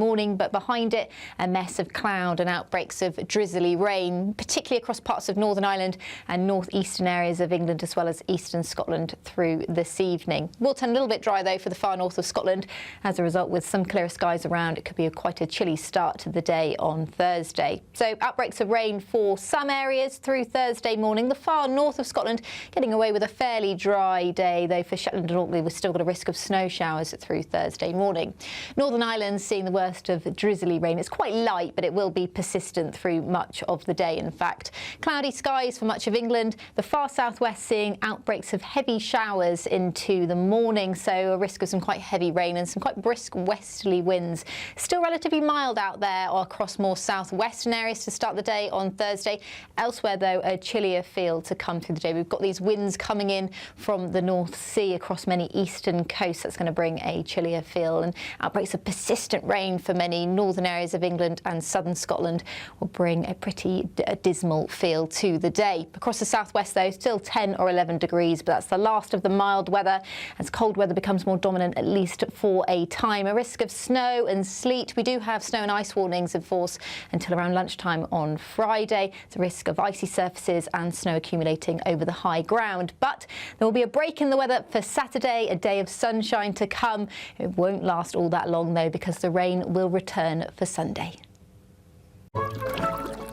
morning, but behind it, a mess of cloud and outbreaks of drizzly rain, particularly across parts of Northern Ireland and northeastern areas of England, as well as eastern Scotland through this evening. Will turn a little bit dry, though, for the far north of Scotland. As a result, with some clearer skies around, it could be quite a chilly start to the day on Thursday. So outbreaks of rain for some areas through Thursday morning. The far north of Scotland getting away with a fairly dry day, though for Shetland and Orkney we've still got a risk of snow showers through Thursday morning. Northern Ireland seeing the worst of drizzly rain. It's quite light, but it will be persistent through much of the day, in fact. Cloudy skies for much of England. The far southwest seeing outbreaks of heavy showers into the morning, so a risk of some quite heavy rain and some quite brisk westerly winds. Still relatively mild out there or across more southwestern areas to start the day on Thursday. Elsewhere, though, a chillier feel to come through the day. We've got these winds coming in from the North Sea across many eastern coasts. That's going to bring a chillier feel, and outbreaks of persistent rain for many northern areas of England and southern Scotland will bring a pretty dismal feel to the day. Across the southwest, though, still 10 or 11 degrees, but that's the last of the mild weather as cold weather becomes more dominant, at least for a time. A risk of snow and sleet. We do have snow and ice warnings in force until around lunchtime on Friday. It's a risk of icy surfaces and snow accumulating over the high ground. But there will be a break in the weather for Saturday, a day of sunshine to come. It won't last all that long, though, because the rain will return for Sunday.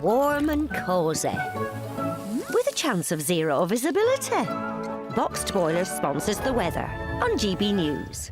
Warm and cosy, with a chance of zero visibility. Boxed Boilers sponsors the weather on GB News.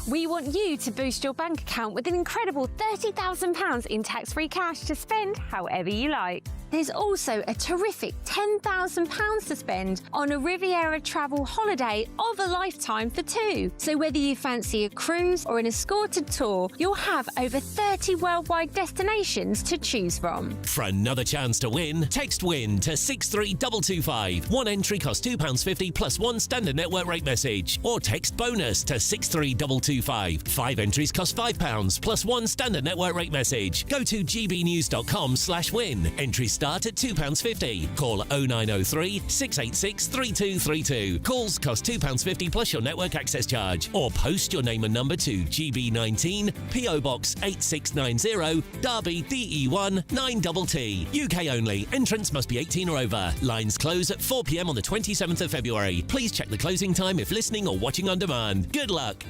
We want you to boost your bank account with an incredible £30,000 in tax-free cash to spend however you like. There's also a terrific £10,000 to spend on a Riviera travel holiday of a lifetime for two. So whether you fancy a cruise or an escorted tour, you'll have over 30 worldwide destinations to choose from. For another chance to win, text WIN to 63225. One entry costs £2.50 plus one standard network rate message. Or text BONUS to 63225. 5 entries cost £5 plus one standard network rate message. Go to gbnews.com/win. Entries start at £2.50. Call 0903 686 3232. Calls cost £2.50 plus your network access charge. Or post your name and number to GB19, PO Box 8690, Derby DE1 9TT. UK only. Entrance must be 18 or over. Lines close at 4 p.m. on the 27th of February. Please check the closing time if listening or watching on demand. Good luck.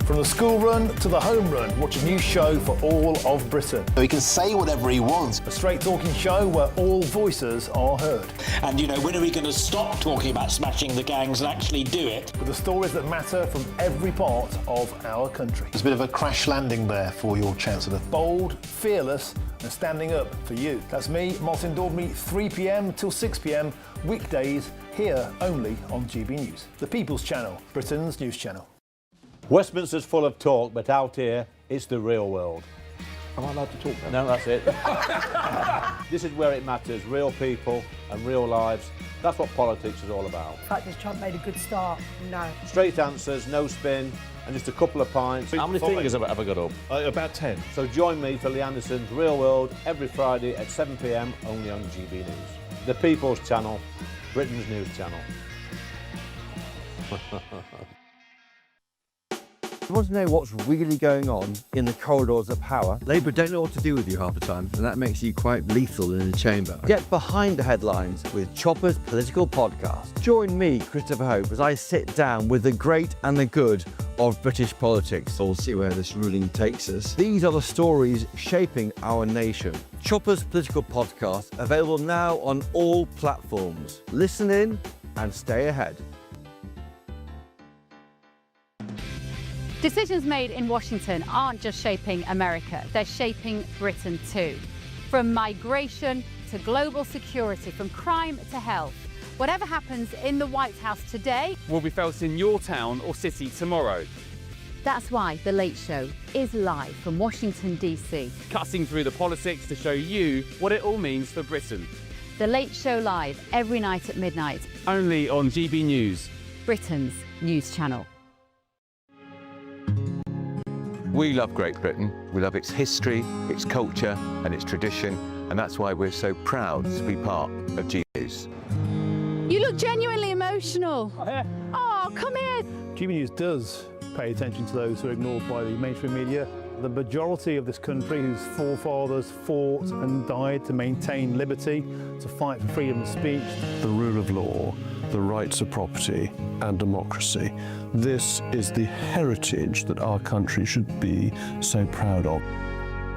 From the school run to the home run, watch a new show for all of Britain. He can say whatever he wants. A straight-talking show where all voices are heard. And, you know, when are we going to stop talking about smashing the gangs and actually do it? With the stories that matter from every part of our country. There's a bit of a crash landing there for your Chancellor. Bold, fearless and standing up for you. That's me, Martin Dordme, 3 p.m. till 6 p.m, weekdays, here only on GB News. The People's Channel, Britain's news channel. Westminster's full of talk, but out here, it's the real world. Am I allowed to talk No, now? that's it. This is where it matters, real people and real lives. That's what politics is all about. In fact, has Trump made a good start? No. Straight answers, no spin, and just a couple of pints. How many fingers have I got up? About 10. So join me for Lee Anderson's Real World every Friday at 7 p.m, only on GB News. The People's Channel, Britain's news channel. You want to know what's really going on in the corridors of power? Labour don't know what to do with you half the time, and that makes you quite lethal in the chamber. Get behind the headlines with Chopper's Political Podcast. Join me, Christopher Hope, as I sit down with the great and the good of British politics. We'll see where this ruling takes us. These are the stories shaping our nation. Chopper's Political Podcast, available now on all platforms. Listen in and stay ahead. Decisions made in Washington aren't just shaping America, they're shaping Britain too. From migration to global security, from crime to health. Whatever happens in the White House today will be felt in your town or city tomorrow. That's why The Late Show is live from Washington, D.C. Cutting through the politics to show you what it all means for Britain. The Late Show live every night at midnight. Only on GB News, Britain's news channel. We love Great Britain. We love its history, its culture and its tradition, and that's why we're so proud to be part of GB News. You look genuinely emotional. Oh, come here. GB News does pay attention to those who are ignored by the mainstream media. The majority of this country whose forefathers fought and died to maintain liberty, to fight for freedom of speech. The rule of law, the rights of property and democracy. This is the heritage that our country should be so proud of.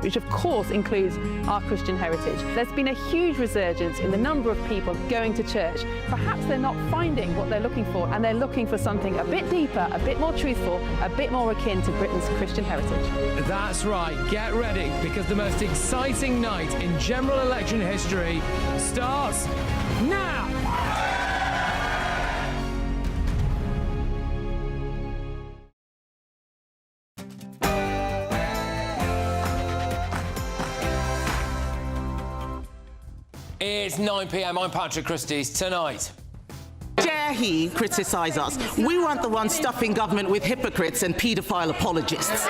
Which of course includes our Christian heritage. There's been a huge resurgence in the number of people going to church. Perhaps they're not finding what they're looking for, and they're looking for something a bit deeper, a bit more truthful, a bit more akin to Britain's Christian heritage. That's right, get ready, because the most exciting night in general election history starts now! It's 9 p.m. I'm Patrick Christys. Tonight. Dare he criticise us? We weren't the ones stuffing government with hypocrites and paedophile apologists.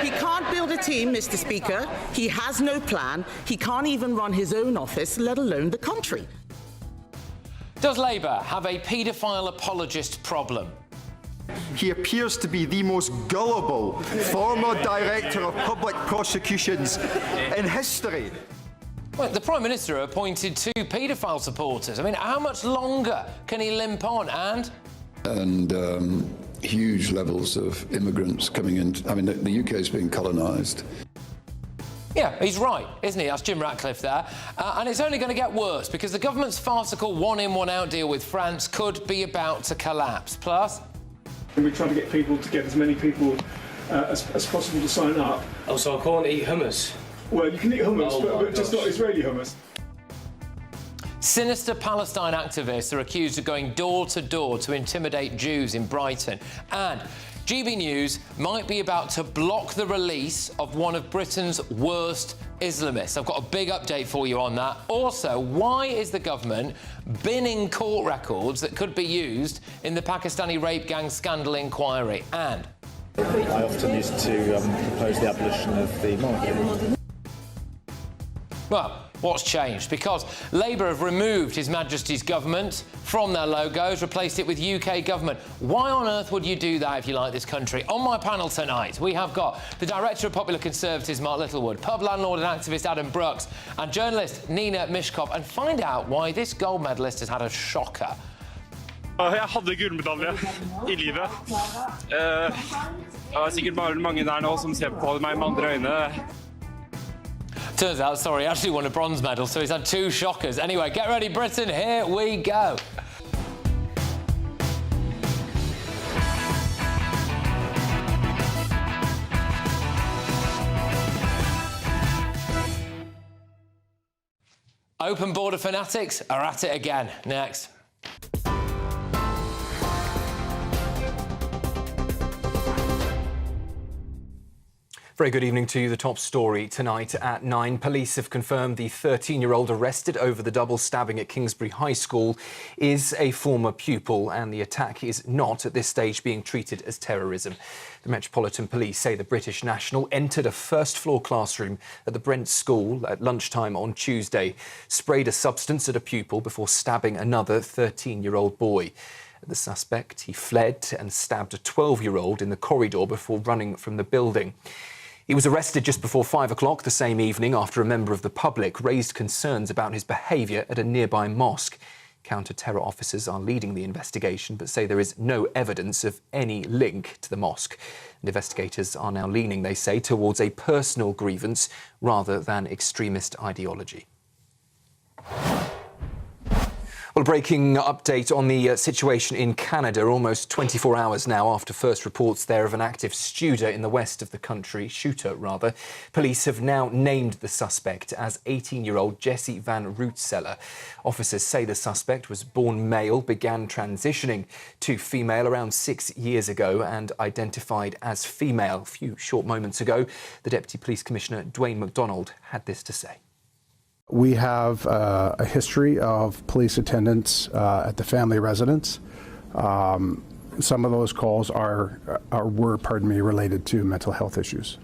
He can't build a team, Mr. Speaker. He has no plan. He can't even run his own office, let alone the country. Does Labour have a paedophile apologist problem? He appears to be the most gullible former Director of Public Prosecutions in history. Well, the Prime Minister appointed 2 paedophile supporters. I mean, how much longer can he limp on? And huge levels of immigrants coming in. I mean, the UK is being colonised. Yeah, he's right, isn't he? That's Jim Ratcliffe there. And it's only going to get worse because the government's farcical one-in, one-out deal with France could be about to collapse. Plus... We're trying to get people to get as many people as possible to sign up. Oh, so I can't eat hummus? Well, you can eat hummus, but just not Israeli hummus. Sinister Palestine activists are accused of going door to door to intimidate Jews in Brighton. And GB News might be about to block the release of one of Britain's worst Islamists. I've got a big update for you on that. Also, why is the government binning court records that could be used in the Pakistani rape gang scandal inquiry? And I often used to propose the abolition of the monarchy. Well, what's changed? Because Labour have removed His Majesty's government from their logos, replaced it with UK government. Why on earth would you do that if you like this country? On my panel tonight, we have got the Director of Popular Conservatives, Mark Littlewood, pub landlord and activist Adam Brooks, and journalist Nina Mishkov, and find out why this gold medalist has had a shocker. Jeg hadde gullmedalje I livet. Det sikkert bare mange der nå som ser på meg med andre øyne. Turns out, sorry, he actually won a bronze medal, so he's had 2 shockers. Anyway, get ready, Britain, here we go. Open border fanatics are at it again. Next. Very good evening to you. The top story tonight at 9. Police have confirmed the 13-year-old arrested over the double stabbing at Kingsbury High School is a former pupil, and the attack is not at this stage being treated as terrorism. The Metropolitan Police say the British national entered a first-floor classroom at the Brent School at lunchtime on Tuesday, sprayed a substance at a pupil before stabbing another 13-year-old boy. The suspect, he fled and stabbed a 12-year-old in the corridor before running from the building. He was arrested just before 5 o'clock the same evening after a member of the public raised concerns about his behaviour at a nearby mosque. Counter-terror officers are leading the investigation but say there is no evidence of any link to the mosque. And investigators are now leaning, they say, towards a personal grievance rather than extremist ideology. Well, a breaking update on the situation in Canada, almost 24 hours now after first reports there of an active shooter in the west of the country. Police have now named the suspect as 18-year-old Jesse Van Rootseller. Officers say the suspect was born male, began transitioning to female around 6 years ago and identified as female. A few short moments ago, the Deputy Police Commissioner, Dwayne MacDonald, had this to say. We have a history of police attendance at the family residence. Some of those calls were related to mental health issues.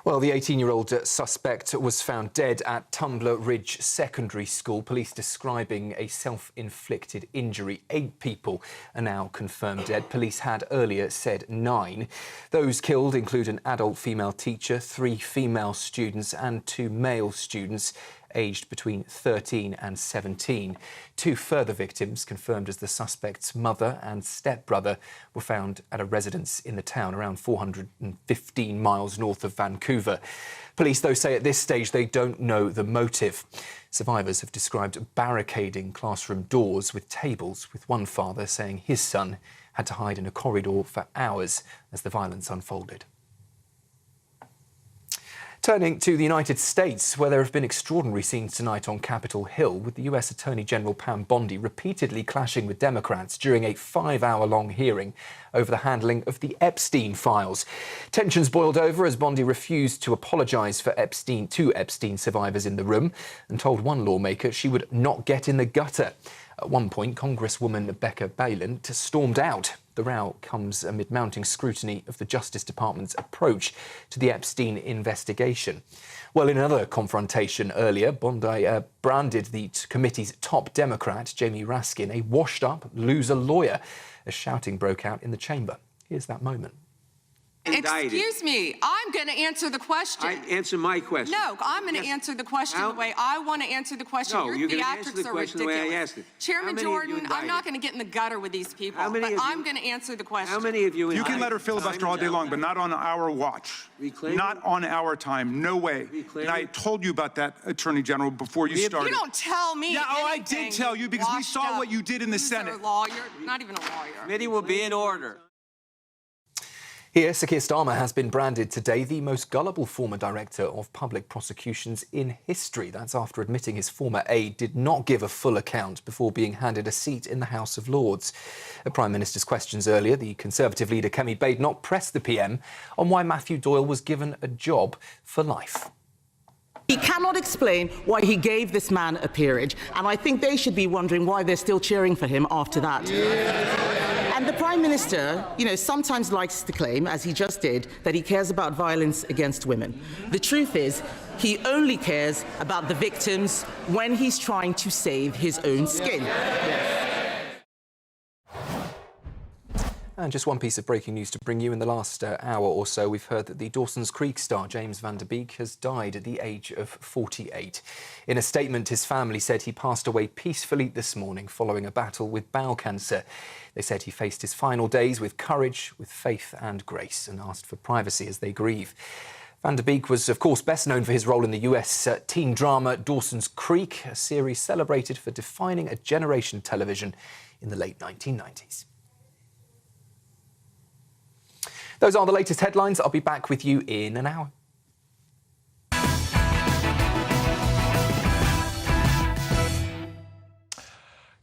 Well, the 18-year-old suspect was found dead at Tumbler Ridge Secondary School. Police describing a self-inflicted injury. 8 people are now confirmed dead. Police had earlier said 9. Those killed include an adult female teacher, 3 female students and 2 male students aged between 13 and 17. 2 further victims, confirmed as the suspect's mother and stepbrother, were found at a residence in the town around 415 miles north of Vancouver. Police, though, say at this stage they don't know the motive. Survivors have described barricading classroom doors with tables, with one father saying his son had to hide in a corridor for hours as the violence unfolded. Turning to the United States, where there have been extraordinary scenes tonight on Capitol Hill, with the US Attorney General Pam Bondi repeatedly clashing with Democrats during a 5-hour-long hearing over the handling of the Epstein files. Tensions boiled over as Bondi refused to apologise to Epstein survivors in the room and told one lawmaker she would not get in the gutter. At one point, Congresswoman Becca Balint stormed out. The row comes amid mounting scrutiny of the Justice Department's approach to the Epstein investigation. Well, in another confrontation earlier, Bondi branded the committee's top Democrat, Jamie Raskin, a washed-up loser lawyer, as shouting broke out in the chamber. Here's that moment. Excuse me, I'm going to answer the question. Answer my question. No, I'm going to answer the question the way I want to answer the question. No, Your you're going to answer the theatrics are question the ridiculous. way I asked it. Chairman Jordan, I'm not going to get in the gutter with these people, but I'm going to answer the question. How many of you... You can let her filibuster all day long, but not on our watch. Not on our time. No way. And I told you about that, Attorney General, before you started. You don't tell me Yeah, I did tell you because we saw what you did in the Senate. Lawyer, not even a lawyer. Committee will be in order. Here, Sir Keir Starmer has been branded today the most gullible former director of public prosecutions in history. That's after admitting his former aide did not give a full account before being handed a seat in the House of Lords. At Prime Minister's questions earlier, the Conservative leader Kemi Bade not press the PM on why Matthew Doyle was given a job for life. He cannot explain why he gave this man a peerage, and I think they should be wondering why they're still cheering for him after that. And the Prime Minister, sometimes likes to claim, as he just did, that he cares about violence against women. The truth is, he only cares about the victims when he's trying to save his own skin. And just one piece of breaking news to bring you. In the last hour or so, we've heard that the Dawson's Creek star James Van Der Beek has died at the age of 48. In a statement, his family said he passed away peacefully this morning following a battle with bowel cancer. They said he faced his final days with courage, with faith and grace, and asked for privacy as they grieve. Van Der Beek was, of course, best known for his role in the US teen drama Dawson's Creek, a series celebrated for defining a generation television in the late 1990s. Those are the latest headlines. I'll be back with you in an hour.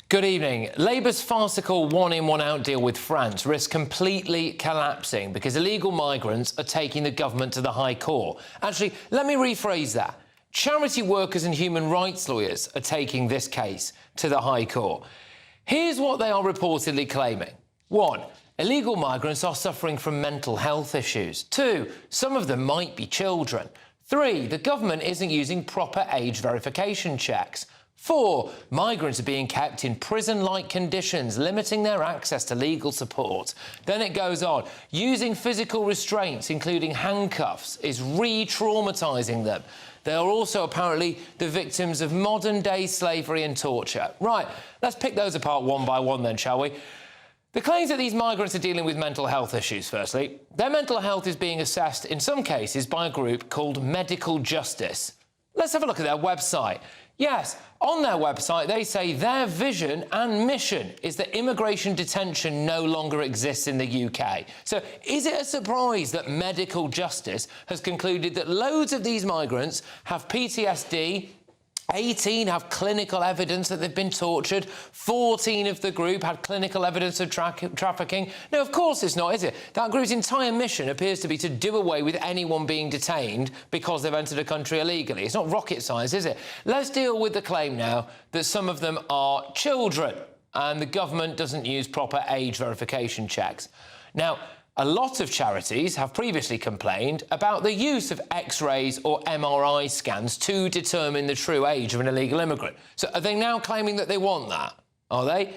Good evening. Labour's farcical one-in, one-out deal with France risks completely collapsing because illegal migrants are taking the government to the High Court. Actually, let me rephrase that. Charity workers and human rights lawyers are taking this case to the High Court. Here's what they are reportedly claiming. 1. Illegal migrants are suffering from mental health issues. 2. Some of them might be children. 3. The government isn't using proper age verification checks. 4. Migrants are being kept in prison-like conditions, limiting their access to legal support. Then it goes on. Using physical restraints, including handcuffs, is re-traumatising them. They are also apparently the victims of modern-day slavery and torture. Right, let's pick those apart one by one then, shall we? The claims that these migrants are dealing with mental health issues, firstly. Their mental health is being assessed, in some cases, by a group called Medical Justice. Let's have a look at their website. Yes, on their website, they say their vision and mission is that immigration detention no longer exists in the UK. So is it a surprise that Medical Justice has concluded that loads of these migrants have PTSD, 18 have clinical evidence that they've been tortured, 14 of the group had clinical evidence of trafficking? No, of course it's not, is it? That group's entire mission appears to be to do away with anyone being detained because they've entered a country illegally. It's not rocket science, is it? Let's deal with the claim now that some of them are children and the government doesn't use proper age verification checks. Now, A lot of charities have previously complained about the use of X-rays or MRI scans to determine the true age of an illegal immigrant. So are they now claiming that they want that? Are they?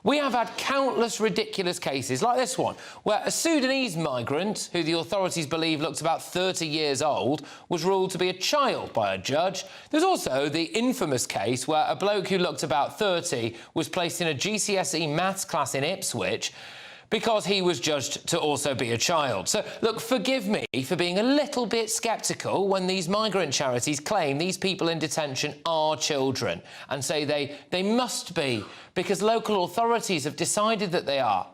We have had countless ridiculous cases like this one, where a Sudanese migrant, who the authorities believe looked about 30 years old, was ruled to be a child by a judge. There's also the infamous case where a bloke who looked about 30 was placed in a GCSE maths class in Ipswich because he was judged to also be a child. So, look, forgive me for being a little bit sceptical when these migrant charities claim these people in detention are children and say they must be because local authorities have decided that they are.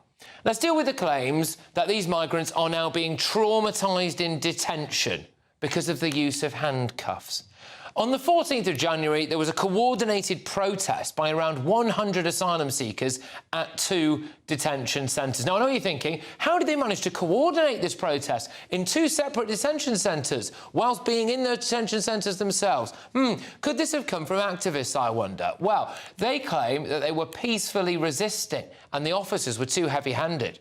Let's deal with the claims that these migrants are now being traumatised in detention because of the use of handcuffs. On the 14th of January, there was a coordinated protest by around 100 asylum seekers at 2 detention centres. Now, I know you're thinking, how did they manage to coordinate this protest in 2 separate detention centres whilst being in the detention centres themselves? Could this have come from activists, I wonder? Well, they claim that they were peacefully resisting and the officers were too heavy-handed.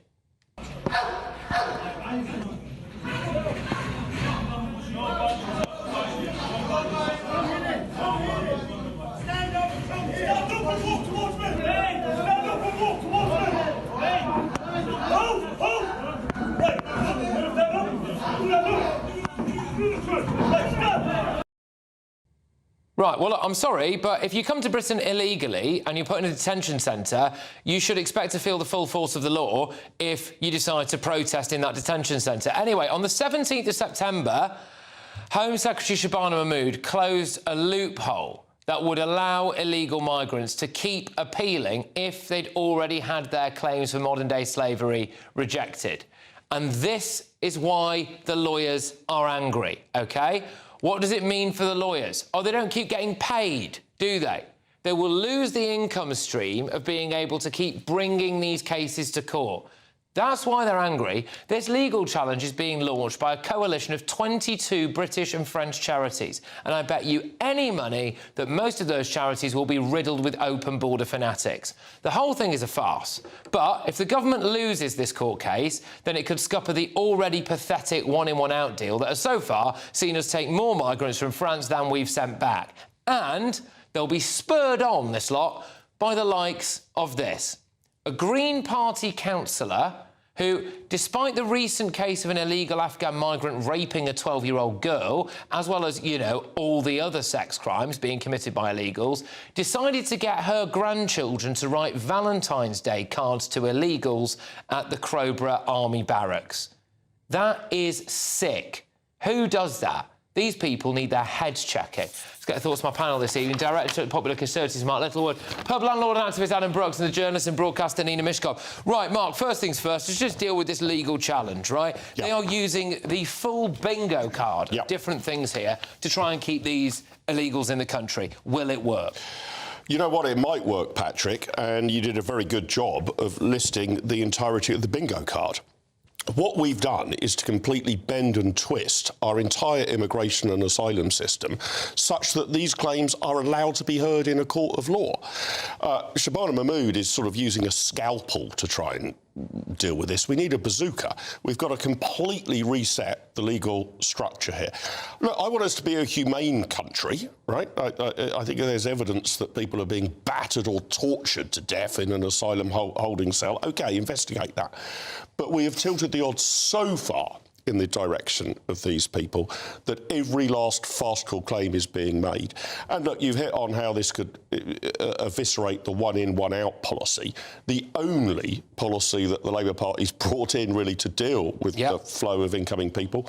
Right, well, look, I'm sorry, but if you come to Britain illegally and you're put in a detention centre, you should expect to feel the full force of the law if you decide to protest in that detention centre. Anyway, on the 17th of September, Home Secretary Shabana Mahmood closed a loophole that would allow illegal migrants to keep appealing if they'd already had their claims for modern-day slavery rejected. And this is why the lawyers are angry, OK? What does it mean for the lawyers? Oh, they don't keep getting paid, do they? They will lose the income stream of being able to keep bringing these cases to court. That's why they're angry. This legal challenge is being launched by a coalition of 22 British and French charities. And I bet you any money that most of those charities will be riddled with open border fanatics. The whole thing is a farce. But if the government loses this court case, then it could scupper the already pathetic one-in, one-out deal that has so far seen us take more migrants from France than we've sent back. And they'll be spurred on, this lot, by the likes of this. A Green Party councillor who, despite the recent case of an illegal Afghan migrant raping a 12-year-old girl, as well as, you know, all the other sex crimes being committed by illegals, decided to get her grandchildren to write Valentine's Day cards to illegals at the Crowborough Army Barracks. That is sick. Who does that? These people need their heads checking. Let's get the thoughts of my panel this evening. Director at Popular Conservatives, Mark Littlewood, pub landlord and activist Adam Brooks, and the journalist and broadcaster Nina Mishkov. Right, Mark, first things first, let's just deal with this legal challenge, right? Yep. They are using the full bingo card of different things here to try and keep these illegals in the country. Will it work? You know what, it might work, Patrick, and you did a very good job of listing the entirety of the bingo card. What we've done is to completely bend and twist our entire immigration and asylum system such that these claims are allowed to be heard in a court of law. Shabana Mahmood is sort of using a scalpel to try and deal with this. We need a bazooka. We've got to completely reset the legal structure here. Look, I want us to be a humane country, right? I think there's evidence that people are being battered or tortured to death in an asylum holding cell. OK, investigate that. But we have tilted the odds so far in the direction of these people that every last farcical claim is being made. And look, you've hit on how this could eviscerate the one-in, one-out policy, the only policy that the Labour Party's brought in really to deal with the flow of incoming people.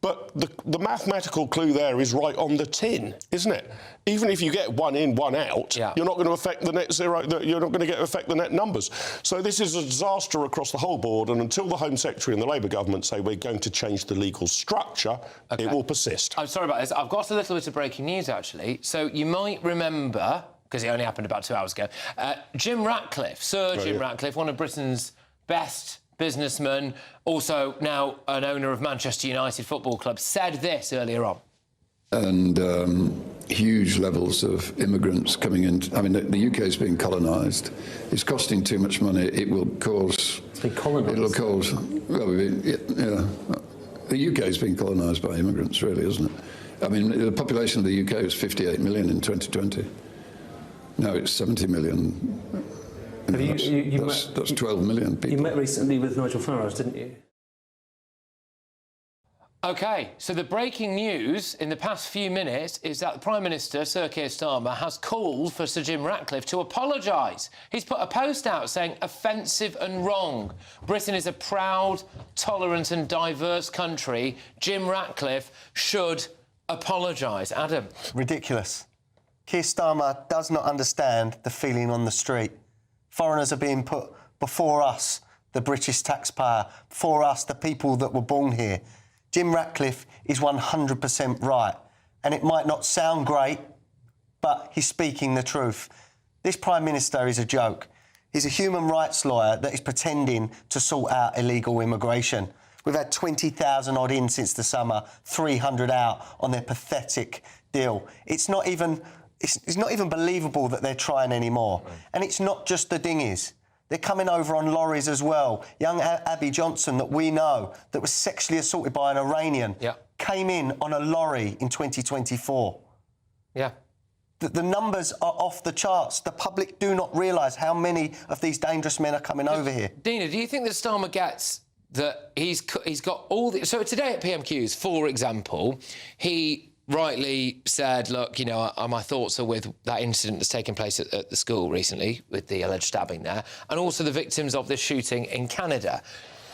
But the mathematical clue there is right on the tin, isn't it? Even if you get one in, one out, you're not going to affect the net zero. You're not going to affect the net numbers. So this is a disaster across the whole board. And until the Home Secretary and the Labour government say we're going to change the legal structure, it will persist. I'm sorry about this. I've got a little bit of breaking news, actually. So you might remember, because it only happened about 2 hours ago, Jim Ratcliffe, Sir Jim Ratcliffe, one of Britain's best businessman, also now an owner of Manchester United Football Club, said this earlier on. and huge levels of immigrants coming in. I mean, the UK is being colonised. It's costing too much money. It will cause... It's been colonised? It'll cause... Well, yeah. The UK is being colonised by immigrants, really, isn't it? I mean, the population of the UK was 58 million in 2020. Now it's 70 million. That's 12 million people. You met recently with Nigel Farage, didn't you? OK, so the breaking news in the past few minutes is that the Prime Minister, Sir Keir Starmer, has called for Sir Jim Ratcliffe to apologise. He's put a post out saying offensive and wrong. Britain is a proud, tolerant and diverse country. Jim Ratcliffe should apologise. Adam? Ridiculous. Keir Starmer does not understand the feeling on the street. Foreigners are being put before us, the British taxpayer, before us, the people that were born here. Jim Ratcliffe is 100% right, and it might not sound great, but he's speaking the truth. This Prime Minister is a joke. He's a human rights lawyer that is pretending to sort out illegal immigration. We've had 20,000 odd in since the summer, 300 out on their pathetic deal. It's not even believable that they're trying anymore. Right. And it's not just the dinghies. They're coming over on lorries as well. Young Abby Johnson, that we know, that was sexually assaulted by an Iranian, came in on a lorry in 2024. Yeah. The numbers are off the charts. The public do not realise how many of these dangerous men are coming over here. Dina, do you think that Starmer gets that he's got all the... So today at PMQs, for example, he rightly said, look, you know, my thoughts are with that incident that's taken place at the school recently, with the alleged stabbing there, and also the victims of this shooting in Canada.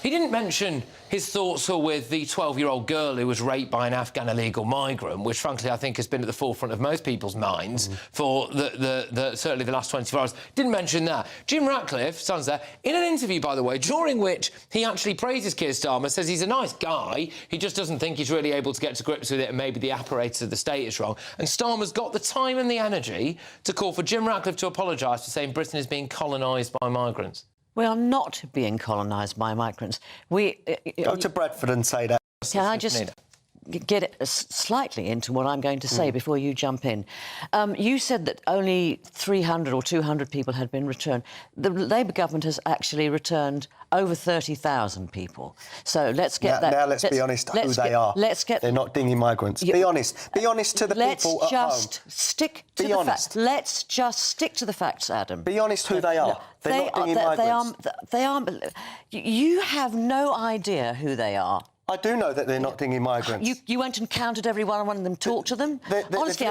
He didn't mention his thoughts are with the 12-year-old girl who was raped by an Afghan illegal migrant, which, frankly, I think has been at the forefront of most people's minds for certainly the last 24 hours. Didn't mention that. Jim Ratcliffe stands there in an interview, by the way, during which he actually praises Keir Starmer, says he's a nice guy, he just doesn't think he's really able to get to grips with it, and maybe the apparatus of the state is wrong. And Starmer's got the time and the energy to call for Jim Ratcliffe to apologise for saying Britain is being colonised by migrants. We are not being colonised by migrants. Go to Bradford and say that. Can I just get it slightly into what I'm going to say before you jump in? You said that only 300 or 200 people had been returned. The Labour government has actually returned over 30,000 people. So let's get that... Now let's be honest who they are. They're not dinghy migrants. Be honest. Be honest to the people at home. Let's just stick to the facts. Let's just stick to the facts, Adam. Be honest who they are. They're not dinghy migrants. They are... You have no idea who they are. I do know that they're not dinghy migrants. You went and counted every one of them, talked to them. Honestly,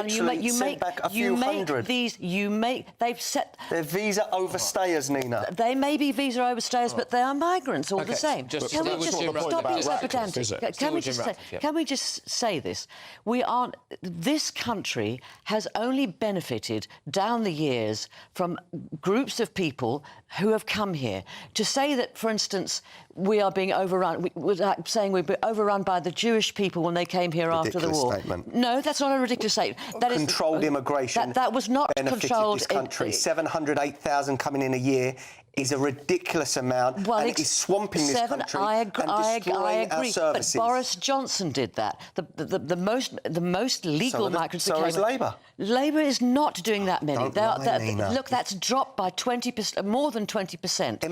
they've set. They're visa overstayers, Nina. They may be visa overstayers, but they are migrants all the same. Can we just stop being so pedantic? Can we just say this? This country has only benefited down the years from groups of people who have come here. To say that, for instance, we are being overrun, saying we're overrun by the Jewish people when they came here after the war. Statement. No, that's not a ridiculous statement. That controlled immigration. That was not controlled. This country. 708,000 coming in a year is a ridiculous amount, and it is swamping this country and destroying our services. But Boris Johnson did that. The most legal migrants that came. So is Labour. Labour is not doing that many. Look, that's dropped by 20%, more than 20%.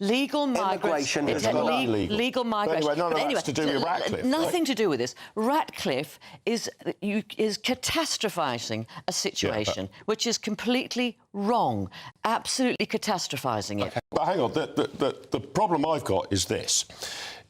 Legal migrants. Immigration is not illegal. Legal migration. But anyway, none of that's to do with Ratcliffe. Nothing to do with this. Ratcliffe is catastrophising a situation which is completely wrong. Absolutely catastrophising it. Okay. But hang on, the problem I've got is this.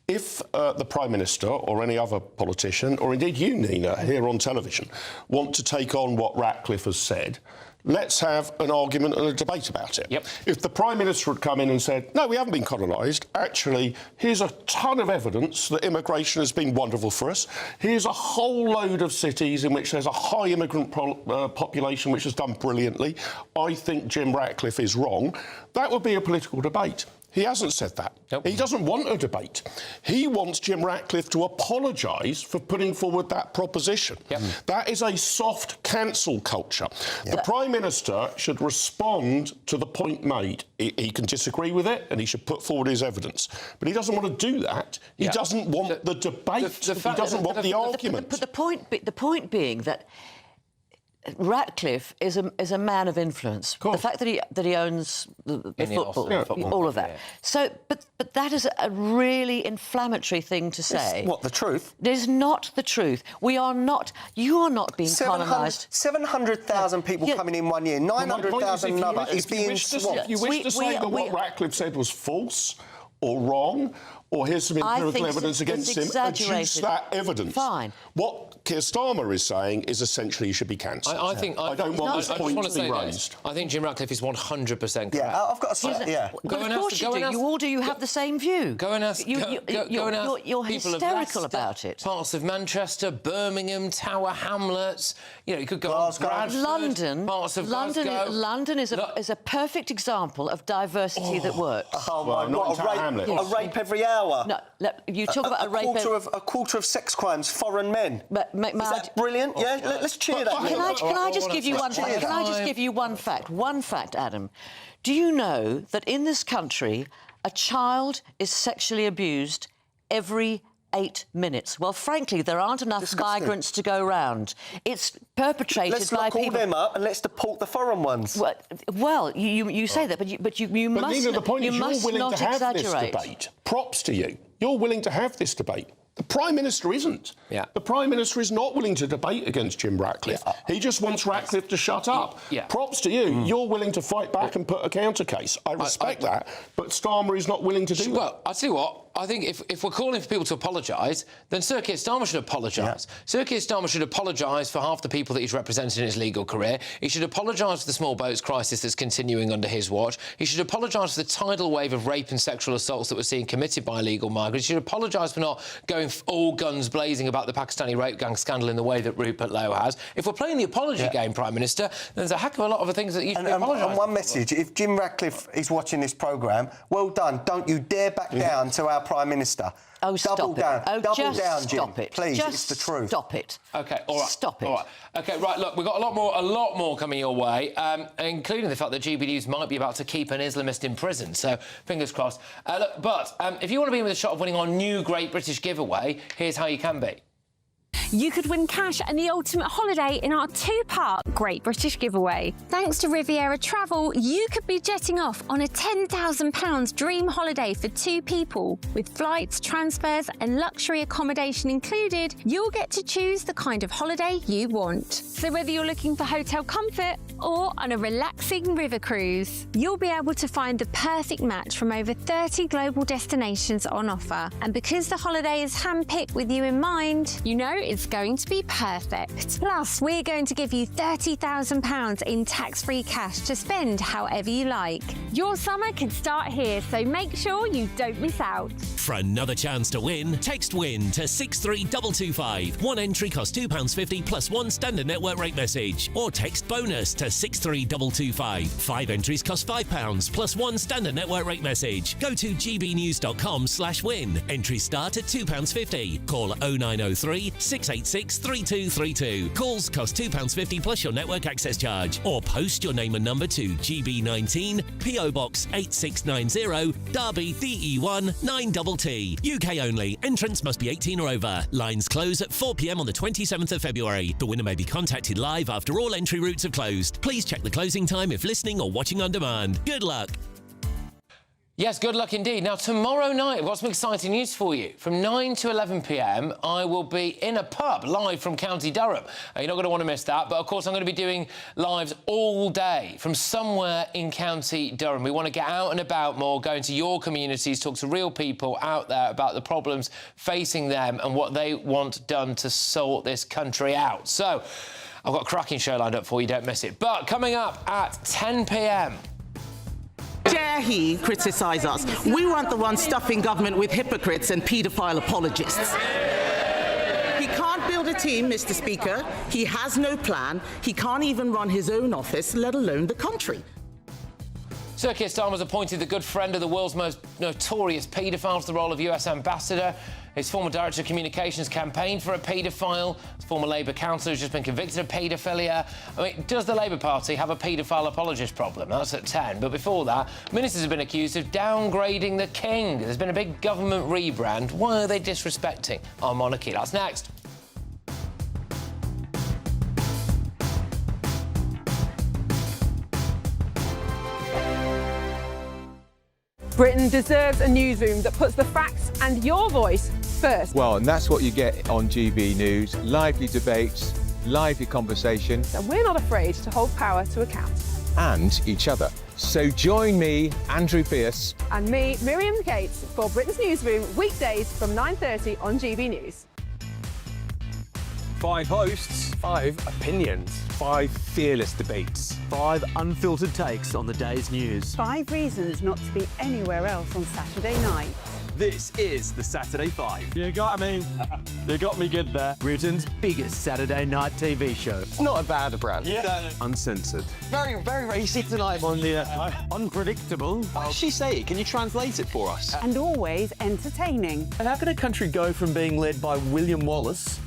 If the Prime Minister or any other politician, or indeed you, Nina, here on television, want to take on what Ratcliffe has said, let's have an argument and a debate about it. Yep. If the Prime Minister had come in and said, no, we haven't been colonised, actually, here's a ton of evidence that immigration has been wonderful for us, here's a whole load of cities in which there's a high immigrant population which has done brilliantly, I think Jim Ratcliffe is wrong, that would be a political debate. He hasn't said that. Nope. He doesn't want a debate. He wants Jim Ratcliffe to apologise for putting forward that proposition. Yep. That is a soft cancel culture. Yep. The Prime Minister should respond to the point made. He can disagree with it and he should put forward his evidence. But he doesn't want to do that. He doesn't want the debate. He doesn't want the argument. But the point being that Ratcliffe is a man of influence. The fact that he owns the football, all of that. Yeah. So, but that is a really inflammatory thing to say. It's what, the truth? It is not the truth. We are not. You are not being colonised. 700,000 people coming in 1 year. 900,000 another. Is being swapped. If you wish to say that what Ratcliffe said was false or wrong, or here's some empirical evidence against him, adduce that evidence. Fine. What Keir Starmer is saying is essentially he should be cancelled. I don't want this point to be raised. I think Jim Ratcliffe is 100% correct. Yeah, I've got to say, yeah. Well, of course you do. You all do. You have the same view. Go and ask. You're hysterical about it. Parts of Manchester, Birmingham, Tower Hamlets. You know, you could go on Bradford, London. Parts of Glasgow. London is a perfect example of diversity that works. Oh my God! A rape every hour. No, you talk about a rape. A quarter of sex crimes, foreign men. Is that brilliant? Yeah, let's cheer that. Can I just give you one fact? Can I just give you one fact? One fact, Adam. Do you know that in this country, a child is sexually abused every 8 minutes? Well, frankly, there aren't enough migrants to go round. It's perpetrated by people. Let's lock all them up and let's deport the foreign ones. Well, you say that, but you must. But Nina, the point is, you're willing to have this exaggerate. debate. Props to you. You're willing to have this debate. The Prime Minister isn't. Yeah. The Prime Minister is not willing to debate against Jim Ratcliffe. He just wants Ratcliffe to shut up. Yeah. Props to you. You're willing to fight back and put a counter case. I respect that, but Starmer is not willing to do that. Well, I'll tell you what. I think if we're calling for people to apologise, then Sir Keir Starmer should apologise. Yeah. Sir Keir Starmer should apologise for half the people that he's represented in his legal career. He should apologise for the small boats crisis that's continuing under his watch. He should apologise for the tidal wave of rape and sexual assaults that we're seeing committed by illegal migrants. He should apologise for not going all guns blazing about the Pakistani rape gang scandal in the way that Rupert Lowe has. If we're playing the apology game, Prime Minister, then there's a heck of a lot of things that you should be apologising. And one message, if Jim Ratcliffe is watching this programme, well done. Don't you dare back down to our Prime Minister. Oh, double down. Double just down, Jim. Stop it. Please, just it's the truth. Stop it. OK, all right. Stop it. All right. OK, right, look, we've got a lot more coming your way, including the fact that GB News might be about to keep an Islamist in prison, so fingers crossed. Look, but if you want to be in with a shot of winning our new Great British giveaway, here's how you can be. You could win cash and the ultimate holiday in our two-part Great British giveaway. Thanks to Riviera Travel, you could be jetting off on a £10,000 dream holiday for 2 people. With flights, transfers and luxury accommodation included, you'll get to choose the kind of holiday you want. So whether you're looking for hotel comfort or on a relaxing river cruise, you'll be able to find the perfect match from over 30 global destinations on offer. And because the holiday is handpicked with you in mind, you know it's going to be perfect. Plus, we're going to give you £30,000 in tax-free cash to spend however you like. Your summer can start here, so make sure you don't miss out. For another chance to win, text WIN to 63225. One entry costs £2.50 plus one standard network rate message. Or text BONUS to 63225. 5 entries cost £5 plus one standard network rate message. Go to gbnews.com/win. Entries start at £2.50. Call 0903 686 3232. Calls cost £2.50 plus your network access charge. Or post your name and number to GB19, PO Box 8690, Derby DE1 9TT. UK only. Entrance must be 18 or over. Lines close at 4 p.m. on the 27th of February. The winner may be contacted live after all entry routes have closed. Please check the closing time if listening or watching on demand. Good luck. Yes, good luck indeed. Now, tomorrow night, I've got some exciting news for you. From 9 to 11 p.m, I will be in a pub live from County Durham. You're not going to want to miss that, but, of course, I'm going to be doing lives all day from somewhere in County Durham. We want to get out and about more, go into your communities, talk to real people out there about the problems facing them and what they want done to sort this country out. So, I've got a cracking show lined up for you, don't miss it. But coming up at 10 p.m... Dare he criticise us? We weren't the ones stuffing government with hypocrites and paedophile apologists. He can't build a team, Mr. Speaker. He has no plan. He can't even run his own office, let alone the country. Sir Keir Starmer's appointed the good friend of the world's most notorious paedophile to the role of US ambassador. His former director of communications campaigned for a paedophile. His former Labour councillor has just been convicted of paedophilia. I mean, does the Labour Party have a paedophile apologist problem? That's at 10. But before that, ministers have been accused of downgrading the king. There's been a big government rebrand. Why are they disrespecting our monarchy? That's next. Britain deserves a newsroom that puts the facts and your voice first. Well, and that's what you get on GB News. Lively debates, lively conversation. And we're not afraid to hold power to account. And each other. So join me, Andrew Pierce. And me, Miriam Gates, for Britain's Newsroom, weekdays from 9:30 on GB News. 5 hosts, 5 opinions, 5 fearless debates, 5 unfiltered takes on the day's news. 5 reasons not to be anywhere else on Saturday night. This is the Saturday 5. You got me good there. Britain's biggest Saturday night TV show. It's not a bad brand. Yeah. Uncensored. Very, very racy tonight. On the unpredictable. What does she say? Can you translate it for us? And always entertaining. And how can a country go from being led by William Wallace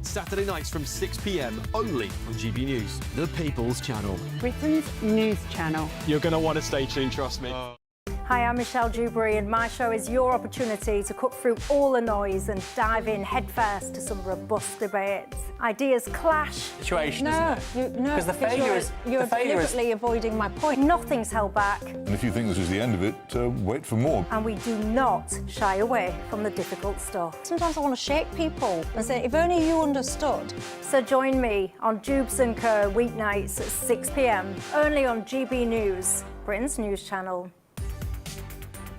Saturday nights from 6 p.m. only on GB News, the People's Channel. Britain's news channel. You're going to want to stay tuned, trust me. Hi, I'm Michelle Dewberry, and my show is your opportunity to cut through all the noise and dive in headfirst to some robust debates. Ideas clash. Situation, No, Because the failure is... You're deliberately avoiding my point. Nothing's held back. And if you think this is the end of it, wait for more. And we do not shy away from the difficult stuff. Sometimes I want to shake people and say, if only you understood. So join me on Jubes & Co. weeknights at 6 p.m. only on GB News, Britain's news channel.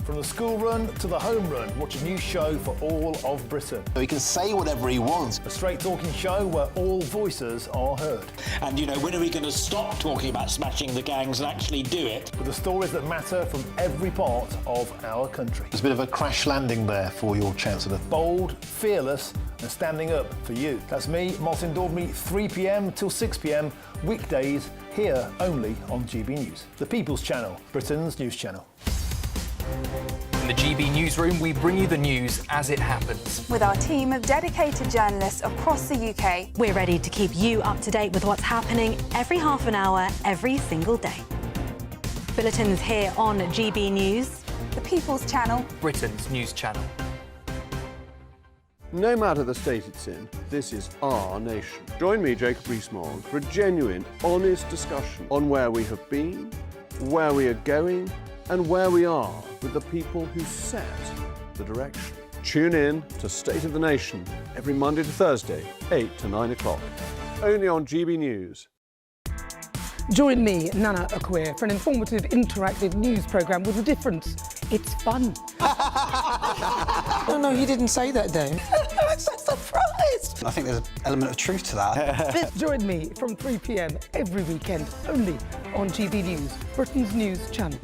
From the school run to the home run, watch a new show for all of Britain. He can say whatever he wants. A straight-talking show where all voices are heard. And, you know, when are we going to stop talking about smashing the gangs and actually do it? With the stories that matter from every part of our country. There's a bit of a crash landing there for your Chancellor. Bold, fearless and standing up for you. That's me, Martin Dordme, 3 p.m. till 6 p.m, weekdays, here only on GB News. The People's Channel, Britain's news channel. In the GB Newsroom, we bring you the news as it happens. With our team of dedicated journalists across the UK, we're ready to keep you up to date with what's happening every half an hour, every single day. Bulletins here on GB News, the People's Channel, Britain's news channel. No matter the state it's in, this is our nation. Join me, Jacob Rees-Mogg, for a genuine, honest discussion on where we have been, where we are going, and where we are with the people who set the direction. Tune in to State of the Nation every Monday to Thursday, 8 to 9 o'clock, only on GB News. Join me, Nana Akwe, for an informative, interactive news programme with a difference. It's fun. No, he didn't say that, though. I'm so surprised. I think there's an element of truth to that. Join me from 3 p.m. every weekend, only on GB News, Britain's news channel.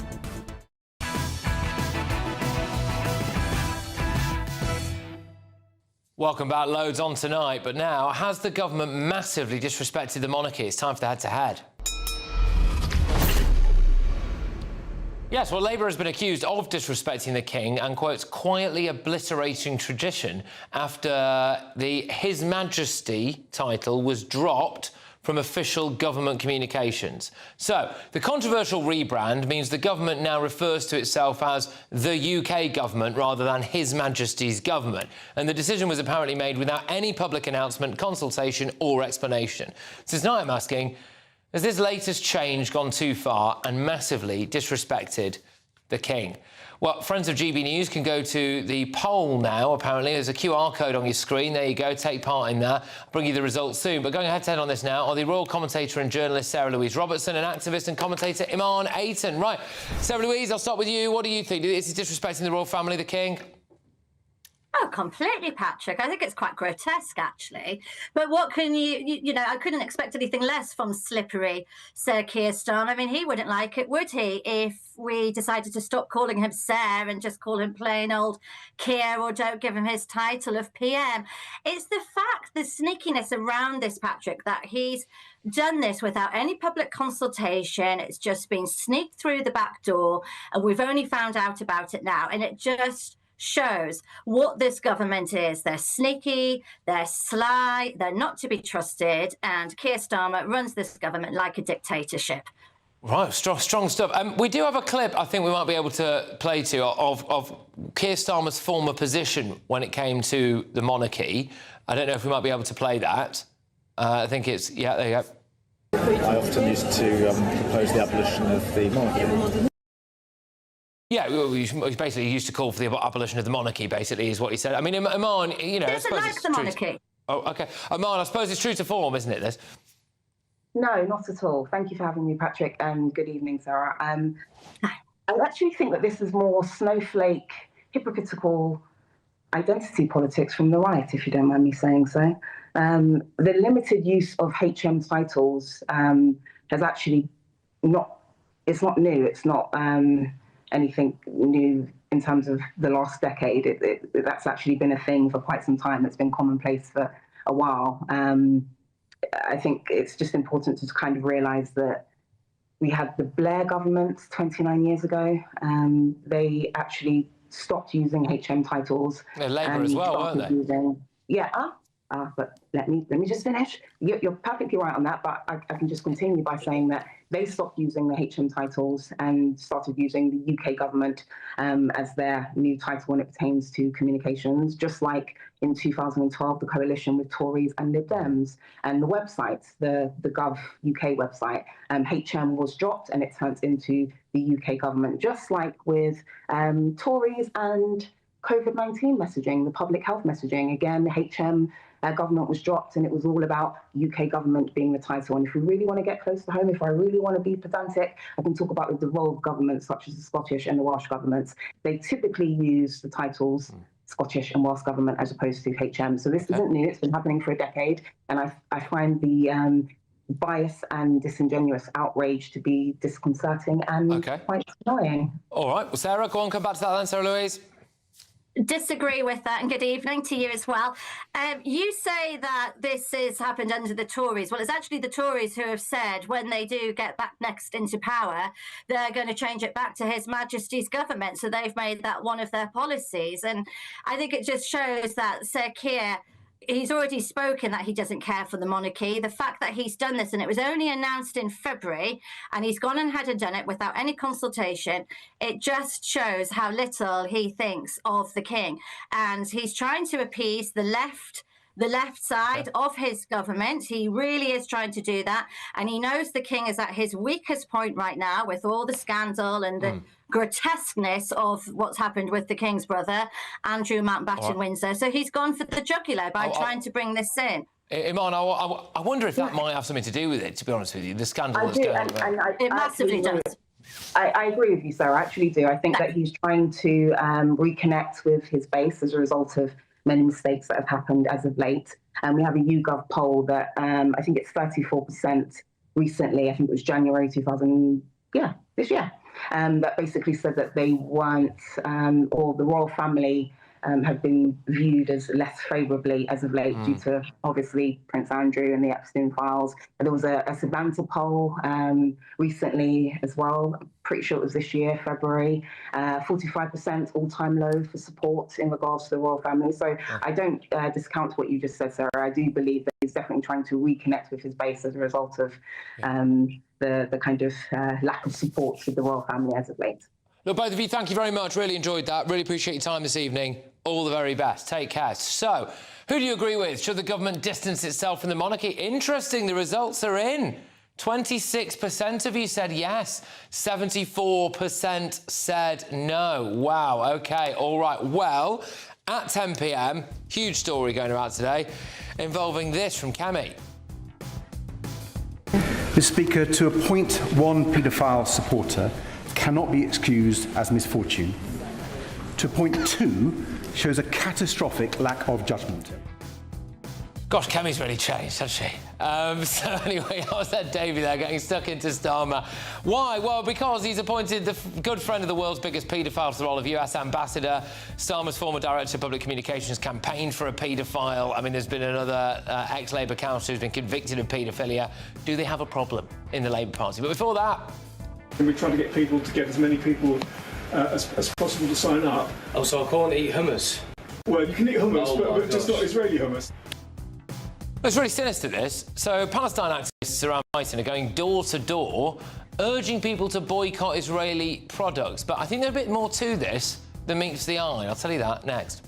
Welcome back. Loads on tonight. But now, has the government massively disrespected the monarchy? It's time for the head-to-head. Yes, well, Labour has been accused of disrespecting the King and, quotes, quietly obliterating tradition after the His Majesty title was dropped from official government communications. So, the controversial rebrand means the government now refers to itself as the UK government rather than His Majesty's government. And the decision was apparently made without any public announcement, consultation or explanation. So tonight I'm asking, has this latest change gone too far and massively disrespected the King? Well, friends of GB News can go to the poll now, apparently. There's a QR code on your screen. There you go. Take part in that. I'll bring you the results soon. But going head-to-head on this now are the royal commentator and journalist Sarah Louise Robertson and activist and commentator Iman Ayton. Right, Sarah Louise, I'll start with you. What do you think? Is he disrespecting the royal family, the King? Oh, completely, Patrick. I think it's quite grotesque, actually. But what can you know, I couldn't expect anything less from slippery Sir Keir Starmer. I mean, he wouldn't like it, would he, if we decided to stop calling him Sir and just call him plain old Keir, or don't give him his title of PM. It's the fact, the sneakiness around this, Patrick, that he's done this without any public consultation. It's just been sneaked through the back door, and we've only found out about it now. And it just shows what this government is. They're sneaky, they're sly, they're not to be trusted, and Keir Starmer runs this government like a dictatorship. Right, strong stuff. We do have a clip I think we might be able to play to of Keir Starmer's former position when it came to the monarchy. I don't know if we might be able to play that. I think it's, yeah, there you go. I often used to propose the abolition of the monarchy. Yeah, he basically used to call for the abolition of the monarchy, basically, is what he said. I mean, Aman, you know... He doesn't like the monarchy. Oh, OK. Aman, I suppose it's true to form, isn't it, this? No, not at all. Thank you for having me, Patrick, and good evening, Sarah. I actually think that this is more snowflake, hypocritical identity politics from the right, if you don't mind me saying so. The limited use of HM titles has actually it's not new. It's not anything new in terms of the last decade. That's actually been a thing for quite some time. It's been commonplace for a while. I think it's just important to kind of realise that we had the Blair government 29 years ago. They actually stopped using HM titles. They're Labour as well, weren't they? But let me just finish. You're perfectly right on that, but I can just continue by saying that they stopped using the HM titles and started using the UK government as their new title when it pertains to communications, just like in 2012, the coalition with Tories and Lib Dems. And the website, the Gov UK website, HM was dropped and it turned into the UK government, just like with Tories and COVID-19 messaging, the public health messaging. Again, the HM government was dropped and it was all about UK government being the title. And if we really want to get close to home, if I really want to be pedantic, I can talk about the devolved governments such as the Scottish and the Welsh governments. They typically use the titles Scottish and Welsh government as opposed to HM. So this isn't new, it's been happening for a decade. And I find the bias and disingenuous outrage to be disconcerting and quite annoying. All right, well, Sarah, go on, come back to that then, Sarah Louise. Disagree with that, and good evening to you as well. You say that this has happened under the Tories. Well, it's actually the Tories who have said when they do get back next into power, they're going to change it back to His Majesty's government. So they've made that one of their policies. And I think it just shows that Sir Keir, he's already spoken that he doesn't care for the monarchy. The fact that he's done this, and it was only announced in February, and he's gone ahead and done it without any consultation, it just shows how little he thinks of the king. And he's trying to appease the left side of his government. He really is trying to do that. And he knows the king is at his weakest point right now with all the scandal and the grotesqueness of what's happened with the king's brother, Andrew Mountbatten Windsor. So he's gone for the jugular by trying to bring this in. Iman, I wonder if that might have something to do with it, to be honest with you, the scandal that's going on. It massively does. I agree with you, Sarah. I actually do. I think that he's trying to reconnect with his base as a result of many mistakes that have happened as of late. And we have a YouGov poll that I think it's 34% recently. I think it was January 2000, this year. That basically said that they weren't, or the royal family have been viewed as less favourably as of late due to, obviously, Prince Andrew and the Epstein files. And there was a Savanta poll recently as well. I'm pretty sure it was this year, February. 45% all-time low for support in regards to the royal family. So I don't discount what you just said, Sarah. I do believe that he's definitely trying to reconnect with his base as a result of the kind of lack of support with the royal family as of late. Look, both of you, thank you very much. Really enjoyed that. Really appreciate your time this evening. All the very best. Take care. So, who do you agree with? Should the government distance itself from the monarchy? Interesting, the results are in. 26% of you said yes. 74% said no. Wow, OK, all right. Well, at 10 p.m, huge story going around today involving this from Cami. Mr. Speaker, to appoint one paedophile supporter cannot be excused as misfortune. to point 2 shows a catastrophic lack of judgment. Gosh, Kemi's really changed, hasn't she? So anyway, I was at Davey there getting stuck into Starmer. Why? Well, because he's appointed the good friend of the world's biggest paedophile to the role of US ambassador. Starmer's former director of public communications campaigned for a paedophile. I mean, there's been another ex-Labour councillor who's been convicted of paedophilia. Do they have a problem in the Labour Party? But before that... We try to get people to get as many people as possible to sign up. Oh, so I can't eat hummus? Well, you can eat hummus, but just not Israeli hummus. It's really sinister, this. So Palestine activists around Brighton are going door to door, urging people to boycott Israeli products. But I think there's a bit more to this than meets the eye. I'll tell you that next.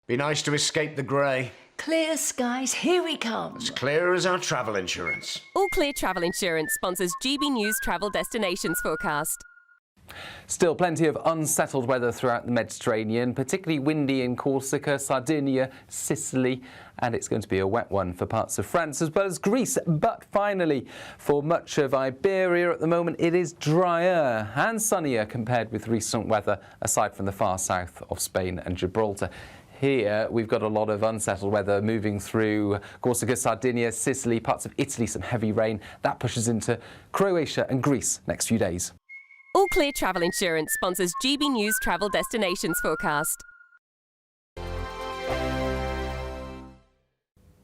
Be nice to escape the grey. Clear skies, here we come. As clear as our travel insurance. All Clear Travel Insurance sponsors GB News Travel Destinations Forecast. Still plenty of unsettled weather throughout the Mediterranean, particularly windy in Corsica, Sardinia, Sicily, and it's going to be a wet one for parts of France as well as Greece. But finally, for much of Iberia at the moment, it is drier and sunnier compared with recent weather, aside from the far south of Spain and Gibraltar. Here, we've got a lot of unsettled weather moving through Corsica, Sardinia, Sicily, parts of Italy, some heavy rain. That pushes into Croatia and Greece next few days. All Clear Travel Insurance sponsors GB News Travel Destinations Forecast.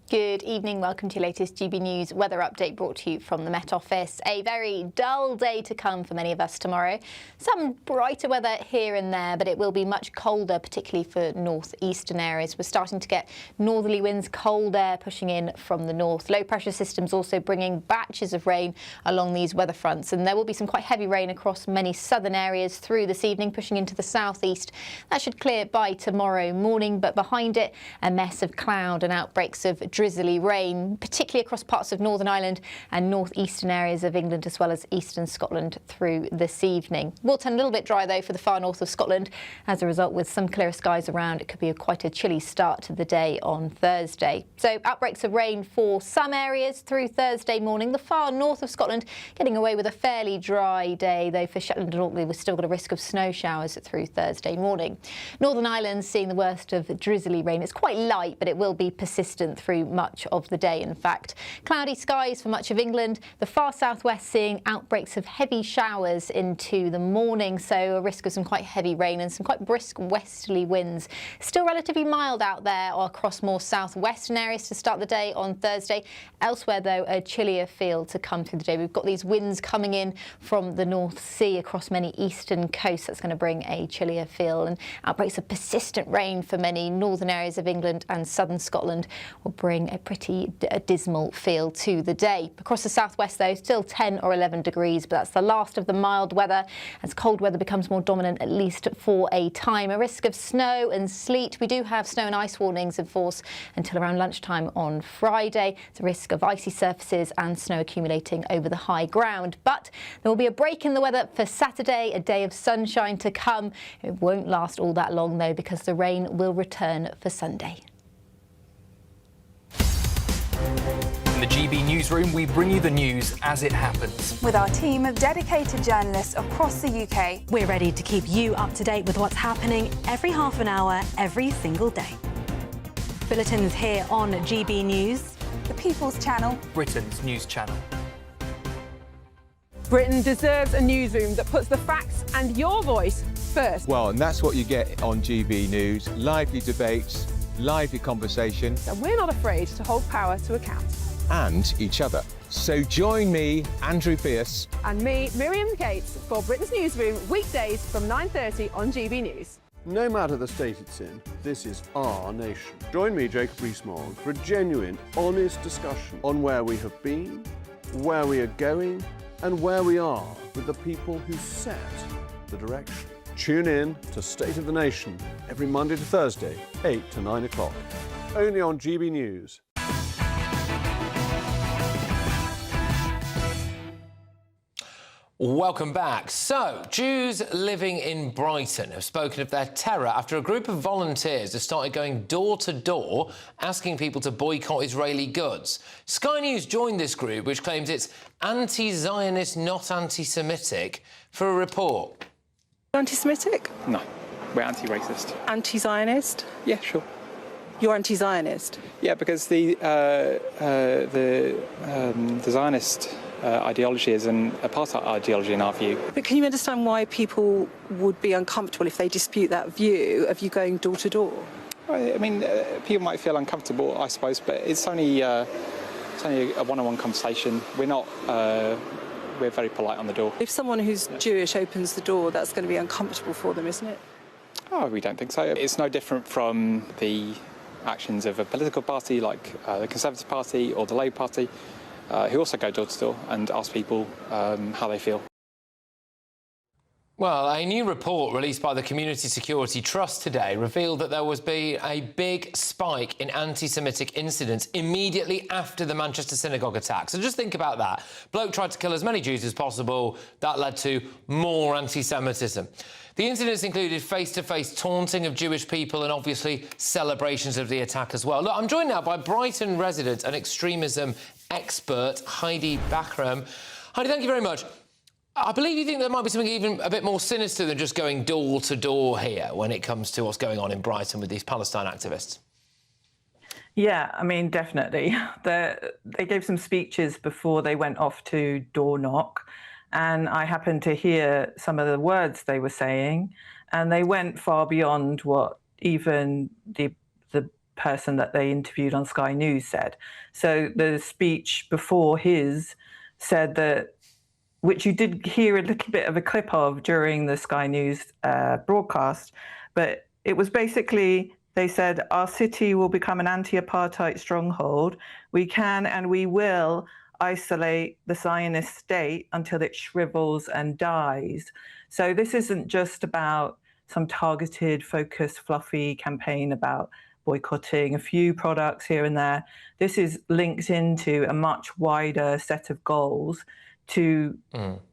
Good evening, welcome to your latest GB News weather update brought to you from the Met Office. A very dull day to come for many of us tomorrow. Some brighter weather here and there, but it will be much colder, particularly for northeastern areas. We're starting to get northerly winds, cold air pushing in from the north. Low pressure systems also bringing batches of rain along these weather fronts, and there will be some quite heavy rain across many southern areas through this evening, pushing into the southeast. That should clear by tomorrow morning, but behind it, a mess of cloud and outbreaks of drizzly rain, particularly across parts of Northern Ireland and northeastern areas of England, as well as eastern Scotland through this evening. Will turn a little bit dry though for the far north of Scotland. As a result, with some clearer skies around, it could be quite a chilly start to the day on Thursday. So outbreaks of rain for some areas through Thursday morning. The far north of Scotland getting away with a fairly dry day, though for Shetland and Orkney we've still got a risk of snow showers through Thursday morning. Northern Ireland seeing the worst of drizzly rain. It's quite light, but it will be persistent through much of the day, in fact. Cloudy skies for much of England. The far southwest seeing outbreaks of heavy showers into the morning, so a risk of some quite heavy rain and some quite brisk westerly winds. Still relatively mild out there or across more southwestern areas to start the day on Thursday. Elsewhere, though, a chillier feel to come through the day. We've got these winds coming in from the North Sea across many eastern coasts. That's going to bring a chillier feel, and outbreaks of persistent rain for many northern areas of England and southern Scotland will bring a pretty dismal feel to the day. Across the southwest, though, still 10 or 11 degrees, but that's the last of the mild weather as cold weather becomes more dominant, at least for a time. A risk of snow and sleet. We do have snow and ice warnings in force until around lunchtime on Friday. It's a risk of icy surfaces and snow accumulating over the high ground. But there will be a break in the weather for Saturday, a day of sunshine to come. It won't last all that long, though, because the rain will return for Sunday. In the GB newsroom, we bring you the news as it happens. With our team of dedicated journalists across the UK, we're ready to keep you up to date with what's happening every half an hour, every single day. Bulletins here on GB News, The People's Channel, Britain's news channel. Britain deserves a newsroom that puts the facts and your voice first. Well, and that's what you get on GB News. Lively debates, lively conversation. And we're not afraid to hold power to account. And each other. So join me, Andrew Pierce. And me, Miriam Gates, for Britain's Newsroom, weekdays from 9:30 on GB News. No matter the state it's in, this is our nation. Join me, Jacob Rees-Mogg, for a genuine, honest discussion on where we have been, where we are going, and where we are with the people who set the direction. Tune in to State of the Nation every Monday to Thursday, 8 to 9 o'clock. Only on GB News. Welcome back. So, Jews living in Brighton have spoken of their terror after a group of volunteers have started going door to door asking people to boycott Israeli goods. Sky News joined this group, which claims it's anti-Zionist, not anti-Semitic, for a report. Anti-Semitic? No, we're anti-racist. Anti-Zionist? Yeah, sure. You're anti-Zionist? Yeah, because the Zionist ideology is an apartheid ideology in our view. But can you understand why people would be uncomfortable if they dispute that view of you going door to door? I mean, people might feel uncomfortable, I suppose, but it's only a one-on-one conversation. We're not. We're very polite on the door. If someone who's Jewish opens the door, that's going to be uncomfortable for them, isn't it? Oh, we don't think so. It's no different from the actions of a political party like the Conservative Party or the Labour Party, who also go door to door and ask people how they feel. Well, a new report released by the Community Security Trust today revealed that there was a big spike in anti-Semitic incidents immediately after the Manchester synagogue attack. So just think about that. Bloke tried to kill as many Jews as possible. That led to more anti-Semitism. The incidents included face-to-face taunting of Jewish people and obviously celebrations of the attack as well. Look, I'm joined now by Brighton resident and extremism expert Heidi Bakram. Heidi, thank you very much. I believe you think there might be something even a bit more sinister than just going door to door here when it comes to what's going on in Brighton with these Palestine activists. Yeah, I mean, definitely. They gave some speeches before they went off to door knock, and I happened to hear some of the words they were saying, and they went far beyond what even the person that they interviewed on Sky News said. So the speech before his said that, which you did hear a little bit of a clip of during the Sky News broadcast, but it was basically, they said, our city will become an anti-apartheid stronghold. We can and we will isolate the Zionist state until it shrivels and dies. So this isn't just about some targeted, focused, fluffy campaign about boycotting a few products here and there. This is linked into a much wider set of goals to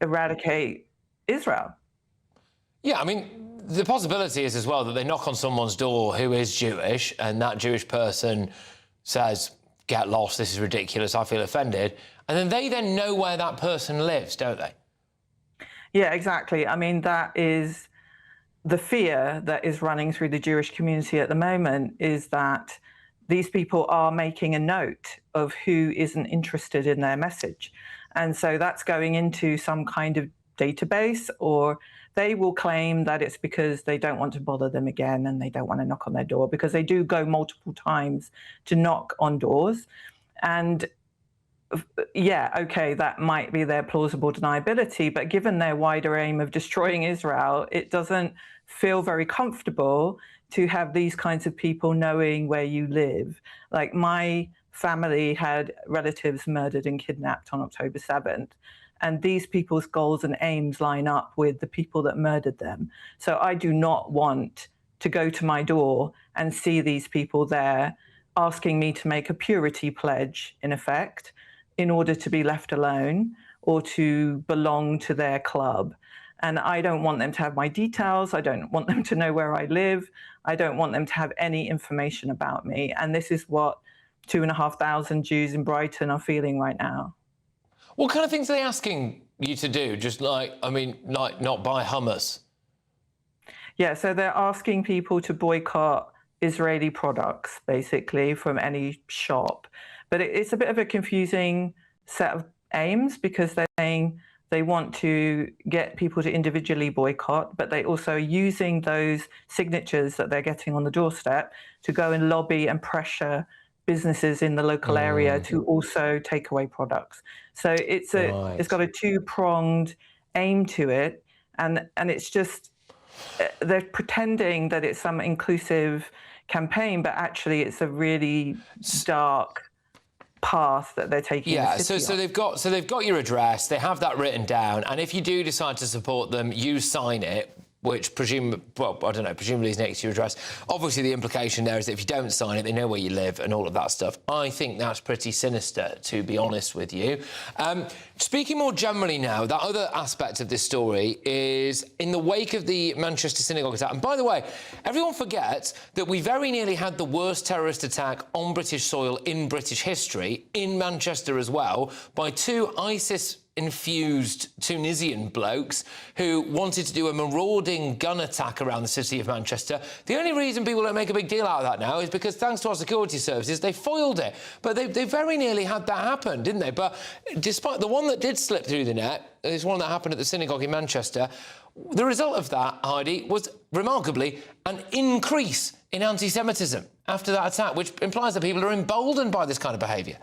eradicate Israel. Yeah, I mean, the possibility is as well that they knock on someone's door who is Jewish and that Jewish person says, get lost, this is ridiculous, I feel offended. And then they know where that person lives, don't they? Yeah, exactly. I mean, that is the fear that is running through the Jewish community at the moment, is that these people are making a note of who isn't interested in their message. And so that's going into some kind of database, or they will claim that it's because they don't want to bother them again and they don't want to knock on their door, because they do go multiple times to knock on doors. And yeah, okay, that might be their plausible deniability, but given their wider aim of destroying Israel, it doesn't feel very comfortable to have these kinds of people knowing where you live. Like, my family had relatives murdered and kidnapped on October 7th, and these people's goals and aims line up with the people that murdered them. So I do not want to go to my door and see these people there asking me to make a purity pledge, in effect, in order to be left alone or to belong to their club. And I don't want them to have my details. I don't want them to know where I live. I don't want them to have any information about me. And this is what 2,500 Jews in Brighton are feeling right now. What kind of things are they asking you to do? Just like, I mean, like not buy hummus? Yeah, so they're asking people to boycott Israeli products, basically, from any shop. But it's a bit of a confusing set of aims, because they're saying they want to get people to individually boycott, but they also are using those signatures that they're getting on the doorstep to go and lobby and pressure businesses in the local area to also take away products. So it's it's got a two-pronged aim to it, and it's just they're pretending that it's some inclusive campaign, but actually it's a really dark path that they're taking. Yeah, the city so they've got your address, they have that written down, and if you do decide to support them, you sign it. which presumably is next to your address. Obviously, the implication there is that if you don't sign it, they know where you live and all of that stuff. I think that's pretty sinister, to be honest with you. Speaking more generally now, that other aspect of this story is in the wake of the Manchester synagogue attack. And by the way, everyone forgets that we very nearly had the worst terrorist attack on British soil in British history, in Manchester as well, by two ISIS-infused Tunisian blokes who wanted to do a marauding gun attack around the city of Manchester. The only reason people don't make a big deal out of that now is because, thanks to our security services, they foiled it. But they very nearly had that happen, didn't they? But despite the one that did slip through the net, this one that happened at the synagogue in Manchester, the result of that, Heidi, was remarkably an increase in anti-Semitism after that attack, which implies that people are emboldened by this kind of behaviour.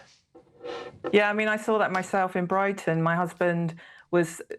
Yeah, I mean, I saw that myself in Brighton. My husband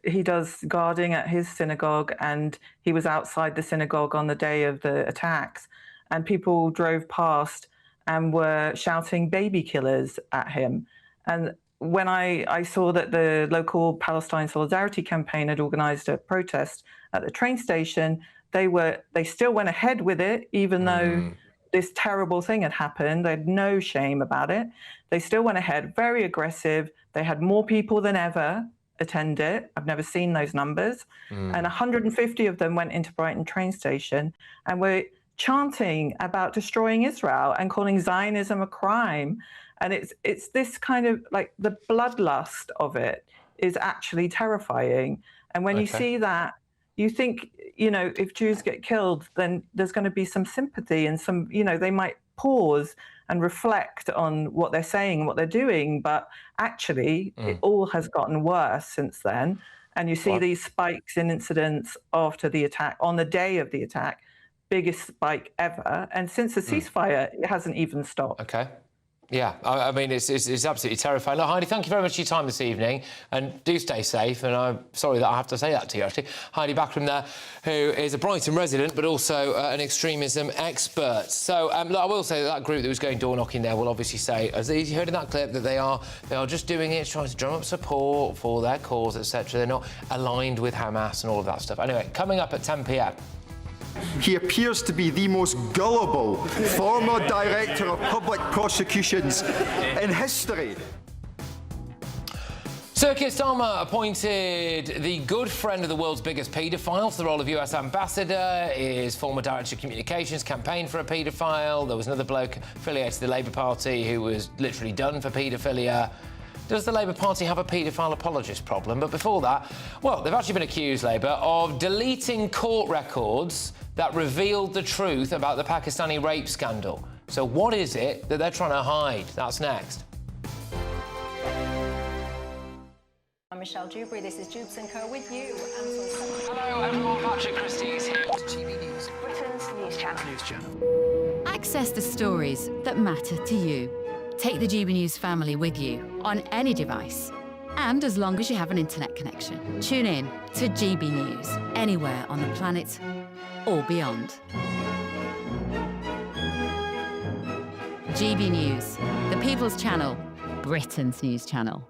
he does guarding at his synagogue, and he was outside the synagogue on the day of the attacks, and people drove past and were shouting baby killers at him. And when I saw that the local Palestine Solidarity campaign had organised a protest at the train station, they still went ahead with it, even though this terrible thing had happened. They had no shame about it. They still went ahead, very aggressive. They had more people than ever attend it. I've never seen those numbers. And 150 of them went into Brighton train station and were chanting about destroying Israel and calling Zionism a crime. And it's this kind of, like, the bloodlust of it is actually terrifying. And when you see that, you think, you know, if Jews get killed, then there's going to be some sympathy and some, you know, they might pause and reflect on what they're saying and what they're doing. But actually, it all has gotten worse since then. And you see these spikes in incidents after the attack, on the day of the attack, biggest spike ever. And since the ceasefire, it hasn't even stopped. OK. Yeah, I mean, it's absolutely terrifying. Look, Heidi, thank you very much for your time this evening, and do stay safe. And I'm sorry that I have to say that to you, actually. Heidi Backram there, who is a Brighton resident, but also an extremism expert. So, look, I will say that group that was going door-knocking there will obviously say, as you heard in that clip, that they are just doing it, trying to drum up support for their cause, etc. They're not aligned with Hamas and all of that stuff. Anyway, coming up at 10 p.m. He appears to be the most gullible former Director of Public Prosecutions in history. Sir Keir Starmer appointed the good friend of the world's biggest paedophile to the role of US ambassador. His former Director of Communications campaigned for a paedophile. There was another bloke affiliated to the Labour Party who was literally done for paedophilia. Does the Labour Party have a paedophile apologist problem? But before that, well, they've actually been accused, Labour, of deleting court records that revealed the truth about the Pakistani rape scandal. So what is it that they're trying to hide? That's next. I'm Michelle Dewberry, this is Jubes & Co with you. Hello everyone, Patrick Christys here. GB News, Britain's news channel. Access the stories that matter to you. Take the GB News family with you on any device. And as long as you have an internet connection, tune in to GB News anywhere on the planet or beyond. GB News, the People's Channel, Britain's news channel.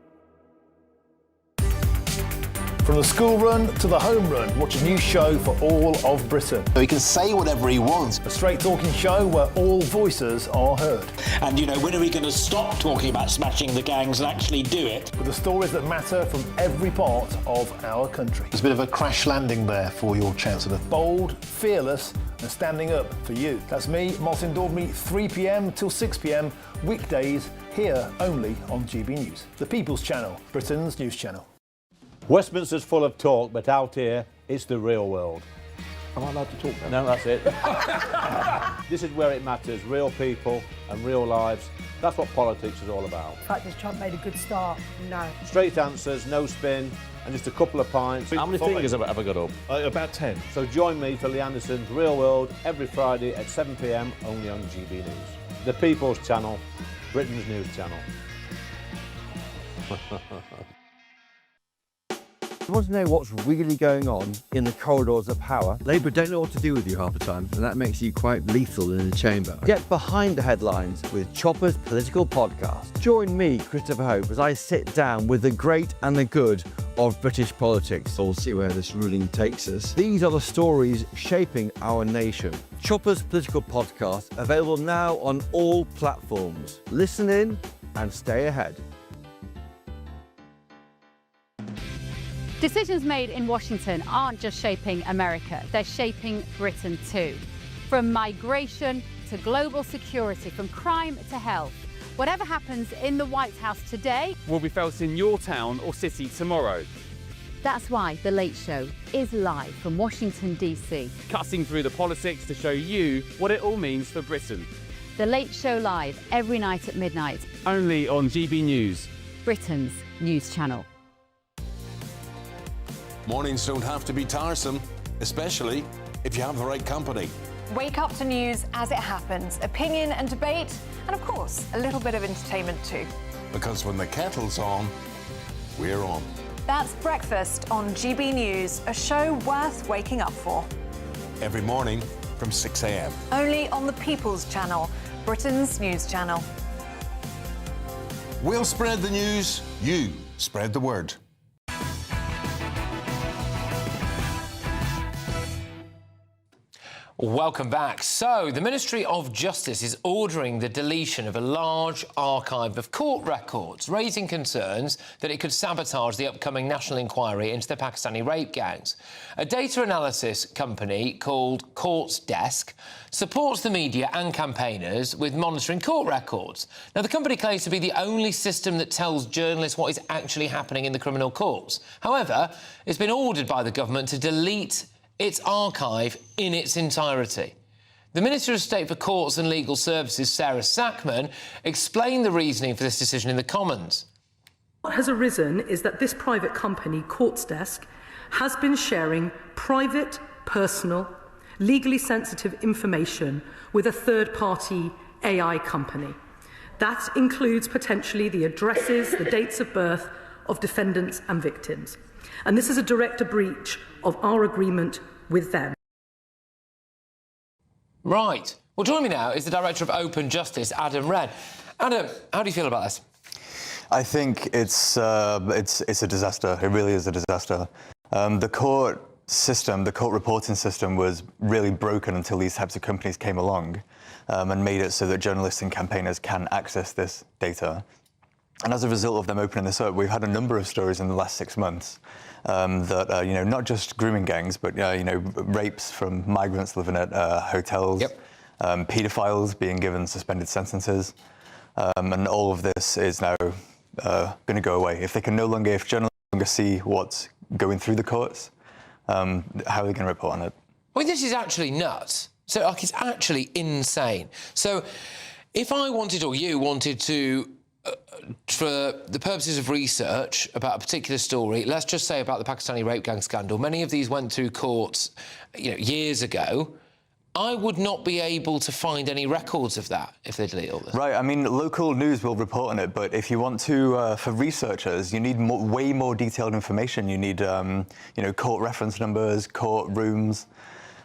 From the school run to the home run, watch a new show for all of Britain. So he can say whatever he wants. A straight talking show where all voices are heard. And, you know, when are we going to stop talking about smashing the gangs and actually do it? With the stories that matter from every part of our country. There's a bit of a crash landing there for your Chancellor. Bold, fearless and standing up for you. That's me, Martin Dawdney, 3 p.m. till 6 p.m, weekdays, here only on GB News. The People's Channel, Britain's news channel. Westminster's full of talk, but out here, it's the real world. Am I allowed to talk then? No, that's it. This is where it matters, real people and real lives. That's what politics is all about. The fact is Trump made a good start, no. Straight answers, no spin, and just a couple of pints. How many fingers have I got up? About 10. So join me for Lee Anderson's Real World every Friday at 7 p.m, only on GB News. The People's Channel, Britain's news channel. You want to know what's really going on in the corridors of power? Labour don't know what to do with you half the time, and that makes you quite lethal in the chamber. Get behind the headlines with Chopper's Political Podcast. Join me, Christopher Hope, as I sit down with the great and the good of British politics. We'll see where this ruling takes us. These are the stories shaping our nation. Chopper's Political Podcast, available now on all platforms. Listen in and stay ahead. Decisions made in Washington aren't just shaping America, they're shaping Britain too. From migration to global security, from crime to health. Whatever happens in the White House today will be felt in your town or city tomorrow. That's why The Late Show is live from Washington, D.C. Cutting through the politics to show you what it all means for Britain. The Late Show live every night at midnight. Only on GB News, Britain's news channel. Mornings don't have to be tiresome, especially if you have the right company. Wake up to news as it happens, opinion and debate, and of course, a little bit of entertainment too. Because when the kettle's on, we're on. That's Breakfast on GB News, a show worth waking up for. Every morning from 6 a.m. Only on the People's Channel, Britain's news channel. We'll spread the news, you spread the word. Welcome back. So, the Ministry of Justice is ordering the deletion of a large archive of court records, raising concerns that it could sabotage the upcoming national inquiry into the Pakistani rape gangs. A data analysis company called Courts Desk supports the media and campaigners with monitoring court records. Now, the company claims to be the only system that tells journalists what is actually happening in the criminal courts. However, it's been ordered by the government to delete its archive in its entirety. The Minister of State for Courts and Legal Services, Sarah Sackman, explained the reasoning for this decision in the Commons. What has arisen is that this private company, Courts Desk, has been sharing private, personal, legally sensitive information with a third-party AI company. That includes potentially the addresses, the dates of birth of defendants and victims. And this is a direct breach of our agreement with them. Right. Well, joining me now is the Director of Open Justice, Adam Wren. Adam, how do you feel about this? I think it's a disaster. It really is a disaster. The court system, the court reporting system, was really broken until these types of companies came along and made it so that journalists and campaigners can access this data. And as a result of them opening this up, we've had a number of stories in the last 6 months that, you know, not just grooming gangs, but, you know, rapes from migrants living at hotels, paedophiles being given suspended sentences, and all of this is now going to go away. If journalists no longer see what's going through the courts, how are they going to report on it? Well, this is actually nuts. So, like, it's actually insane. So, if I wanted, or you wanted to, for the purposes of research about a particular story, let's just say about the Pakistani rape gang scandal, many of these went through courts, you know, years ago. I would not be able to find any records of that if they delete all this. Right, I mean, local news will report on it, but if you want to, for researchers, you need way more detailed information. You need, you know, court reference numbers, court rooms.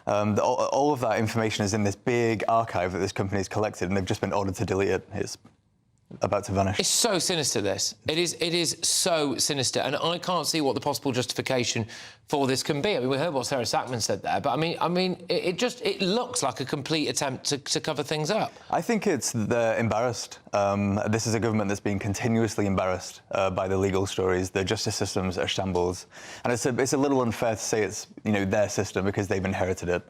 All of that information is in this big archive that this company has collected, and they've just been ordered to delete it. It's about to vanish. It's so sinister, this. It is so sinister, and I can't see what the possible justification for this can be. I mean, we heard what Sarah Sackman said there, but I mean, it looks like a complete attempt to cover things up. I think they're embarrassed. This is a government that's been continuously embarrassed by the legal stories. The justice system's a shambles, and it's a little unfair to say it's, you know, their system because they've inherited it.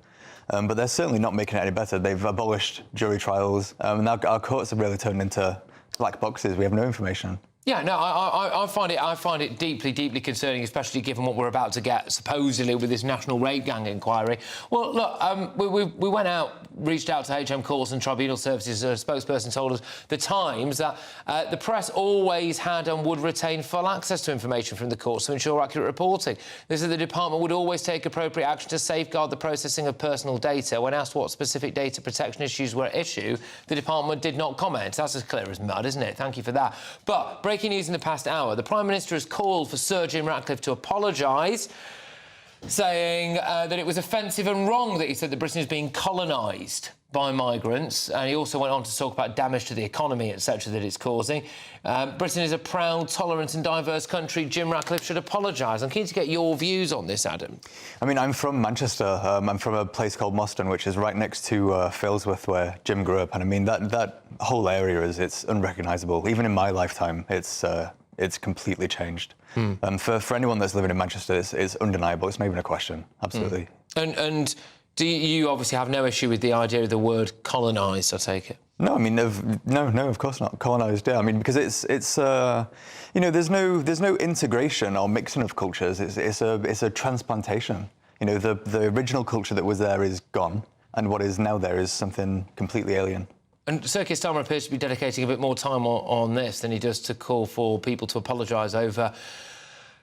But they're certainly not making it any better. They've abolished jury trials, and our courts have really turned into black boxes. We have no information. Yeah, no, I find it deeply, deeply concerning, especially given what we're about to get, supposedly, with this national rape gang inquiry. Well, look, we went out, reached out to HM Courts and Tribunal Services. A spokesperson told us The Times that the press always had and would retain full access to information from the courts to ensure accurate reporting. They said the department would always take appropriate action to safeguard the processing of personal data. When asked what specific data protection issues were at issue, the department did not comment. That's as clear as mud, isn't it? Thank you for that. But breaking news in the past hour. The Prime Minister has called for Sir Jim Ratcliffe to apologise, saying that it was offensive and wrong that he said that Britain is being colonised by migrants, and he also went on to talk about damage to the economy, etc., that it's causing. Britain is a proud, tolerant and diverse country. Jim Ratcliffe should apologise. I'm keen to get your views on this, Adam. I mean, I'm from Manchester. I'm from a place called Moston, which is right next to Failsworth, where Jim grew up, and I mean, that whole area it's unrecognisable. Even in my lifetime, it's completely changed. For anyone that's living in Manchester, it's undeniable. It's not even a question. Absolutely. And do you obviously have no issue with the idea of the word colonised, I take it? No, I mean, no, of course not. Colonised, yeah. I mean, because it's you know, there's no integration or mixing of cultures. It's a transplantation. You know, the original culture that was there is gone, and what is now there is something completely alien. And Sir Keir Starmer appears to be dedicating a bit more time on this than he does to call for people to apologise over,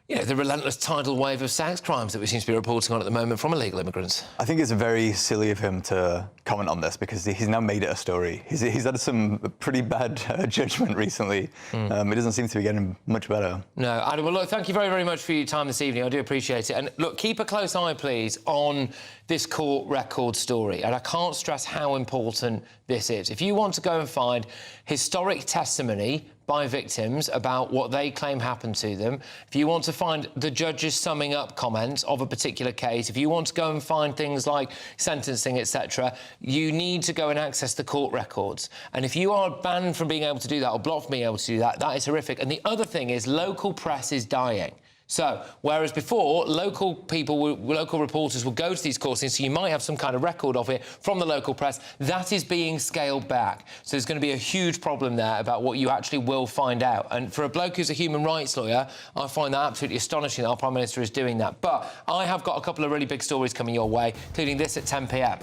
you know, the relentless tidal wave of sex crimes that we seem to be reporting on at the moment from illegal immigrants. I think it's very silly of him to comment on this because he's now made it a story. He's had some pretty bad judgment recently. It doesn't seem to be getting much better. No, Adam, well, look, thank you very, very much for your time this evening. I do appreciate it. And, look, keep a close eye, please, on this court record story. And I can't stress how important this is. If you want to go and find historic testimony by victims about what they claim happened to them, if you want to find the judges summing up comments of a particular case, if you want to go and find things like sentencing, etc., you need to go and access the court records. And if you are banned from being able to do that or blocked from being able to do that, that is horrific. And the other thing is local press is dying. So, whereas before, local reporters will go to these court scenes, so you might have some kind of record of it from the local press, that is being scaled back. So there's going to be a huge problem there about what you actually will find out. And for a bloke who's a human rights lawyer, I find that absolutely astonishing that our Prime Minister is doing that. But I have got a couple of really big stories coming your way, including this at 10 p.m.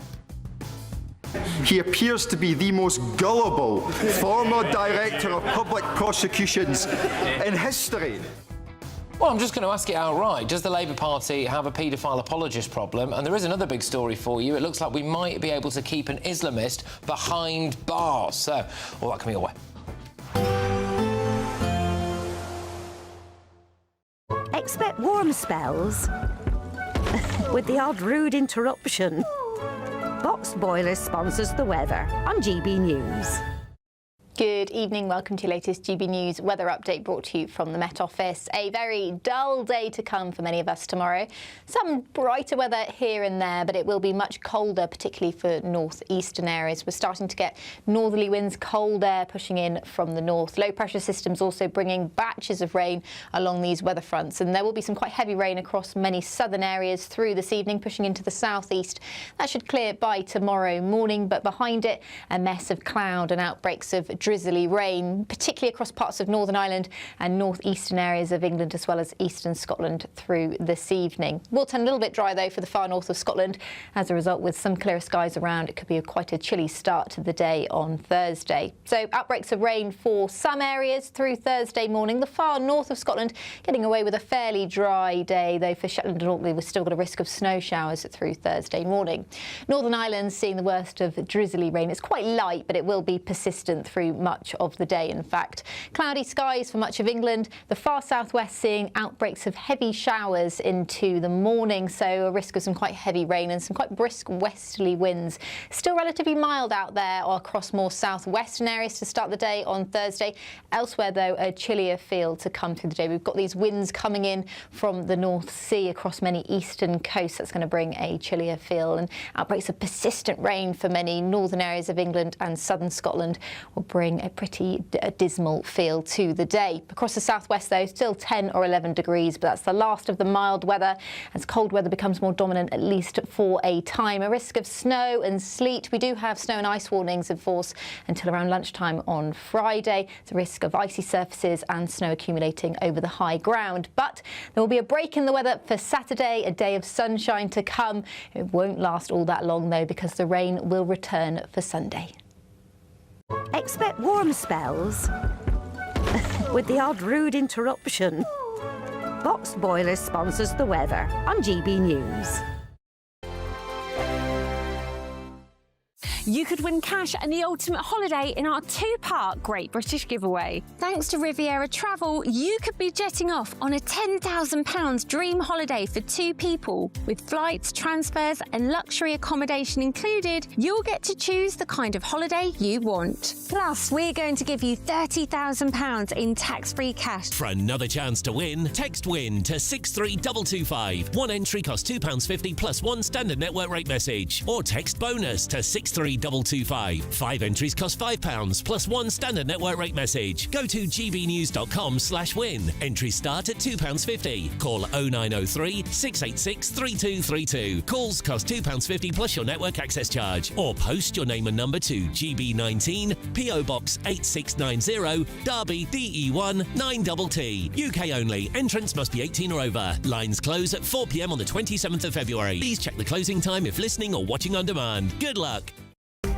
He appears to be the most gullible former Director of Public Prosecutions in history. Well, I'm just going to ask it outright. Does the Labour Party have a paedophile apologist problem? And there is another big story for you. It looks like we might be able to keep an Islamist behind bars. So, all that coming your way. Expect warm spells with the odd rude interruption. Boxed Boilers sponsors the weather on GB News. Good evening, welcome to your latest GB News weather update brought to you from the Met Office. A very dull day to come for many of us tomorrow. Some brighter weather here and there, but it will be much colder, particularly for northeastern areas. We're starting to get northerly winds, cold air pushing in from the north. Low pressure systems also bringing batches of rain along these weather fronts, and there will be some quite heavy rain across many southern areas through this evening, pushing into the southeast. That should clear by tomorrow morning, but behind it, a mess of cloud and outbreaks of drizzly rain, particularly across parts of Northern Ireland and northeastern areas of England, as well as eastern Scotland through this evening. Will turn a little bit dry, though, for the far north of Scotland. As a result, with some clearer skies around, it could be quite a chilly start to the day on Thursday. So outbreaks of rain for some areas through Thursday morning. The far north of Scotland getting away with a fairly dry day, though for Shetland and Orkney we've still got a risk of snow showers through Thursday morning. Northern Ireland seeing the worst of drizzly rain. It's quite light, but it will be persistent through much of the day, in fact. Cloudy skies for much of England. The far southwest seeing outbreaks of heavy showers into the morning, so a risk of some quite heavy rain and some quite brisk westerly winds. Still relatively mild out there or across more southwestern areas to start the day on Thursday. Elsewhere, though, a chillier feel to come through the day. We've got these winds coming in from the North Sea across many eastern coasts. That's going to bring a chillier feel, and outbreaks of persistent rain for many northern areas of England and southern Scotland will bring a pretty dismal feel to the day. Across the southwest, though, still 10 or 11 degrees, but that's the last of the mild weather as cold weather becomes more dominant, at least for a time. A risk of snow and sleet. We do have snow and ice warnings in force until around lunchtime on Friday. The risk of icy surfaces and snow accumulating over the high ground. But there will be a break in the weather for Saturday, a day of sunshine to come. It won't last all that long, though, because the rain will return for Sunday. Expect warm spells with the odd rude interruption. Boxed Boilers sponsors the weather on GB News. you could win cash and the ultimate holiday in our two-part Great British Giveaway. Thanks to Riviera Travel, you could be jetting off on a £10,000 dream holiday for 2 people. With flights, transfers and luxury accommodation included, you'll get to choose the kind of holiday you want. Plus, we're going to give you £30,000 in tax-free cash. For another chance to win, text WIN to 63225. One entry costs £2.50 plus one standard network rate message. Or text BONUS to 63225. 5 entries cost £5 plus one standard network rate message. Go to gbnews.com/win. Entries start at £2.50. Call 0903 686 3232. Calls cost £2.50 plus your network access charge. Or post your name and number to GB19, PO Box 8690, Derby DE1 9TT. UK only. Entrance must be 18 or over. Lines close at 4 p.m. on the 27th of February. Please check the closing time if listening or watching on demand. Good luck.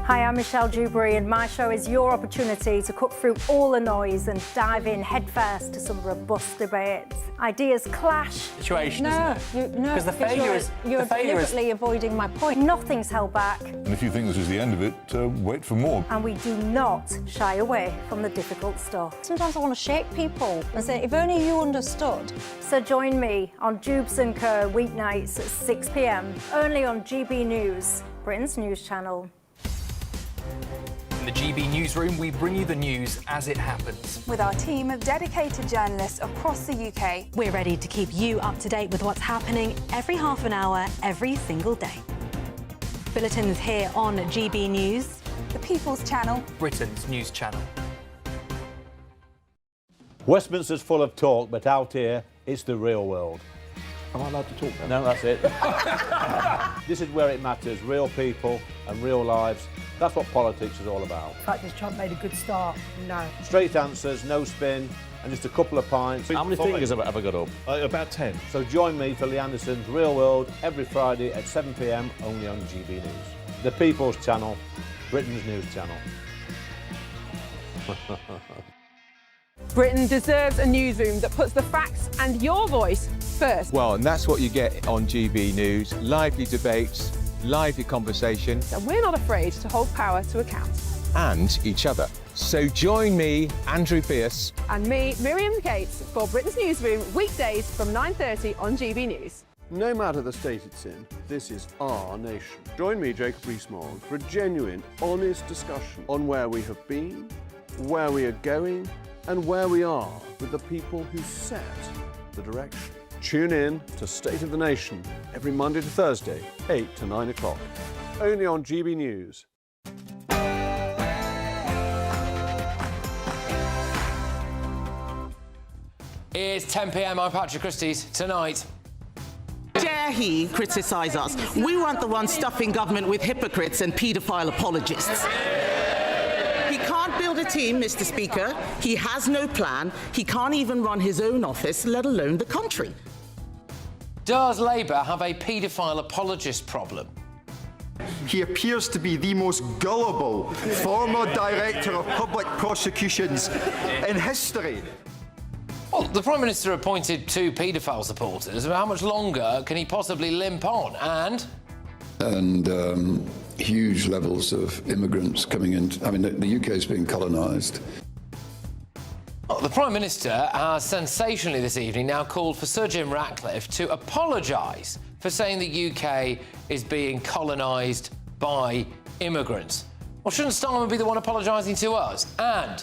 Hi, I'm Michelle Dewberry and my show is your opportunity to cut through all the noise and dive in headfirst to some robust debates. Ideas clash. Situation, isn't it? No, because the failure is you're deliberately avoiding my point. Nothing's held back. And if you think this is the end of it, wait for more. And we do not shy away from the difficult stuff. Sometimes I want to shake people and say, if only you understood. So join me on Jubes and Kerr weeknights at 6 p.m. only on GB News, Britain's news channel. In the GB newsroom, we bring you the news as it happens. With our team of dedicated journalists across the UK, we're ready to keep you up to date with what's happening every half an hour, every single day. Bulletins here on GB News, the People's Channel, Britain's news channel. Westminster's full of talk, but out here, it's the real world. Am I allowed to talk now? No, that's it. This is where it matters, real people and real lives. That's what politics is all about. The fact is Trump made a good start, no. Straight answers, no spin, and just a couple of pints. How many fingers have I got up? About 10. So join me for Lee Anderson's Real World every Friday at 7 p.m. only on GB News. The People's Channel, Britain's news channel. Britain deserves a newsroom that puts the facts and your voice first. Well, and that's what you get on GB News. Lively debates, lively conversation. And we're not afraid to hold power to account. And each other. So join me, Andrew Pierce. And me, Miriam Gates, for Britain's Newsroom, weekdays from 9:30 on GB News. No matter the state it's in, this is our nation. Join me, Jacob Rees-Mogg, for a genuine, honest discussion on where we have been, where we are going, and where we are with the people who set the direction. Tune in to State of the Nation every Monday to Thursday, 8 to 9 o'clock. Only on GB News. It's 10 p.m. I'm Patrick Christys. Tonight. Dare he criticise us? We weren't the ones stuffing government with hypocrites and paedophile apologists. He can't build a team, Mr. Speaker. He has no plan. He can't even run his own office, let alone the country. Does Labour have a paedophile apologist problem? He appears to be the most gullible former director of public prosecutions in history. Well, the Prime Minister appointed 2 paedophile supporters. How much longer can he possibly limp on? And huge levels of immigrants coming in. I mean, the UK is being colonised. The Prime Minister has sensationally this evening now called for Sir Jim Ratcliffe to apologise for saying the UK is being colonised by immigrants. Well, shouldn't Starmer be the one apologising to us? And,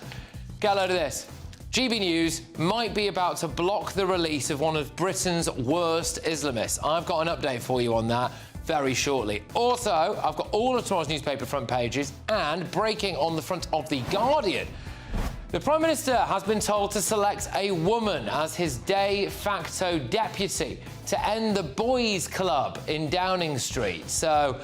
get a load of this, GB News might be about to block the release of one of Britain's worst Islamists. I've got an update for you on that very shortly. Also, I've got all of tomorrow's newspaper front pages and breaking on the front of The Guardian. The Prime Minister has been told to select a woman as his de facto deputy to end the boys' club in Downing Street. So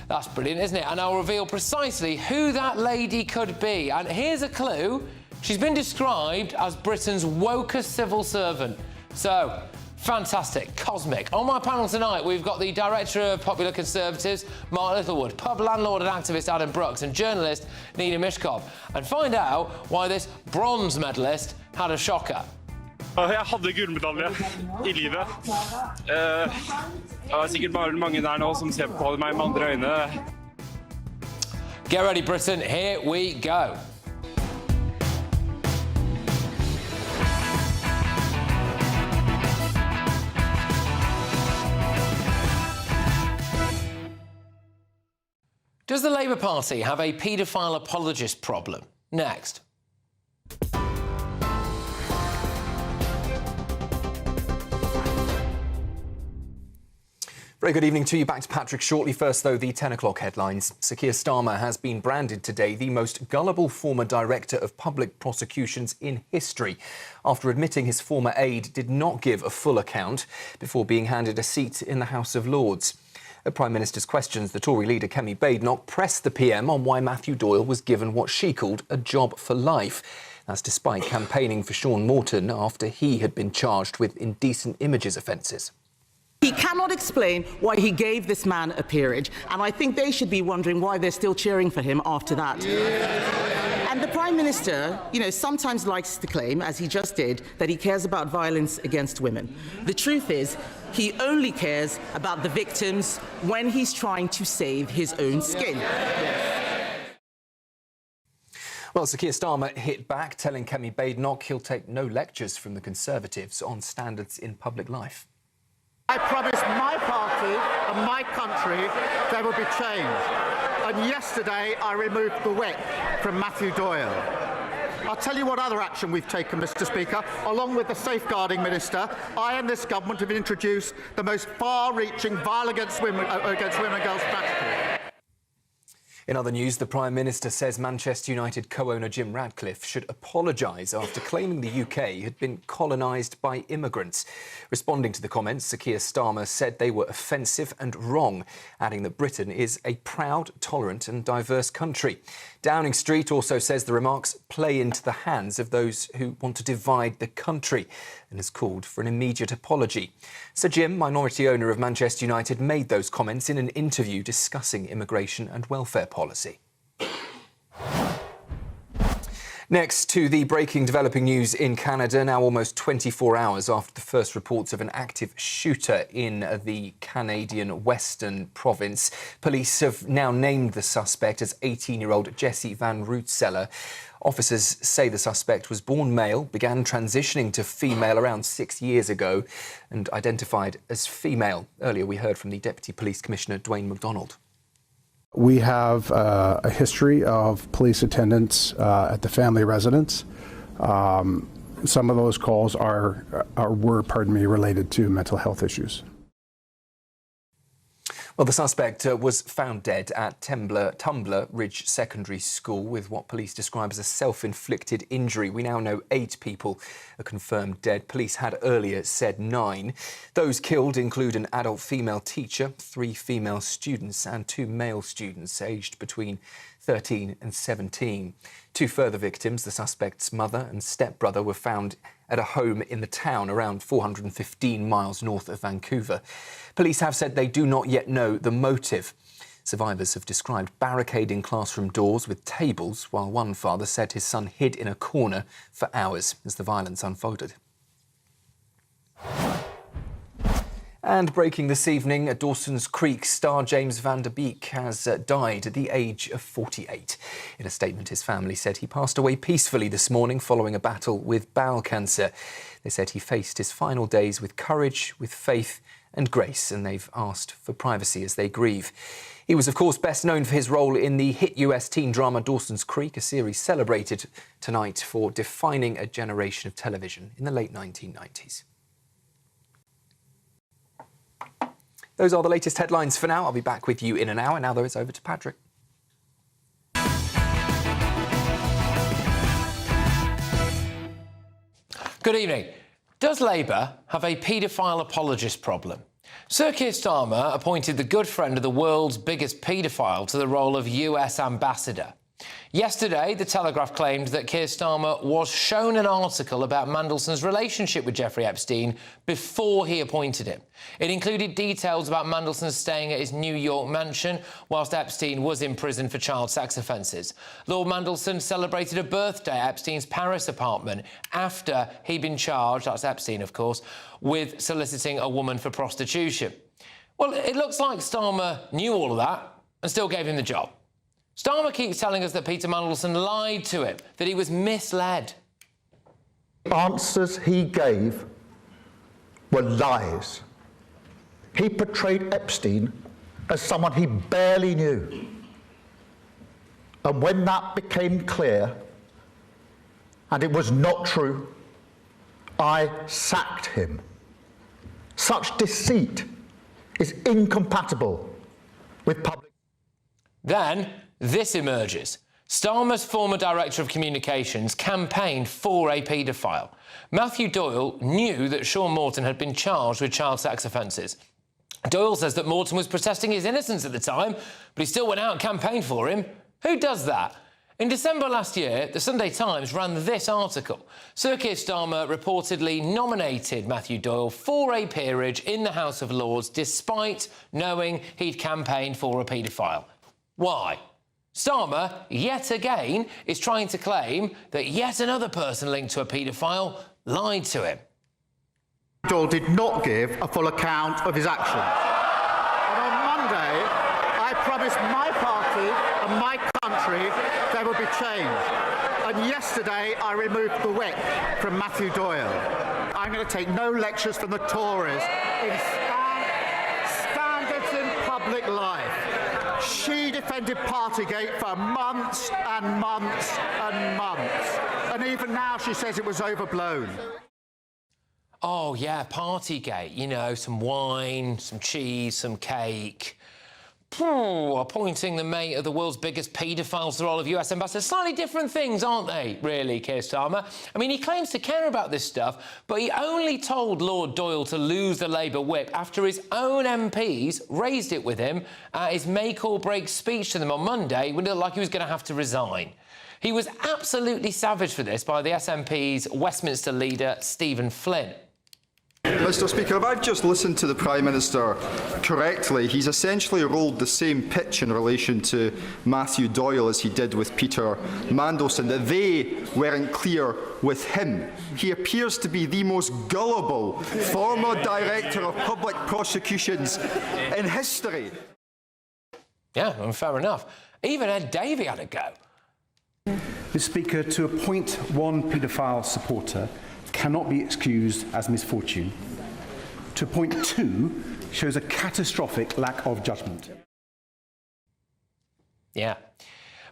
that's brilliant, isn't it? And I'll reveal precisely who that lady could be. And here's a clue. She's been described as Britain's wokest civil servant. So, fantastic, cosmic. On my panel tonight, we've got the Director of Popular Conservatives, Mark Littlewood, pub landlord and activist Adam Brooks, and journalist Nina Mishkov. And find out why this bronze medalist had a shocker. Jeg hadde gullmedalje I livet. Det sikkert bare mange der nå som ser på meg med andre øyne. Get ready, Britain. Here we go. Does the Labour Party have a paedophile apologist problem? Next. Very good evening to you. Back to Patrick shortly. First, though, the 10 o'clock headlines. Sir Keir Starmer has been branded today the most gullible former director of public prosecutions in history, after admitting his former aide did not give a full account before being handed a seat in the House of Lords. At Prime Minister's questions, the Tory leader Kemi Badenoch pressed the PM on why Matthew Doyle was given what she called a job for life. That's despite campaigning for Sean Morton after he had been charged with indecent images offences. He cannot explain why he gave this man a peerage, and I think they should be wondering why they're still cheering for him after that. And the Prime Minister, sometimes likes to claim, as he just did, that he cares about violence against women. The truth is, he only cares about the victims when he's trying to save his own skin. Well, Sir Keir Starmer hit back, telling Kemi Badenoch he'll take no lectures from the Conservatives on standards in public life. I promised my party and my country there would be change. And yesterday I removed the whip from Matthew Doyle. I'll tell you what other action we've taken, Mr. Speaker. Along with the Safeguarding Minister, I and this government have introduced the most far-reaching violence against women and girls strategy. In other news, the Prime Minister says Manchester United co-owner Jim Ratcliffe should apologise after claiming the UK had been colonised by immigrants. Responding to the comments, Sir Keir Starmer said they were offensive and wrong, adding that Britain is a proud, tolerant and diverse country. Downing Street also says the remarks play into the hands of those who want to divide the country and has called for an immediate apology. Sir Jim, minority owner of Manchester United, made those comments in an interview discussing immigration and welfare policy. Next to the breaking developing news in Canada, now almost 24 hours after the first reports of an active shooter in the Canadian Western province. Police have now named the suspect as 18-year-old Jesse Van Rootseller. Officers say the suspect was born male, began transitioning to female around 6 years ago and identified as female. Earlier we heard from the Deputy Police Commissioner Dwayne McDonald. We have a history of police attendance at the family residence. Some of those calls were related to mental health issues. Well, the suspect was found dead at Tumbler Ridge Secondary School with what police describe as a self-inflicted injury. We now know 8 people are confirmed dead. Police had earlier said 9. Those killed include an adult female teacher, 3 female students and 2 male students aged between 13 and 17. 2 further victims, the suspect's mother and stepbrother, were found at a home in the town around 415 miles north of Vancouver. Police have said they do not yet know the motive. Survivors have described barricading classroom doors with tables, while one father said his son hid in a corner for hours as the violence unfolded. And breaking this evening, Dawson's Creek star James Van Der Beek has died at the age of 48. In a statement, his family said he passed away peacefully this morning following a battle with bowel cancer. They said he faced his final days with courage, with faith and grace, and they've asked for privacy as they grieve. He was, of course, best known for his role in the hit US teen drama Dawson's Creek, a series celebrated tonight for defining a generation of television in the late 1990s. Those are the latest headlines for now. I'll be back with you in an hour. Now, though, it's over to Patrick. Good evening. Does Labour have a paedophile apologist problem? Sir Keir Starmer appointed the good friend of the world's biggest paedophile to the role of US ambassador. Yesterday, The Telegraph claimed that Keir Starmer was shown an article about Mandelson's relationship with Jeffrey Epstein before he appointed him. It included details about Mandelson staying at his New York mansion whilst Epstein was in prison for child sex offences. Lord Mandelson celebrated a birthday at Epstein's Paris apartment after he'd been charged, that's Epstein of course, with soliciting a woman for prostitution. Well, it looks like Starmer knew all of that and still gave him the job. Starmer keeps telling us that Peter Mandelson lied to him, that he was misled. Answers he gave were lies. He portrayed Epstein as someone he barely knew. And when that became clear, and it was not true, I sacked him. Such deceit is incompatible with public... Then this emerges. Starmer's former Director of Communications campaigned for a paedophile. Matthew Doyle knew that Sean Morton had been charged with child sex offences. Doyle says that Morton was protesting his innocence at the time, but he still went out and campaigned for him. Who does that? In December last year, the Sunday Times ran this article. Sir Keir Starmer reportedly nominated Matthew Doyle for a peerage in the House of Lords despite knowing he'd campaigned for a paedophile. Why? Starmer, yet again, is trying to claim that yet another person linked to a paedophile lied to him. Doyle did not give a full account of his actions. And on Monday, I promised my party and my country there would be change. And yesterday, I removed the whip from Matthew Doyle. I'm going to take no lectures from the Tories in standards in public life. She defended Partygate for months and months and months. And even now she says it was overblown. Oh, yeah, Partygate. You know, some wine, some cheese, some cake. Appointing the mate of the world's biggest paedophiles to the role of US ambassador. Slightly different things, aren't they, really, Keir Starmer? I mean, he claims to care about this stuff, but he only told Lord Doyle to lose the Labour whip after his own MPs raised it with him at his make-or-break speech to them on Monday when it looked like he was going to have to resign. He was absolutely savaged for this by the SNP's Westminster leader, Stephen Flynn. Mr Speaker, if I've just listened to the Prime Minister correctly, he's essentially rolled the same pitch in relation to Matthew Doyle as he did with Peter Mandelson, that they weren't clear with him. He appears to be the most gullible former Director of Public Prosecutions in history. Yeah, well, fair enough. Even Ed Davey had a go. Mr Speaker, to appoint one paedophile supporter cannot be excused as misfortune. To appoint two shows a catastrophic lack of judgment. Yeah.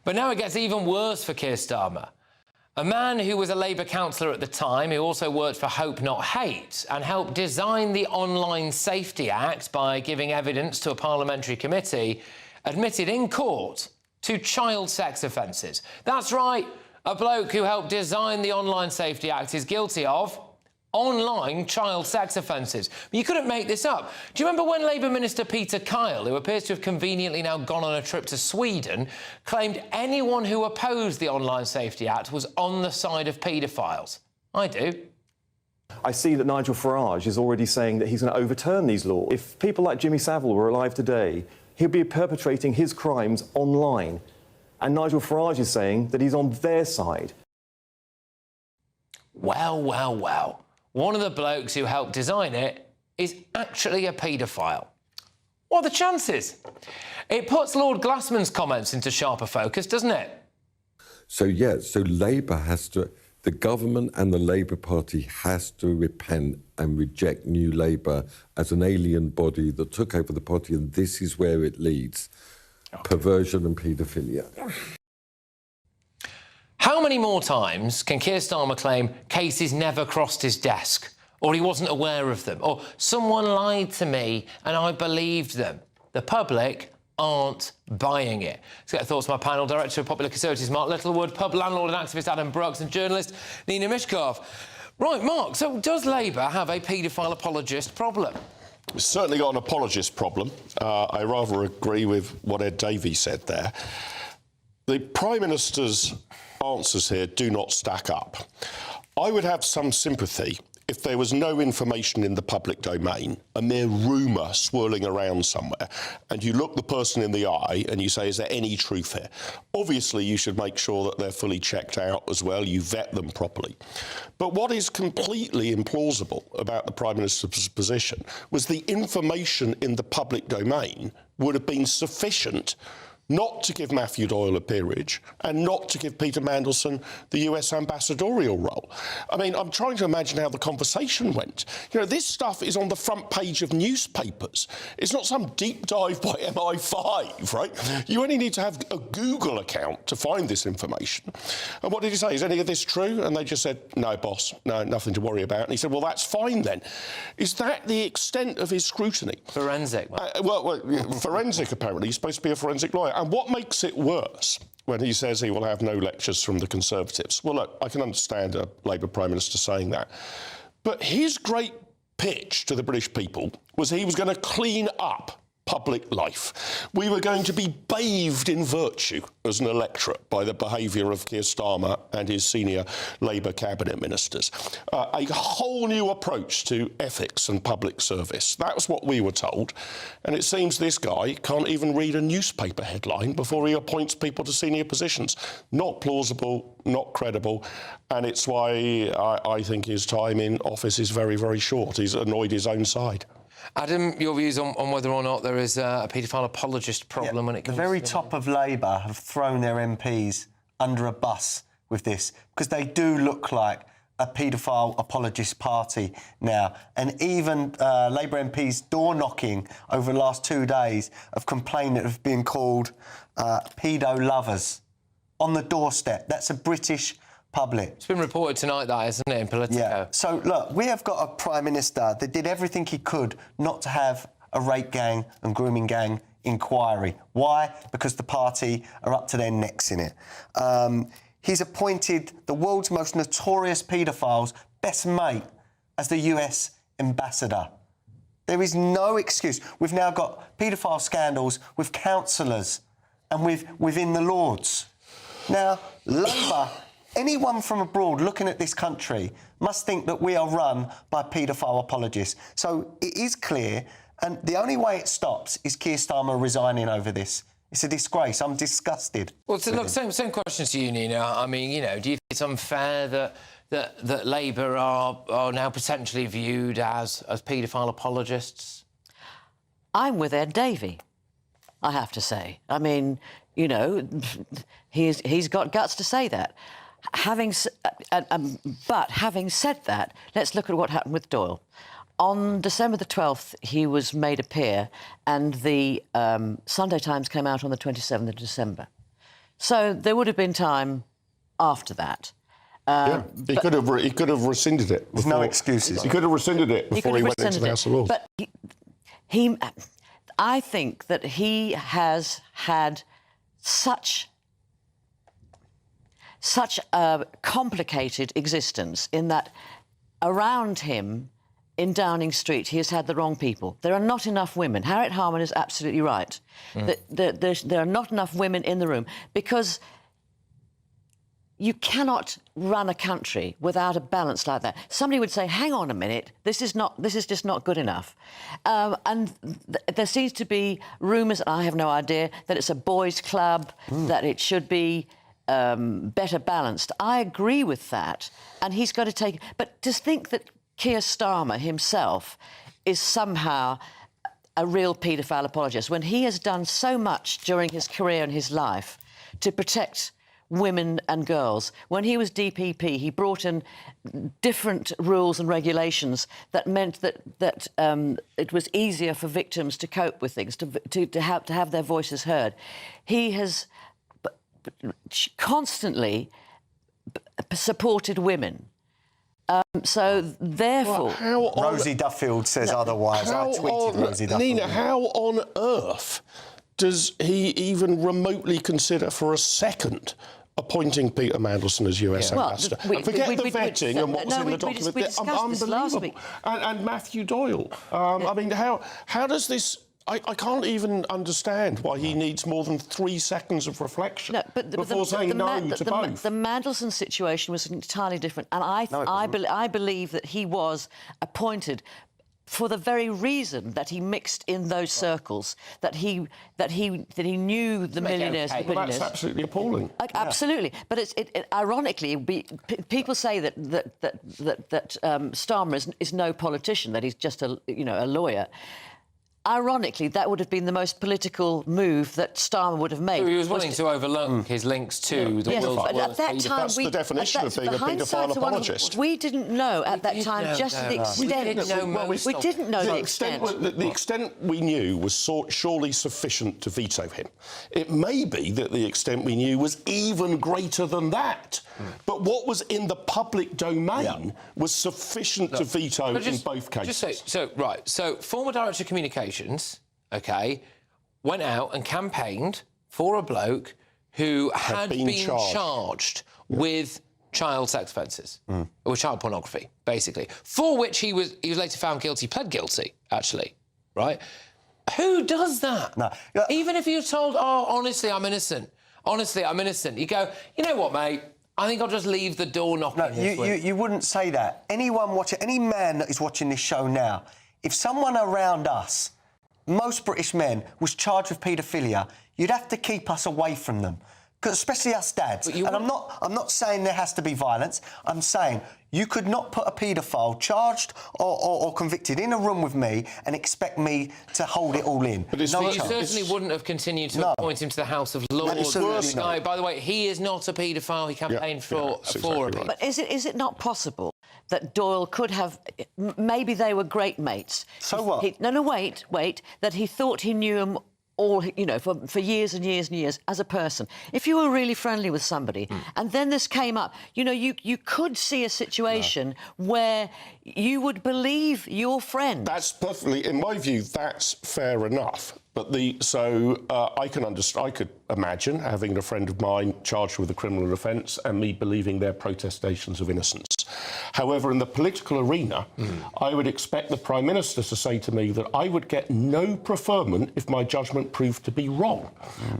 But now it gets even worse for Keir Starmer. A man who was a Labour councillor at the time, who also worked for Hope Not Hate and helped design the Online Safety Act by giving evidence to a parliamentary committee, admitted in court to child sex offences. That's right. A bloke who helped design the Online Safety Act is guilty of online child sex offences. But you couldn't make this up. Do you remember when Labour Minister Peter Kyle, who appears to have conveniently now gone on a trip to Sweden, claimed anyone who opposed the Online Safety Act was on the side of paedophiles? I do. I see that Nigel Farage is already saying that he's going to overturn these laws. If people like Jimmy Savile were alive today, he'd be perpetrating his crimes online. And Nigel Farage is saying that he's on their side. Well, well, well. One of the blokes who helped design it is actually a paedophile. What are the chances? It puts Lord Glassman's comments into sharper focus, doesn't it? So, yeah, so Labour has to... The government and the Labour Party has to repent and reject New Labour as an alien body that took over the party, and this is where it leads. Perversion and paedophilia. How many more times can Keir Starmer claim cases never crossed his desk, or he wasn't aware of them, or someone lied to me and I believed them? The public aren't buying it. Let's get thoughts from my panel. Director of Popular Conservatives, Mark Littlewood, pub landlord and activist Adam Brooks, and journalist Nina Mishkov. Right, Mark, so does Labour have a paedophile apologist problem? We've certainly got an apologist problem. I rather agree with what Ed Davey said there. The Prime Minister's answers here do not stack up. I would have some sympathy if there was no information in the public domain, a mere rumour swirling around somewhere, and you look the person in the eye and you say, is there any truth here? Obviously, you should make sure that they're fully checked out as well, you vet them properly. But what is completely implausible about the Prime Minister's position was the information in the public domain would have been sufficient not to give Matthew Doyle a peerage and not to give Peter Mandelson the US ambassadorial role. I mean, I'm trying to imagine how the conversation went. You know, this stuff is on the front page of newspapers. It's not some deep dive by MI5, right? You only need to have a Google account to find this information. And what did he say? Is any of this true? And they just said, no, boss, no, nothing to worry about. And he said, well, that's fine then. Is that the extent of his scrutiny? Forensic. Forensic, apparently. He's supposed to be a forensic lawyer. And what makes it worse when he says he will have no lectures from the Conservatives? Well, look, I can understand a Labour Prime Minister saying that. But his great pitch to the British people was he was going to clean up public life. We were going to be bathed in virtue as an electorate by the behaviour of Keir Starmer and his senior Labour cabinet ministers. A whole new approach to ethics and public service. That was what we were told. And it seems this guy can't even read a newspaper headline before he appoints people to senior positions. Not plausible, not credible. And it's why I think his time in office is very, very short. He's annoyed his own side. Adam, your views on whether or not there is a paedophile apologist problem when it comes to... The very top of Labour have thrown their MPs under a bus with this, because they do look like a paedophile apologist party now. And even Labour MPs door-knocking over the last 2 days have complained that have been called pedo lovers on the doorstep. That's a British public. It's been reported tonight, that, isn't it, in Politico? Yeah. So, look, we have got a Prime Minister that did everything he could not to have a rape gang and grooming gang inquiry. Why? Because the party are up to their necks in it. He's appointed the world's most notorious paedophile's best mate as the US ambassador. There is no excuse. We've now got paedophile scandals with councillors and within the Lords. Now, Labour... Anyone from abroad looking at this country must think that we are run by paedophile apologists. So it is clear, and the only way it stops is Keir Starmer resigning over this. It's a disgrace. I'm disgusted. Well, so look, same question to you, Nina. I mean, you know, do you think it's unfair that Labour are now potentially viewed as paedophile apologists? I'm with Ed Davey, I have to say. I mean, you know, he's got guts to say that. But having said that, let's look at what happened with Doyle. On December the 12th, he was made a peer, and the Sunday Times came out on the 27th of December. So there would have been time after that. He could have rescinded it. There's no excuses. He could have rescinded it before he went into the House of Lords. But I think that he has had such a complicated existence in that around him in Downing Street he has had the wrong people. There are not enough women. Harriet Harman is absolutely right. There are not enough women in the room because you cannot run a country without a balance like that. Somebody would say, hang on a minute, this is just not good enough. And there seems to be rumours, I have no idea, that it's a boys' club, that it should be better balanced. I agree with that, and he's got to take... But to think that Keir Starmer himself is somehow a real paedophile apologist, when he has done so much during his career and his life to protect women and girls. When he was DPP, he brought in different rules and regulations that meant that it was easier for victims to cope with things, to have their voices heard. He has constantly supported women. So, therefore... Rosie Duffield says otherwise. I tweeted Rosie Duffield. Nina, how on earth does he even remotely consider for a second appointing Peter Mandelson as US ambassador? Forget the vetting and what was in the document. We discussed this last week. And Matthew Doyle. I mean, how does this... I can't even understand why he needs more than 3 seconds of reflection before saying no to both. The Mandelson situation was entirely different, and I believe that he was appointed for the very reason that he mixed in those circles, that he knew the millionaires. Well, that's absolutely appalling. Absolutely, but it ironically, people say that Starmer is no politician, that he's just a lawyer. ironically, that would have been the most political move that Starmer would have made. So he was willing to overlook his links to the world's but worst at that time, That's the definition of being a paedophile apologist. We didn't know at that time just to the extent. We didn't know the extent. The extent we knew was surely sufficient to veto him. It may be that the extent we knew was even greater than that. But what was in the public domain was sufficient to veto in both cases. So former Director of Communications, went out and campaigned for a bloke who had been charged with child sex offences, or child pornography, basically, for which he was later found guilty, pled guilty, actually, right? Who does that? No. Even if you're told, oh, honestly, I'm innocent. Honestly, I'm innocent. You go, you know what, mate? I think I'll just leave the door knocking. No, you wouldn't say that. Any man that is watching this show now, if someone around us, most British men, was charged with paedophilia, you'd have to keep us away from them. Especially us dads. And I'm not saying there has to be violence. I'm saying you could not put a paedophile charged or convicted in a room with me and expect me to hold it all in. But you certainly wouldn't have continued to appoint him to the House of Lords. By the way, he is not a paedophile. He campaigned for it. Right. But is it not possible that Doyle could have... Maybe they were great mates. So what? Wait. That he thought he knew him all, for years and years and years as a person. If you were really friendly with somebody and then this came up, you could see a situation where you would believe your friend. That's perfectly, in my view, that's fair enough. But I could imagine having a friend of mine charged with a criminal offence and me believing their protestations of innocence. However, in the political arena, I would expect the Prime Minister to say to me that I would get no preferment if my judgment proved to be wrong.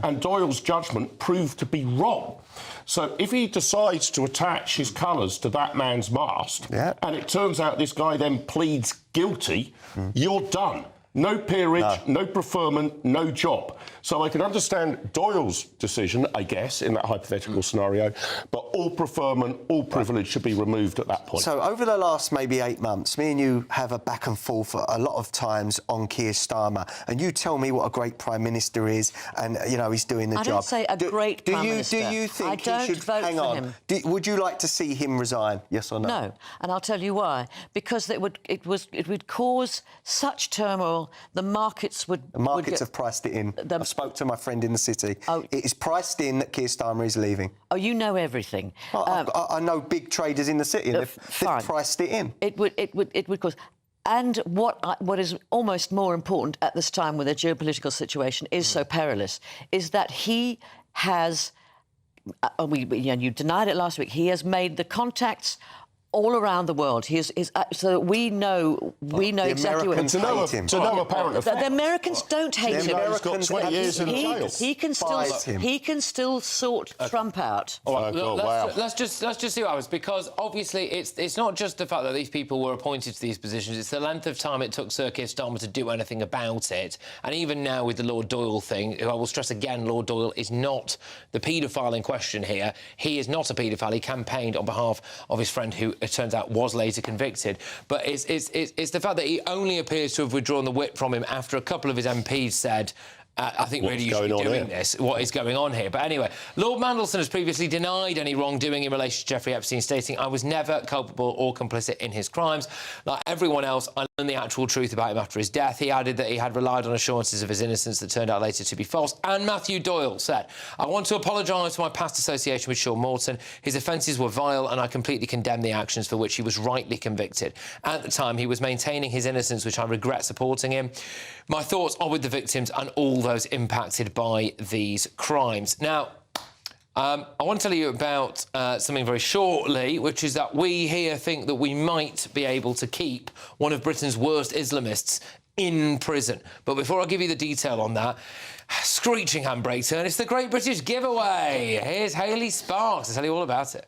And Doyle's judgment proved to be wrong. So if he decides to attach his colours to that man's mast, and it turns out this guy then pleads guilty, you're done. No peerage, no preferment, no job. So I can understand Doyle's decision, I guess, in that hypothetical scenario, but all preferment, all privilege should be removed at that point. So over the last maybe 8 months, me and you have a back and forth a lot of times on Keir Starmer, and you tell me what a great Prime Minister is, and, he's doing the job. I don't say a great Prime Minister. Do you think I he should... don't vote hang for on. him. Would you like to see him resign, yes or no? No, and I'll tell you why. Because it would cause such turmoil. The markets would... The markets have priced it in. I spoke to my friend in the city. It is priced in that Keir Starmer is leaving. Oh, you know everything. I know big traders in the city, and they've priced it in. It would cause... And what is almost more important at this time when the geopolitical situation is so perilous is that he has... you denied it last week. He has made the contacts all around the world. So we know exactly what... To no apparent effect. The Americans don't hate him. He's got 20 years in jail. He can still sort Trump out. Let's just see what happens, because obviously it's not just the fact that these people were appointed to these positions, it's the length of time it took Sir Keir Starmer to do anything about it. And even now with the Lord Doyle thing, I will stress again, Lord Doyle is not the paedophile in question here. He is not a paedophile. He campaigned on behalf of his friend who, it turns out, was later convicted. But it's the fact that he only appears to have withdrawn the whip from him after a couple of his MPs said, I think really you should be doing this. What is going on here? But anyway, Lord Mandelson has previously denied any wrongdoing in relation to Jeffrey Epstein, stating, I was never culpable or complicit in his crimes. Like everyone else, I learned the actual truth about him after his death. He added that he had relied on assurances of his innocence that turned out later to be false. And Matthew Doyle said, I want to apologise for my past association with Sean Morton. His offences were vile and I completely condemn the actions for which he was rightly convicted. At the time, he was maintaining his innocence, which I regret supporting him. My thoughts are with the victims and all those impacted by these crimes. Now, I want to tell you about something very shortly, which is that we here think that we might be able to keep one of Britain's worst Islamists in prison. But before I give you the detail on that, screeching handbrake turn. It's the Great British Giveaway. Here's Hayley Sparks to tell you all about it.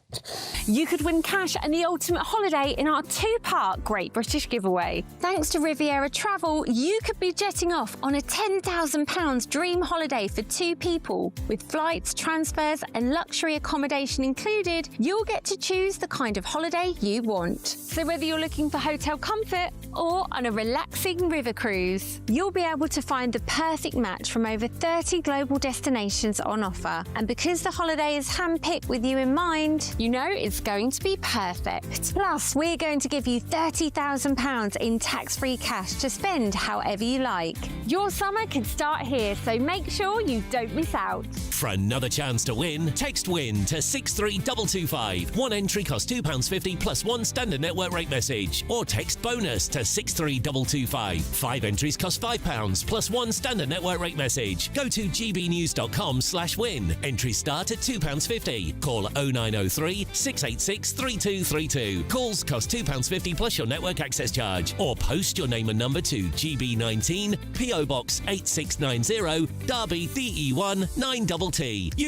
You could win cash and the ultimate holiday in our two-part Great British Giveaway. Thanks to Riviera Travel, you could be jetting off on a £10,000 dream holiday for 2 people. With flights, transfers and luxury accommodation included, you'll get to choose the kind of holiday you want. So whether you're looking for hotel comfort or on a relaxing river cruise, you'll be able to find the perfect match from over 30 global destinations on offer. And because the holiday is handpicked with you in mind, you know it's going to be perfect. Plus, we're going to give you £30,000 in tax-free cash to spend however you like. Your summer can start here, so make sure you don't miss out. For another chance to win, text WIN to 63225. One entry costs £2.50 plus one standard network rate message. Or text BONUS to 63225. 5 entries cost £5 plus one standard network rate message. Go to gbnews.com/win. Entries start at £2.50. Call 0903 686 3232. Calls cost £2.50 plus your network access charge. Or post your name and number to GB19, PO Box 8690, Derby DE1 9TT.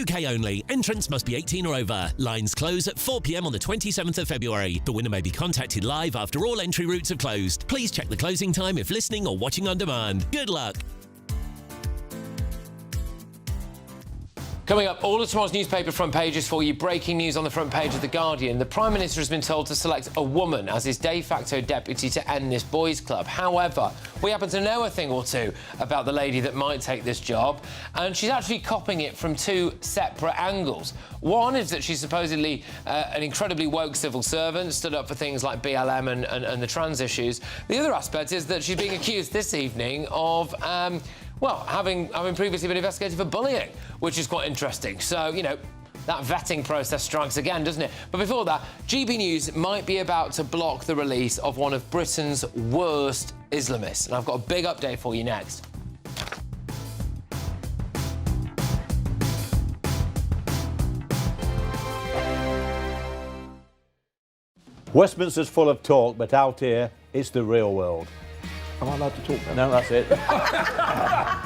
UK only. Entrants must be 18 or over. Lines close at 4 p.m. on the 27th of February. The winner may be contacted live after all entry routes have closed. Please check the closing time if listening or watching on demand. Good luck. Coming up, all of tomorrow's newspaper front pages for you. Breaking news on the front page of The Guardian. The Prime Minister has been told to select a woman as his de facto deputy to end this boys' club. However, we happen to know a thing or two about the lady that might take this job, and she's actually copying it from 2 separate angles. One is that she's supposedly an incredibly woke civil servant, stood up for things like BLM and the trans issues. The other aspect is that she's being accused this evening of well, having previously been investigated for bullying, which is quite interesting. So, you know, that vetting process strikes again, doesn't it? But before that, GB News might be about to block the release of one of Britain's worst Islamists. And I've got a big update for you next. Westminster's full of talk, but out here, it's the real world. Am I allowed to talk now? No, that's it.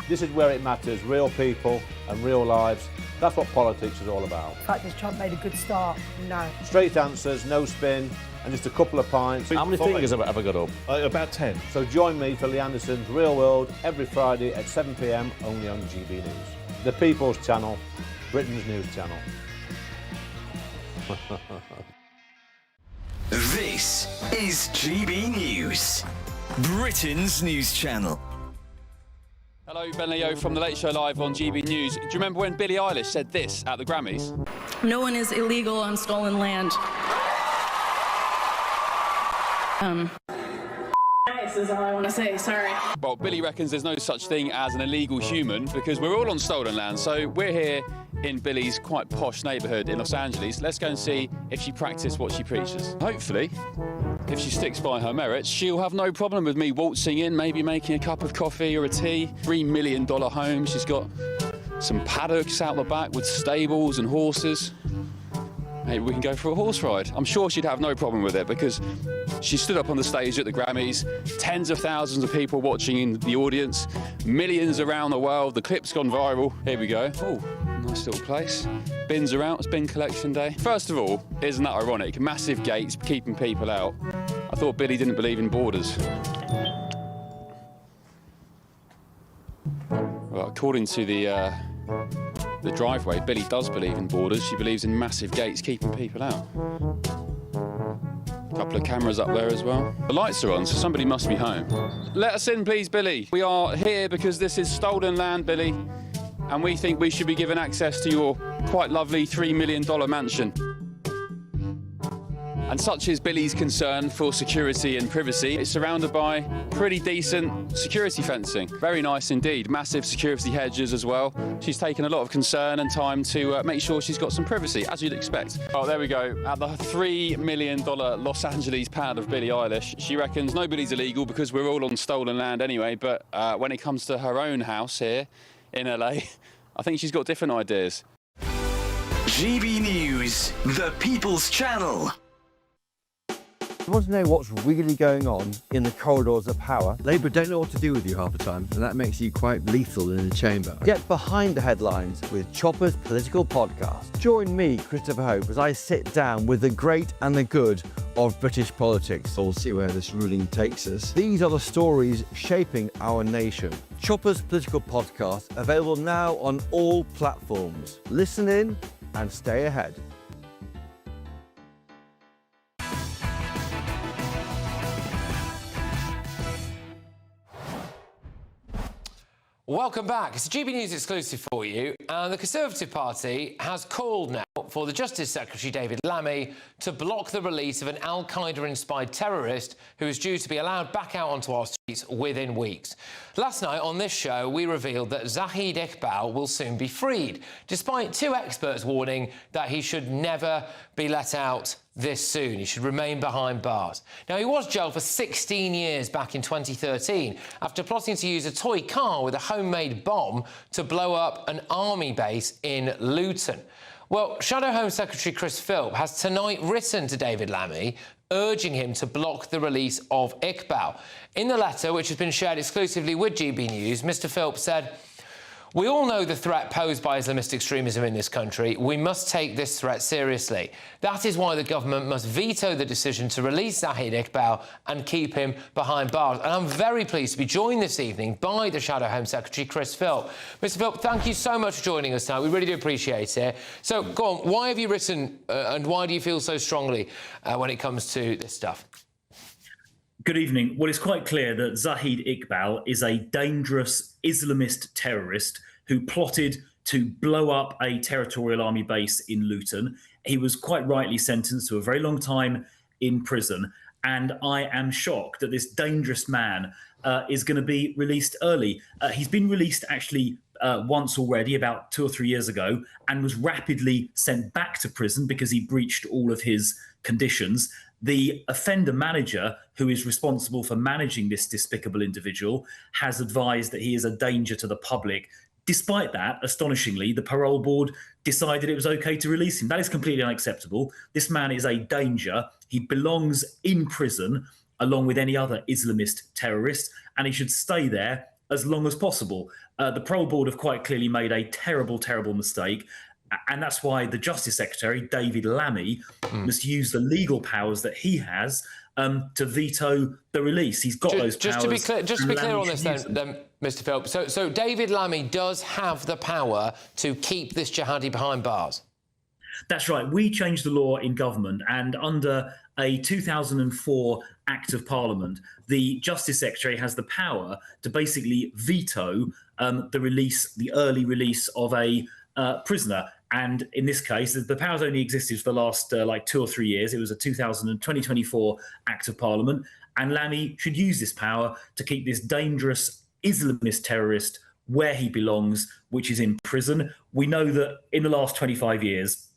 This is where it matters, real people and real lives. That's what politics is all about. The fact is Trump made a good start, no. Straight answers, no spin, and just a couple of pints. How many fingers have I got up? About 10. So join me for Lee Anderson's Real World every Friday at 7 p.m. only on GB News. The People's Channel, Britain's news channel. This is GB News, Britain's news channel. Hello, Ben Leo from The Late Show Live on GB News. Do you remember when Billie Eilish said this at the Grammys? No one is illegal on stolen land. Nice is all I want to say, sorry. Well, Billie reckons there's no such thing as an illegal human because we're all on stolen land. So we're here in Billie's quite posh neighbourhood in Los Angeles. Let's go and see if she practices what she preaches. Hopefully, if she sticks by her merits, she'll have no problem with me waltzing in, maybe making a cup of coffee or a tea. $3 million home. She's got some paddocks out the back with stables and horses. Maybe we can go for a horse ride. I'm sure she'd have no problem with it because she stood up on the stage at the Grammys, tens of thousands of people watching in the audience, millions around the world. The clip's gone viral. Here we go. Oh, nice little place. Bins are out. It's bin collection day. First of all, isn't that ironic? Massive gates keeping people out. I thought Billie didn't believe in borders. Well, according to the driveway, Billie does believe in borders. She believes in massive gates keeping people out. A couple of cameras up there as well. The lights are on, so somebody must be home. Let us in, please, Billie. We are here because this is stolen land, Billie, and we think we should be given access to your quite lovely $3 million mansion. And such is Billie's concern for security and privacy. It's surrounded by pretty decent security fencing. Very nice indeed. Massive security hedges as well. She's taken a lot of concern and time to make sure she's got some privacy, as you'd expect. Oh, there we go. At the $3 million Los Angeles pad of Billie Eilish, she reckons nobody's illegal because we're all on stolen land anyway, but when it comes to her own house here in LA, I think she's got different ideas. GB News, the People's Channel. want to know what's really going on in the corridors of power. Labour don't know what to do with you half the time, and that makes you quite lethal in the chamber. Get behind the headlines with Chopper's Political Podcast. Join me, Christopher Hope, as I sit down with the great and the good of British politics. We'll see where this ruling takes us. These are the stories shaping our nation. Chopper's Political Podcast, available now on all platforms. Listen in and stay ahead. Welcome back. It's a GB News exclusive for you. And the Conservative Party has called now for the Justice Secretary, David Lammy, to block the release of an al-Qaeda-inspired terrorist who is due to be allowed back out onto our streets within weeks. Last night on this show, we revealed that Zahid Iqbal will soon be freed, despite two experts warning that he should never be let out this soon. He should remain behind bars. Now, he was jailed for 16 years back in 2013 after plotting to use a toy car with a homemade bomb to blow up an army base in Luton. Well, Shadow Home Secretary Chris Philp has tonight written to David Lammy urging him to block the release of Iqbal. In the letter, which has been shared exclusively with GB News, Mr Philp said, "We all know the threat posed by Islamist extremism in this country. We must take this threat seriously. That is why the government must veto the decision to release Zahid Iqbal and keep him behind bars." And I'm very pleased to be joined this evening by the Shadow Home Secretary, Chris Philp. Mr Philp, thank you so much for joining us tonight. We really do appreciate it. So, go on, why have you written and why do you feel so strongly when it comes to this stuff? Good evening. Well, it's quite clear that Zahid Iqbal is a dangerous Islamist terrorist who plotted to blow up a territorial army base in Luton. He was quite rightly sentenced to a very long time in prison, and I am shocked that this dangerous man is going to be released early. He's been released actually once already, about 2 or 3 years ago, and was rapidly sent back to prison because he breached all of his conditions. The offender manager, who is responsible for managing this despicable individual, has advised that he is a danger to the public. Despite that, astonishingly, the parole board decided it was okay to release him. That is completely unacceptable. This man is a danger. He belongs in prison along with any other Islamist terrorist, and he should stay there as long as possible. The parole board have quite clearly made a terrible, terrible mistake. And that's why the Justice Secretary, David Lammy, must use the legal powers that he has to veto the release. He's got those powers. Just to be clear on this then, Mr Philp. So David Lammy does have the power to keep this jihadi behind bars? That's right. We changed the law in government, and under a 2004 Act of Parliament, the Justice Secretary has the power to basically veto the early release of a prisoner. And in this case, the powers only existed for the last 2 or 3 years. It was a 2024 Act of Parliament. And Lammy should use this power to keep this dangerous Islamist terrorist where he belongs, which is in prison. We know that in the last 25 years,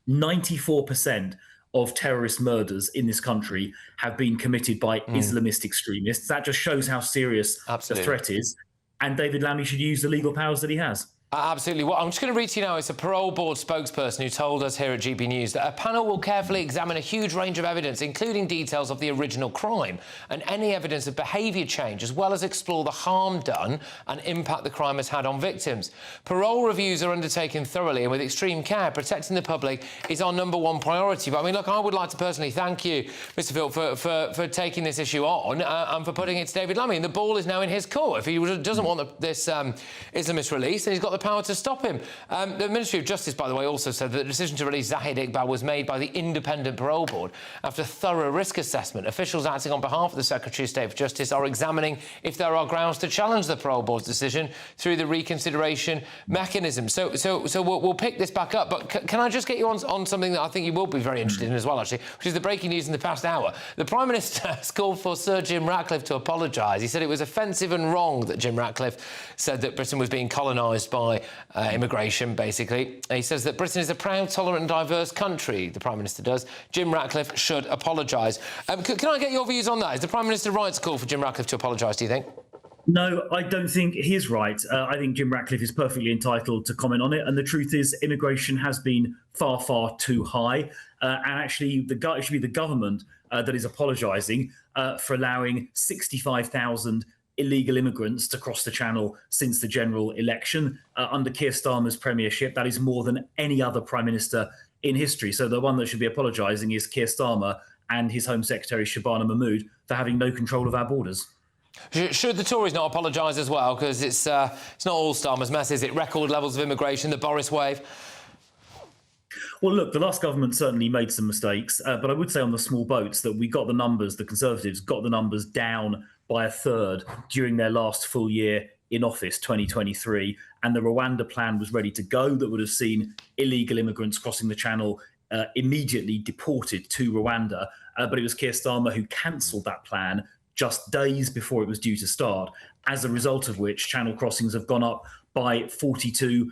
94% of terrorist murders in this country have been committed by Islamist extremists. That just shows how serious the threat is. And David Lammy should use the legal powers that he has. Absolutely. Well, I'm just going to read to you now. It's a parole board spokesperson who told us here at GB News that a panel will carefully examine a huge range of evidence, including details of the original crime and any evidence of behaviour change, as well as explore the harm done and impact the crime has had on victims. Parole reviews are undertaken thoroughly and with extreme care. Protecting the public is our #1 priority. But I mean, look, I would like to personally thank you, Mr Philp, for taking this issue on and for putting it to David Lammy. And the ball is now in his court. If he doesn't want this Islamist release, then he's got the power to stop him. The Ministry of Justice, by the way, also said that the decision to release Zahid Iqbal was made by the Independent Parole Board after thorough risk assessment. Officials acting on behalf of the Secretary of State for Justice are examining if there are grounds to challenge the Parole Board's decision through the reconsideration mechanism. So we'll pick this back up. But can I just get you on something that I think you will be very interested in as well, actually, which is the breaking news in the past hour. The Prime Minister has called for Sir Jim Ratcliffe to apologise. He said it was offensive and wrong that Jim Ratcliffe said that Britain was being colonised by immigration, basically. He says that Britain is a proud, tolerant and diverse country, the Prime Minister does. Jim Ratcliffe should apologise. Can I get your views on that? Is the Prime Minister right to call for Jim Ratcliffe to apologise, do you think? No, I don't think he is right. I think Jim Ratcliffe is perfectly entitled to comment on it. And the truth is, immigration has been far, far too high. And actually, it should be the government that is apologising for allowing 65,000 illegal immigrants to cross the Channel since the general election. Under Keir Starmer's premiership, that is more than any other Prime Minister in history. So the one that should be apologising is Keir Starmer and his Home Secretary Shabana Mahmood for having no control of our borders. Should the Tories not apologise as well? Because it's not all Starmer's mess, is it? Record levels of immigration, the Boris wave. Well, look, the last government certainly made some mistakes, but I would say on the small boats that we got the numbers, the Conservatives got the numbers down by a third during their last full year in office, 2023, and the Rwanda plan was ready to go that would have seen illegal immigrants crossing the Channel immediately deported to Rwanda, but it was Keir Starmer who cancelled that plan just days before it was due to start, as a result of which Channel crossings have gone up by 42%.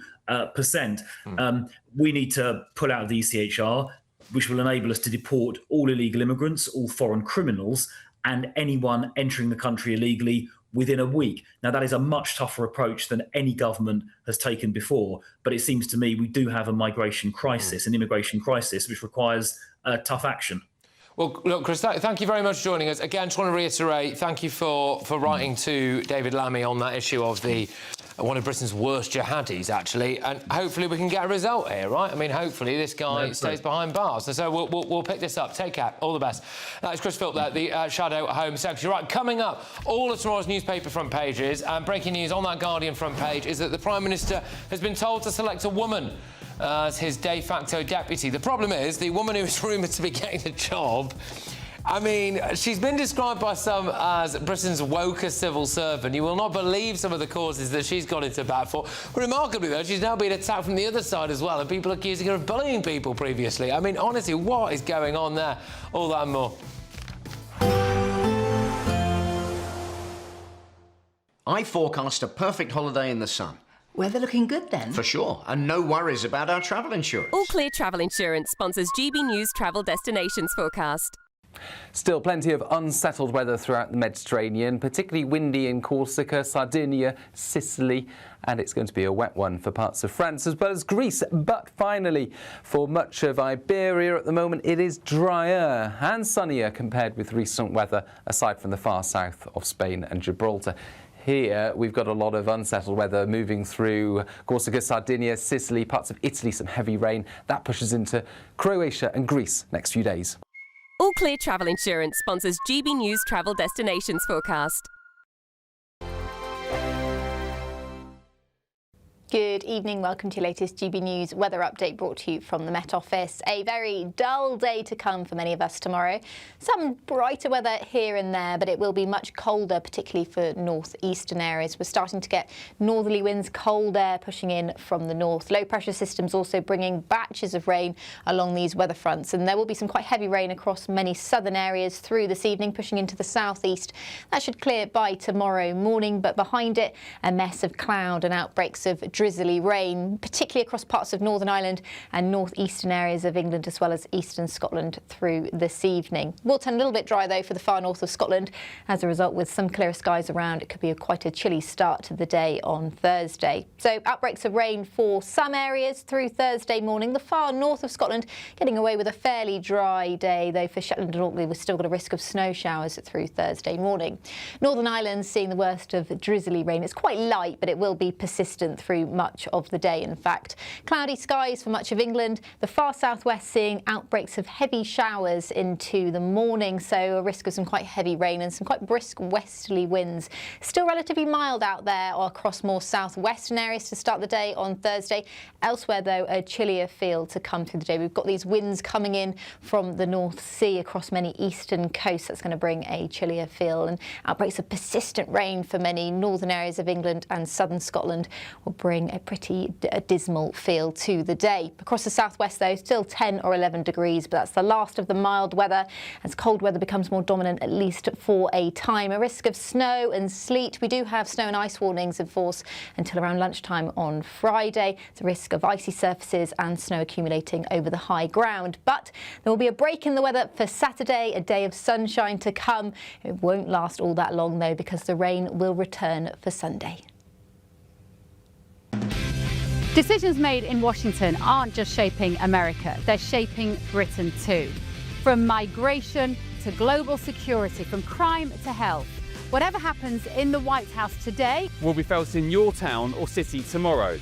We need to pull out of the ECHR, which will enable us to deport all illegal immigrants, all foreign criminals, and anyone entering the country illegally within a week. Now, that is a much tougher approach than any government has taken before, but it seems to me we do have a migration crisis, an immigration crisis, which requires tough action. Well, look, Chris, thank you very much for joining us. Again, just want to reiterate, thank you for writing to David Lammy on that issue of one of Britain's worst jihadis, actually, and hopefully we can get a result here, right? I mean, hopefully this guy stays behind bars. So we'll pick this up. Take care. All the best. That is Chris Philp there, the Shadow Home Secretary. Right, coming up, all of tomorrow's newspaper front pages, and breaking news on that Guardian front page is that the Prime Minister has been told to select a woman as his de facto deputy. The problem is, the woman who is rumoured to be getting the job, I mean, she's been described by some as Britain's woker civil servant. You will not believe some of the causes that she's gone into bat for. Remarkably, though, she's now been attacked from the other side as well, and people accusing her of bullying people previously. I mean, honestly, what is going on there? All that and more. I forecast a perfect holiday in the sun. Weather looking good then? For sure, and no worries about our travel insurance. All Clear Travel Insurance sponsors GB News Travel Destinations Forecast. Still plenty of unsettled weather throughout the Mediterranean, particularly windy in Corsica, Sardinia, Sicily, and it's going to be a wet one for parts of France as well as Greece. But finally, for much of Iberia at the moment, it is drier and sunnier compared with recent weather, aside from the far south of Spain and Gibraltar. Here, we've got a lot of unsettled weather moving through Corsica, Sardinia, Sicily, parts of Italy, some heavy rain. That pushes into Croatia and Greece next few days. All Clear Travel Insurance sponsors GB News Travel Destinations Forecast. Good evening, welcome to your latest GB News weather update brought to you from the Met Office. A very dull day to come for many of us tomorrow. Some brighter weather here and there, but it will be much colder, particularly for northeastern areas. We're starting to get northerly winds, cold air pushing in from the north. Low pressure systems also bringing batches of rain along these weather fronts, and there will be some quite heavy rain across many southern areas through this evening, pushing into the southeast. That should clear by tomorrow morning, but behind it, a mess of cloud and outbreaks of drizzly rain, particularly across parts of Northern Ireland and northeastern areas of England, as well as eastern Scotland through this evening. Will turn a little bit dry, though, for the far north of Scotland. As a result, with some clearer skies around, it could be quite a chilly start to the day on Thursday. So outbreaks of rain for some areas through Thursday morning. The far north of Scotland getting away with a fairly dry day, though for Shetland and Orkney, we've still got a risk of snow showers through Thursday morning. Northern Ireland seeing the worst of drizzly rain. It's quite light, but it will be persistent through much of the day, in fact. Cloudy skies for much of England. The far southwest seeing outbreaks of heavy showers into the morning, so a risk of some quite heavy rain and some quite brisk westerly winds. Still relatively mild out there or across more southwestern areas to start the day on Thursday. Elsewhere, though, a chillier feel to come through the day. We've got these winds coming in from the North Sea across many eastern coasts. That's going to bring a chillier feel, and outbreaks of persistent rain for many northern areas of England and southern Scotland will bring a pretty dismal feel to the day. Across the southwest, though, still 10 or 11 degrees, but that's the last of the mild weather as cold weather becomes more dominant, at least for a time. A risk of snow and sleet. We do have snow and ice warnings in force until around lunchtime on Friday. It's a risk of icy surfaces and snow accumulating over the high ground. But there will be a break in the weather for Saturday, a day of sunshine to come. It won't last all that long, though, because the rain will return for Sunday. Decisions made in Washington aren't just shaping America, they're shaping Britain too. From migration to global security, from crime to health. Whatever happens in the White House today will be felt in your town or city tomorrow.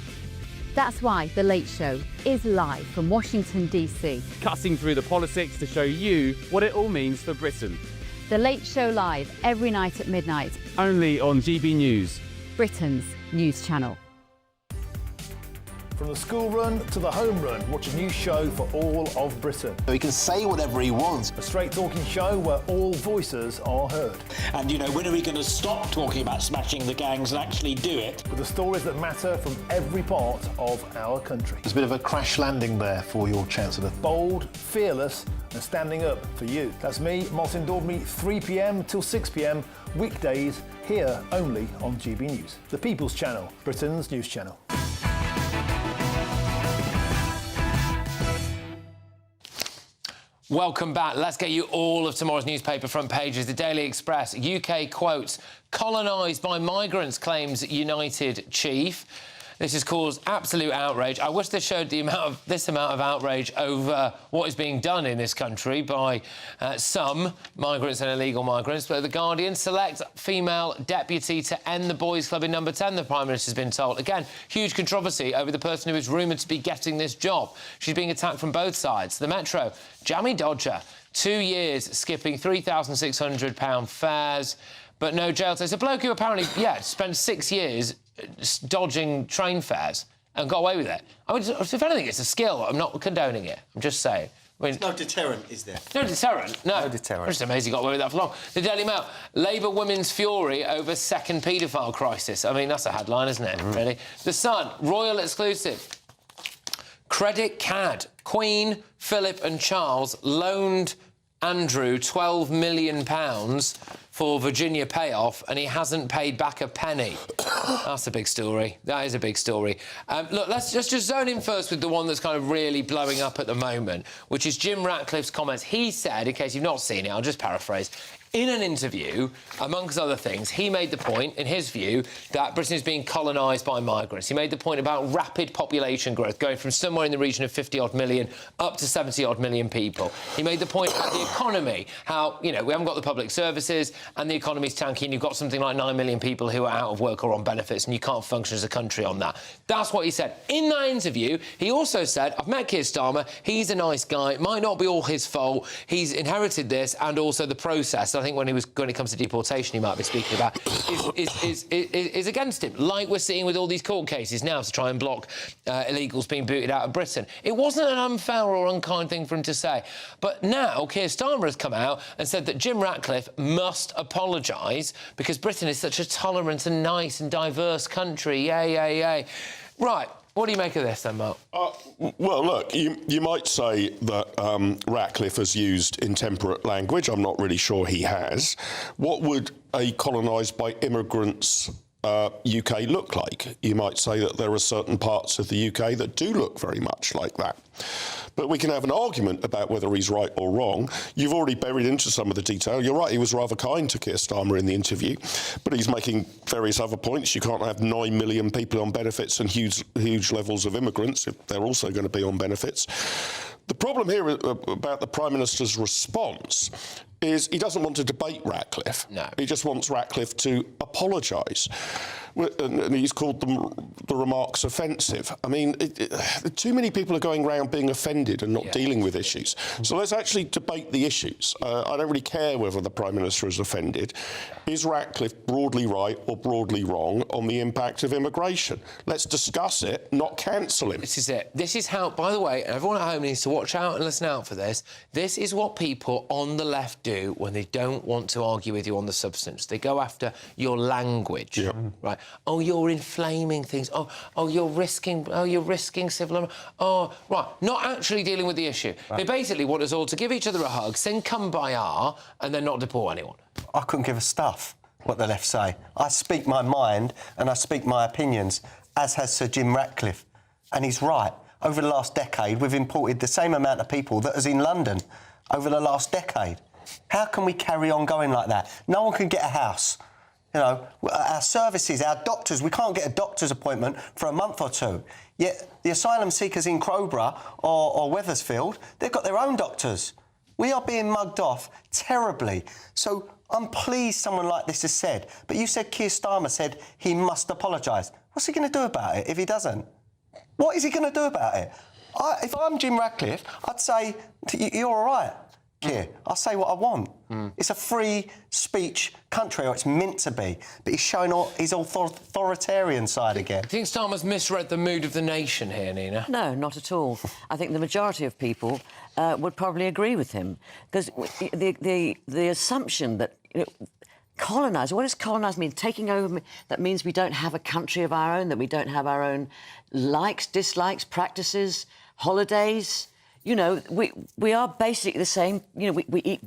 That's why The Late Show is live from Washington, DC. Cutting through the politics to show you what it all means for Britain. The Late Show live every night at midnight. Only on GB News, Britain's news channel. From the school run to the home run, watch a new show for all of Britain. He can say whatever he wants. A straight-talking show where all voices are heard. And, you know, when are we going to stop talking about smashing the gangs and actually do it? With the stories that matter from every part of our country. There's a bit of a crash landing there for your Chancellor. Bold, fearless and standing up for you. That's me, Martin Daubney, 3 p.m. till 6 p.m, weekdays, here only on GB News. The People's Channel, Britain's news channel. Welcome back. Let's get you all of tomorrow's newspaper front pages. The Daily Express, UK quotes, colonised by migrants, claims United chief. This has caused absolute outrage. I wish they showed this amount of outrage over what is being done in this country by some migrants and illegal migrants. But The Guardian, select female deputy to end the boys' club in Number 10, the Prime Minister's been told. Again, huge controversy over the person who is rumoured to be getting this job. She's being attacked from both sides. The Metro, Jamie Dodger, 2 years skipping £3,600 fares, but no jail time. It's a bloke who apparently, spent 6 years dodging train fares and got away with it. I mean, if anything, it's a skill. I'm not condoning it. I'm just saying. I mean, there's no deterrent, is there? No deterrent, no. No deterrent. I'm just amazed he got away with that for long. The Daily Mail, Labour women's fury over second paedophile crisis. I mean, that's a headline, isn't it, really? The Sun, royal exclusive. Credit CAD. Queen, Philip and Charles loaned Andrew £12 million for Virginia payoff, and he hasn't paid back a penny. That's a big story. That is a big story. Look, let's just zone in first with the one that's kind of really blowing up at the moment, which is Jim Ratcliffe's comments. He said, in case you've not seen it, I'll just paraphrase, in an interview, amongst other things, he made the point, in his view, that Britain is being colonised by migrants. He made the point about rapid population growth, going from somewhere in the region of 50-odd million up to 70-odd million people. He made the point about the economy, how, you know, we haven't got the public services and the economy's tanking. You've got something like 9 million people who are out of work or on benefits, and you can't function as a country on that. That's what he said. In that interview, he also said, I've met Keir Starmer, he's a nice guy, it might not be all his fault, he's inherited this, and also the process, I think when it comes to deportation, he might be speaking about, is against him, like we're seeing with all these court cases now to try and block illegals being booted out of Britain. It wasn't an unfair or unkind thing for him to say. But now Keir Starmer has come out and said that Jim Ratcliffe must apologise because Britain is such a tolerant and nice and diverse country. Yay. Right. What do you make of this, then, Mark? Well, look, you might say that Ratcliffe has used intemperate language. I'm not really sure he has. What would a colonised by immigrants UK look like? You might say that there are certain parts of the UK that do look very much like that. But we can have an argument about whether he's right or wrong. You've already buried into some of the detail. You're right, he was rather kind to Keir Starmer in the interview, but he's making various other points. You can't have 9 million people on benefits and huge levels of immigrants if they're also going to be on benefits. The problem here about the Prime Minister's response is he doesn't want to debate Ratcliffe. No. He just wants Ratcliffe to apologise. And he's called the remarks offensive. I mean, too many people are going around being offended and not dealing with issues. So let's actually debate the issues. I don't really care whether the Prime Minister is offended. Is Ratcliffe broadly right or broadly wrong on the impact of immigration? Let's discuss it, not cancel him. This is it. This is how, by the way, everyone at home needs to watch out and listen out for this. This is what people on the left do when they don't want to argue with you on the substance. They go after your language, right? Oh, you're inflaming things. Oh, you're risking civil. Oh, right. Not actually dealing with the issue. Right. They basically want us all to give each other a hug, sing Kumbaya, and then not deport anyone. I couldn't give a stuff what the left say. I speak my mind and I speak my opinions, as has Sir Jim Ratcliffe. And he's right. Over the last decade, we've imported the same amount of people that is in London over the last decade. How can we carry on going like that? No one can get a house. You know, our services, our doctors, we can't get a doctor's appointment for a month or two. Yet the asylum seekers in Crowborough or Wethersfield, they've got their own doctors. We are being mugged off terribly. So I'm pleased someone like this has said. But you said Keir Starmer said he must apologise. What's he going to do about it if he doesn't? What is he going to do about it? If I'm Jim Ratcliffe, I'd say, you're all right, Keir. I'll say what I want. It's a free speech country, or it's meant to be. But he's showing his authoritarian side again. Do you think Starmer's misread the mood of the nation here, Nina? No, not at all. I think the majority of people would probably agree with him. Because the assumption that... colonise, what does colonise mean? Taking over, that means we don't have a country of our own, that we don't have our own likes, dislikes, practices, holidays. You know, we are basically the same. You know, we eat.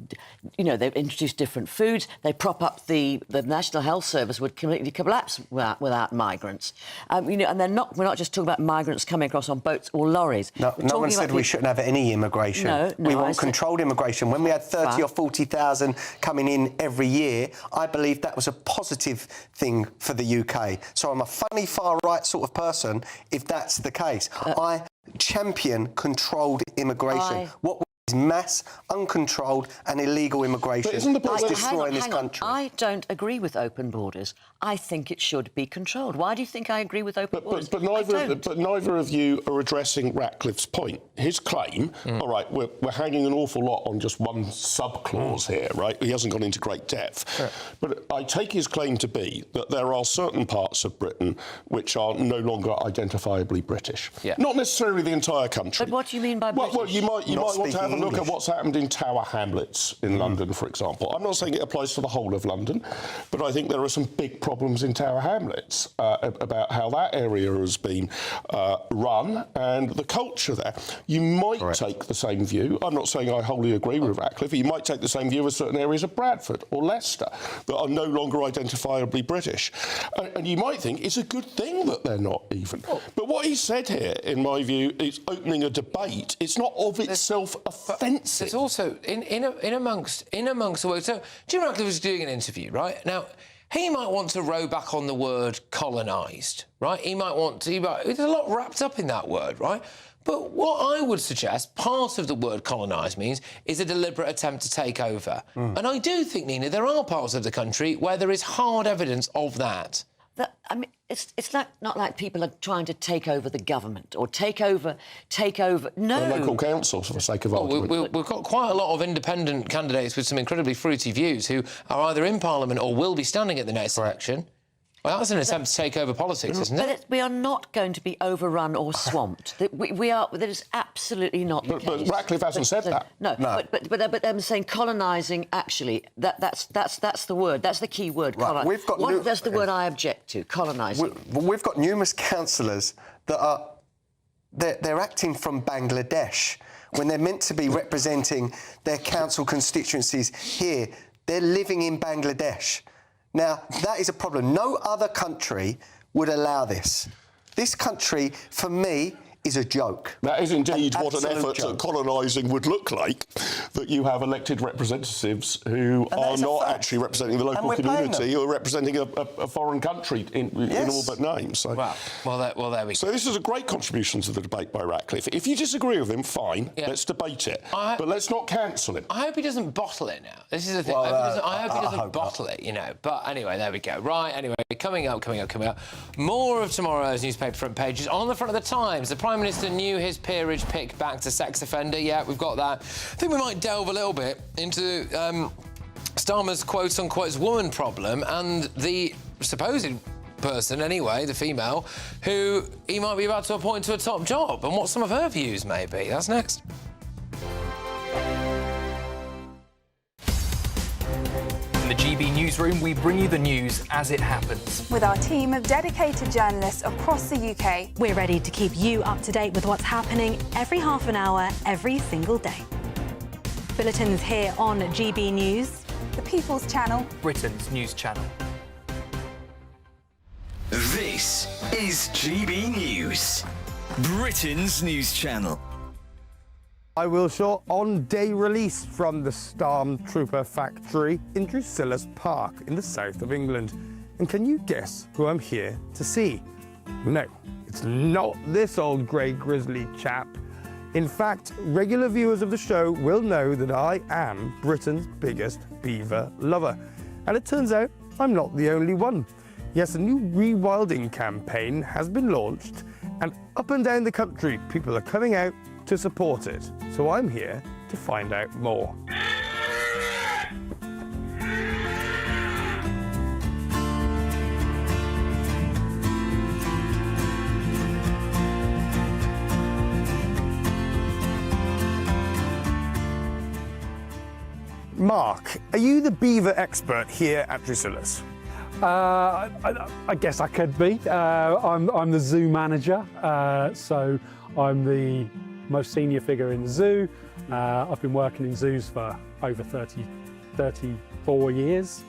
You know, they've introduced different foods. They prop up the National Health Service would completely collapse without migrants. You know, and we're not just talking about migrants coming across on boats or lorries. No one said we shouldn't have any immigration. No, we want controlled immigration. When we had 30 or 40,000 coming in every year, I believe that was a positive thing for the UK. So I'm a funny far-right sort of person if that's the case. I champion controlled immigration. What is mass, uncontrolled and illegal immigration is destroying this country. I don't agree with open borders. I think it should be controlled. Why do you think I agree with open borders? But neither of you are addressing Ratcliffe's point. His claim, all right, we're hanging an awful lot on just one sub-clause here, right? He hasn't gone into great depth. Sure. But I take his claim to be that there are certain parts of Britain which are no longer identifiably British. Yeah. Not necessarily the entire country. But what do you mean by British? Well, you might want to have a look at what's happened in Tower Hamlets in London, for example. I'm not saying it applies to the whole of London, but I think there are some big problems in Tower Hamlets about how that area has been run and the culture there. You might take the same view. I'm not saying I wholly agree with Ratcliffe. You might take the same view as certain areas of Bradford or Leicester that are no longer identifiably British. And you might think it's a good thing that they're not even. But what he said here, in my view, is opening a debate. It's not of itself offensive. It's also in amongst the words. So Jim Ratcliffe was doing an interview, right? Now, he might want to row back on the word colonised, right? He might want to... There's a lot wrapped up in that word, right? But what I would suggest, part of the word colonised means, is a deliberate attempt to take over. And I do think, Nina, there are parts of the country where there is hard evidence of that. I mean, it's not like people are trying to take over the government or take over. No. The local councils, for the sake of argument. We've got quite a lot of independent candidates with some incredibly fruity views who are either in Parliament or will be standing at the next election. Well, that's an attempt to take over politics, isn't it? But we are not going to be overrun or swamped. We are. That is absolutely not the case. But Ratcliffe hasn't said that. No. But I'm saying colonising. Actually, that's the word. That's the key word. Right. That's the word I object to. Colonising. We've got numerous councillors that are they're acting from Bangladesh when they're meant to be representing their council constituencies here. They're living in Bangladesh. Now, that is a problem. No other country would allow this. This country, for me, is a joke. That is indeed what an effort at colonising would look like, that you have elected representatives who are not actually representing the local community or representing a foreign country in all but name. So. Well, there we go. So this is a great contribution to the debate by Ratcliffe. If you disagree with him, fine, let's debate it. But let's not cancel him. I hope he doesn't bottle it now. This is the thing. I hope he doesn't bottle it, you know. But anyway, there we go. Right, anyway, coming up. More of tomorrow's newspaper front pages. On the front of the Times, the Prime Minister knew his peerage pick back to sex offender. Yeah, we've got that. I think we might delve a little bit into Starmer's quote-unquote woman problem and the supposed person, anyway, the female, who he might be about to appoint to a top job and what some of her views may be. That's next. In the GB Newsroom, we bring you the news as it happens. With our team of dedicated journalists across the UK. We're ready to keep you up to date with what's happening every half an hour, every single day. Bulletins here on GB News. The People's Channel. Britain's news channel. This is GB News, Britain's news channel. I will show on-day release from the Stormtrooper factory in Drusilla's Park in the south of England. And can you guess who I'm here to see? No, it's not this old grey grizzly chap. In fact, regular viewers of the show will know that I am Britain's biggest beaver lover. And it turns out I'm not the only one. Yes, a new rewilding campaign has been launched, and up and down the country, people are coming out to support it. So I'm here to find out more. Mark, are you the beaver expert here at Drusillus? I guess I could be. I'm the zoo manager, so I'm the most senior figure in the zoo. I've been working in zoos for over 34 years.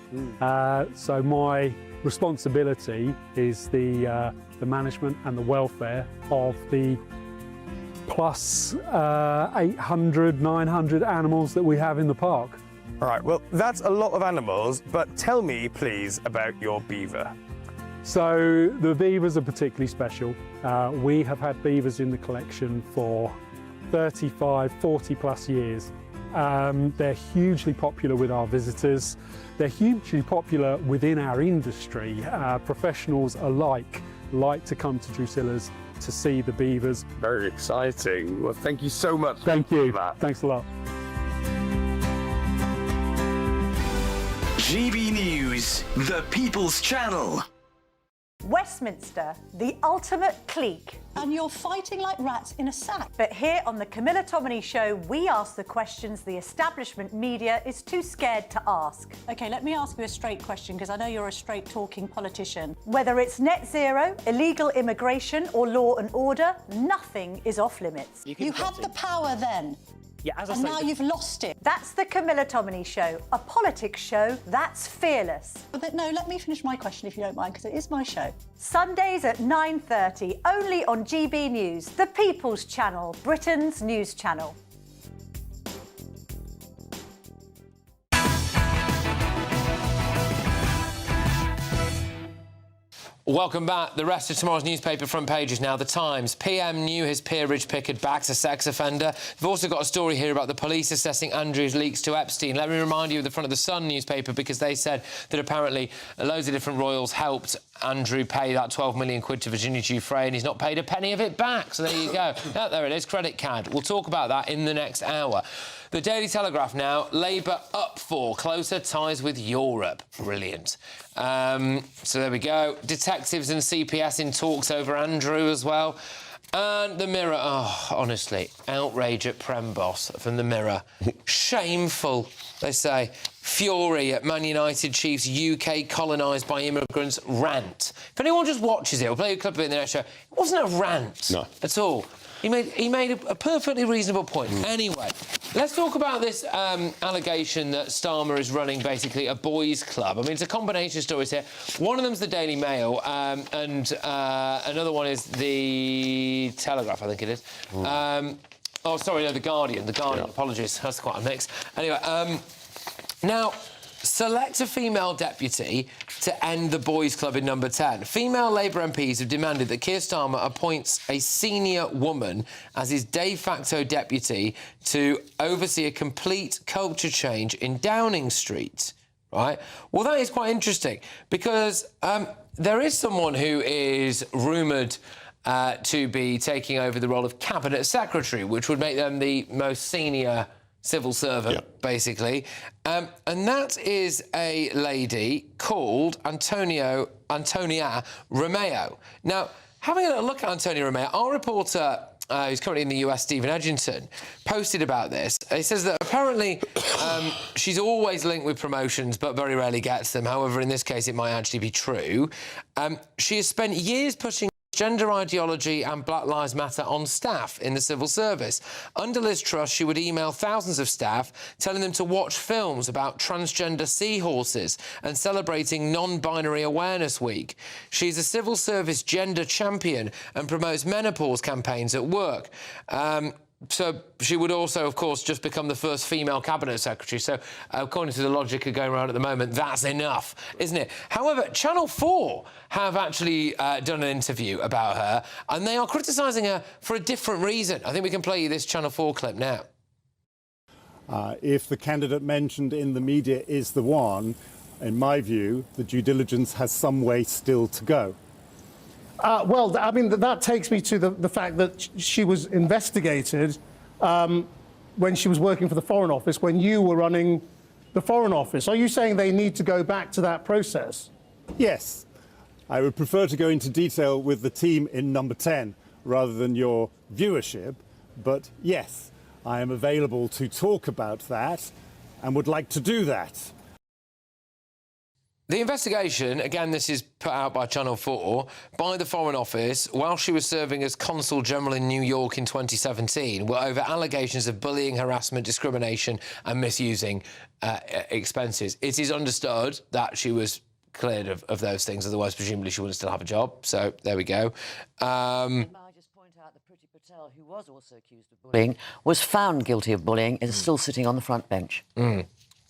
So my responsibility is the management and the welfare of the plus 800, 900 animals that we have in the park. All right, well, that's a lot of animals, but tell me, please, about your beaver. So the beavers are particularly special. We have had beavers in the collection for 35, 40 plus years. They're hugely popular with our visitors. They're hugely popular within our industry. Professionals alike like to come to Drusillus to see the beavers. Very exciting. Well, thank you so much. Thank you. Thanks a lot. GB News, the People's Channel. Westminster, the ultimate clique. And you're fighting like rats in a sack. But here on the Camilla Tominey Show, we ask the questions the establishment media is too scared to ask. OK, let me ask you a straight question, because I know you're a straight-talking politician. Whether it's net zero, illegal immigration or law and order, nothing is off-limits. You had the power then. Yeah, as I and say, now you've lost it. That's the Camilla Tominey Show, a politics show that's fearless. No, let me finish my question if you don't mind, because it is my show. Sundays at 9:30, only on GB News, the People's Channel, Britain's news channel. Welcome back. The rest of tomorrow's newspaper front pages now. The Times. PM knew his peerage picker backs a sex offender. We've also got a story here about the police assessing Andrew's leaks to Epstein. Let me remind you of the front of the Sun newspaper, because they said that apparently loads of different royals helped Andrew pay that 12 million quid to Virginia Giuffre, and he's not paid a penny of it back. So there you go. Oh, there it is, credit card. We'll talk about that in the next hour. The Daily Telegraph now, Labour up for closer ties with Europe. Brilliant. So there we go. Detectives and CPS in talks over Andrew as well. And the Mirror, oh, honestly, outrage at Prem Boss from the Mirror. Shameful, they say. Fury at Man United Chiefs UK colonised by immigrants rant. If anyone just watches it, we'll play a clip of it in the next show. It wasn't a rant at all. He made a perfectly reasonable point. Anyway, let's talk about this allegation that Starmer is running basically a boys' club. I mean, it's a combination of stories here. One of them's the Daily Mail, and another one is the Telegraph, I think it is. Oh, sorry, no, the Guardian. The Guardian. Yeah. Apologies, that's quite a mix. Anyway, now, select a female deputy to end the boys' club in number 10. Female Labour MPs have demanded that Keir Starmer appoints a senior woman as his de facto deputy to oversee a complete culture change in Downing Street, right? Well, that is quite interesting, because there is someone who is rumoured to be taking over the role of Cabinet Secretary, which would make them the most senior civil servant, basically. And that is a lady called Antonia Romeo. Now, having a little look at Antonia Romeo, our reporter, who's currently in the US, Stephen Edgington, posted about this. He says that apparently she's always linked with promotions but very rarely gets them. However, in this case, it might actually be true. She has spent years pushing gender ideology and Black Lives Matter on staff in the civil service. Under Liz Truss, she would email thousands of staff telling them to watch films about transgender seahorses and celebrating Non-Binary Awareness Week. She's a civil service gender champion and promotes menopause campaigns at work. So she would also, of course, just become the first female cabinet secretary. So, according to the logic going around at the moment, that's enough, isn't it? However, Channel 4 have actually done an interview about her, and they are criticising her for a different reason. I think we can play you this Channel 4 clip now. If the candidate mentioned in the media is the one, in my view, the due diligence has some way still to go. Well, I mean, that takes me to the fact that she was investigated when she was working for the Foreign Office, when you were running the Foreign Office. Are you saying they need to go back to that process? Yes. I would prefer to go into detail with the team in number 10 rather than your viewership, but yes, I am available to talk about that and would like to do that. The investigation, again, this is put out by Channel 4, by the Foreign Office, while she was serving as Consul General in New York in 2017, were over allegations of bullying, harassment, discrimination and misusing expenses. It is understood that she was cleared of those things, otherwise presumably she wouldn't still have a job. So there we go. I just point out that Priti Patel, who was also accused of bullying, was found guilty of bullying and is still sitting on the front bench.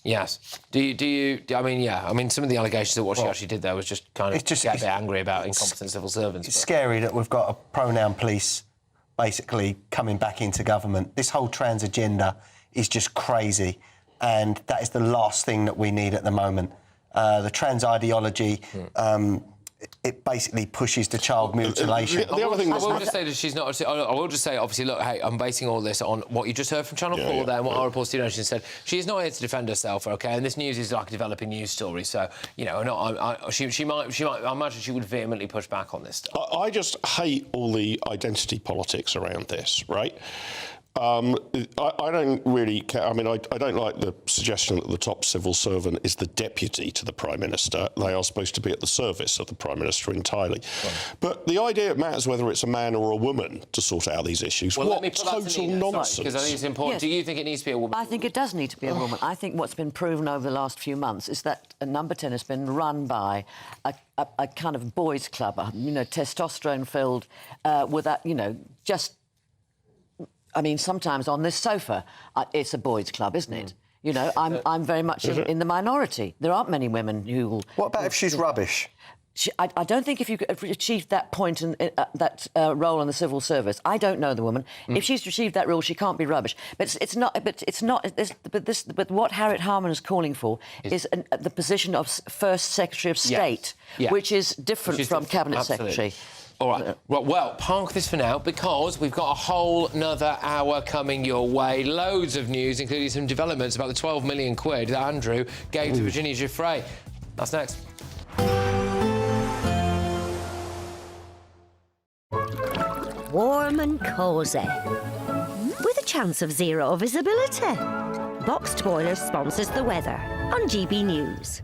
Yes. Do you? I mean, yeah. I mean, some of the allegations of what she actually did there was just kind of get a bit angry about incompetent civil servants. It's scary that we've got a pronoun police basically coming back into government. This whole trans agenda is just crazy, and that is the last thing that we need at the moment. The trans ideology. It basically pushes to child mutilation. The other thing I will just say that she's not. I will just say, obviously, look, hey, I'm basing all this on what you just heard from Channel 4 there, and what our reports to Nation said. She is not here to defend herself, okay? And this news is like a developing news story, so you know, she might. I imagine she would vehemently push back on this stuff. I just hate all the identity politics around this, right? I don't really care. I mean, I don't like the suggestion that the top civil servant is the deputy to the Prime Minister. They are supposed to be at the service of the Prime Minister entirely. Right. But the idea it matters whether it's a man or a woman to sort out these issues. Well, what total nonsense. Because I think it's important. Yes. Do you think it needs to be a woman? I think it does need to be a woman. I think what's been proven over the last few months is that Number 10 has been run by a kind of boys' club, you know, testosterone-filled, with that, you know, just... I mean, sometimes on this sofa, it's a boys' club, isn't it? You know, I'm very much in the minority. There aren't many women who will... What about if she's rubbish? I don't think if you achieved that point in that role in the civil service, I don't know the woman. If she's achieved that role, she can't be rubbish. But it's not. But what Harriet Harman is calling for is the position of First Secretary of State, which is different from Cabinet Secretary. All right. Well, park this for now because we've got a whole nother hour coming your way. Loads of news, including some developments about the 12 million quid that Andrew gave to Virginia Giuffre. That's next. Warm and cosy, with a chance of zero visibility. Boxed Boilers sponsors the weather on GB News.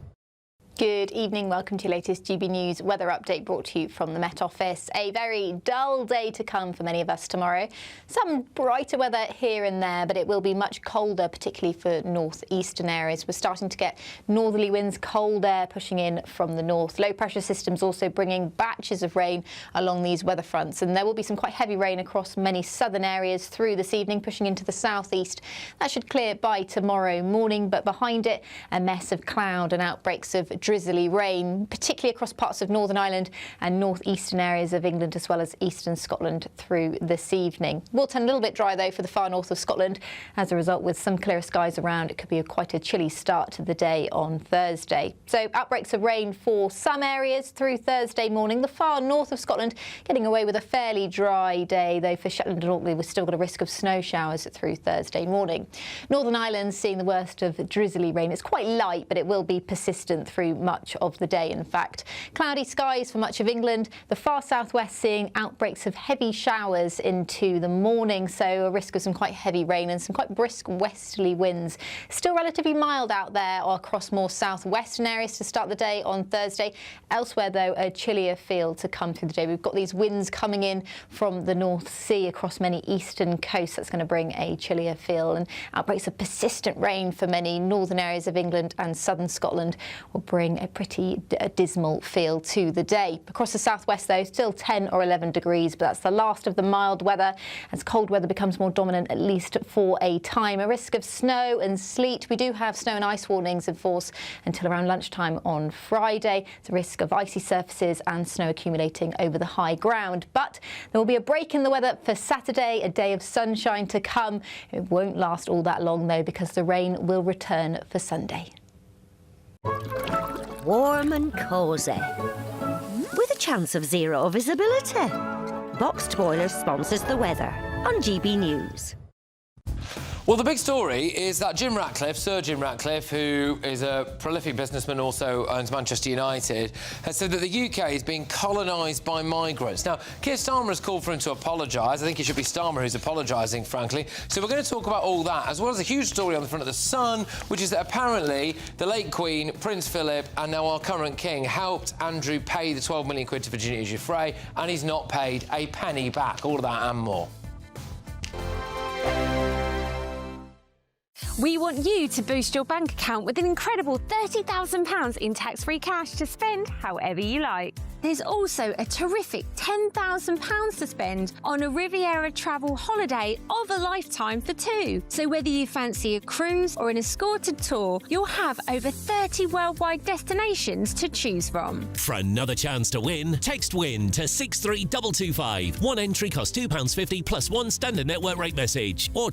Good evening, welcome to your latest GB News weather update brought to you from the Met Office. A very dull day to come for many of us tomorrow. Some brighter weather here and there, but it will be much colder, particularly for northeastern areas. We're starting to get northerly winds, cold air pushing in from the north. Low pressure systems also bringing batches of rain along these weather fronts, and there will be some quite heavy rain across many southern areas through this evening, pushing into the southeast. That should clear by tomorrow morning, but behind it, a mess of cloud and outbreaks of drizzly rain, particularly across parts of Northern Ireland and northeastern areas of England, as well as eastern Scotland through this evening. Will turn a little bit dry, though, for the far north of Scotland. As a result, with some clearer skies around, it could be quite a chilly start to the day on Thursday. So outbreaks of rain for some areas through Thursday morning. The far north of Scotland getting away with a fairly dry day, though for Shetland and Orkney we've still got a risk of snow showers through Thursday morning. Northern Ireland seeing the worst of drizzly rain. It's quite light, but it will be persistent through much of the day, in fact. Cloudy skies for much of England. The far southwest seeing outbreaks of heavy showers into the morning, so a risk of some quite heavy rain and some quite brisk westerly winds. Still relatively mild out there or across more southwestern areas to start the day on Thursday. Elsewhere, though, a chillier feel to come through the day. We've got these winds coming in from the North Sea across many eastern coasts. That's going to bring a chillier feel, and outbreaks of persistent rain for many northern areas of England and southern Scotland will bring bring a pretty dismal feel to the day. Across the southwest, though, still 10 or 11 degrees, but that's the last of the mild weather as cold weather becomes more dominant, at least for a time. A risk of snow and sleet. We do have snow and ice warnings in force until around lunchtime on Friday. There's a risk of icy surfaces and snow accumulating over the high ground. But there will be a break in the weather for Saturday, a day of sunshine to come. It won't last all that long, though, because the rain will return for Sunday. Warm and cosy, with a chance of zero visibility. Boxed Boilers sponsors the weather on GB News. Well, the big story is that Sir Jim Ratcliffe, who is a prolific businessman, also owns Manchester United, has said that the UK is being colonised by migrants. Now, Keir Starmer has called for him to apologise. I think it should be Starmer who's apologising, frankly. So we're going to talk about all that, as well as a huge story on the front of The Sun, which is that apparently the late Queen, Prince Philip, and now our current King helped Andrew pay the 12 million quid to Virginia Giuffre, and he's not paid a penny back. All of that and more. We want you to boost your bank account with an incredible £30,000 in tax-free cash to spend however you like. There's also a terrific £10,000 to spend on a Riviera travel holiday of a lifetime for two. So whether you fancy a cruise or an escorted tour, you'll have over 30 worldwide destinations to choose from. For another chance to win, text WIN to 63225. One entry costs £2.50 plus one standard network rate message. Or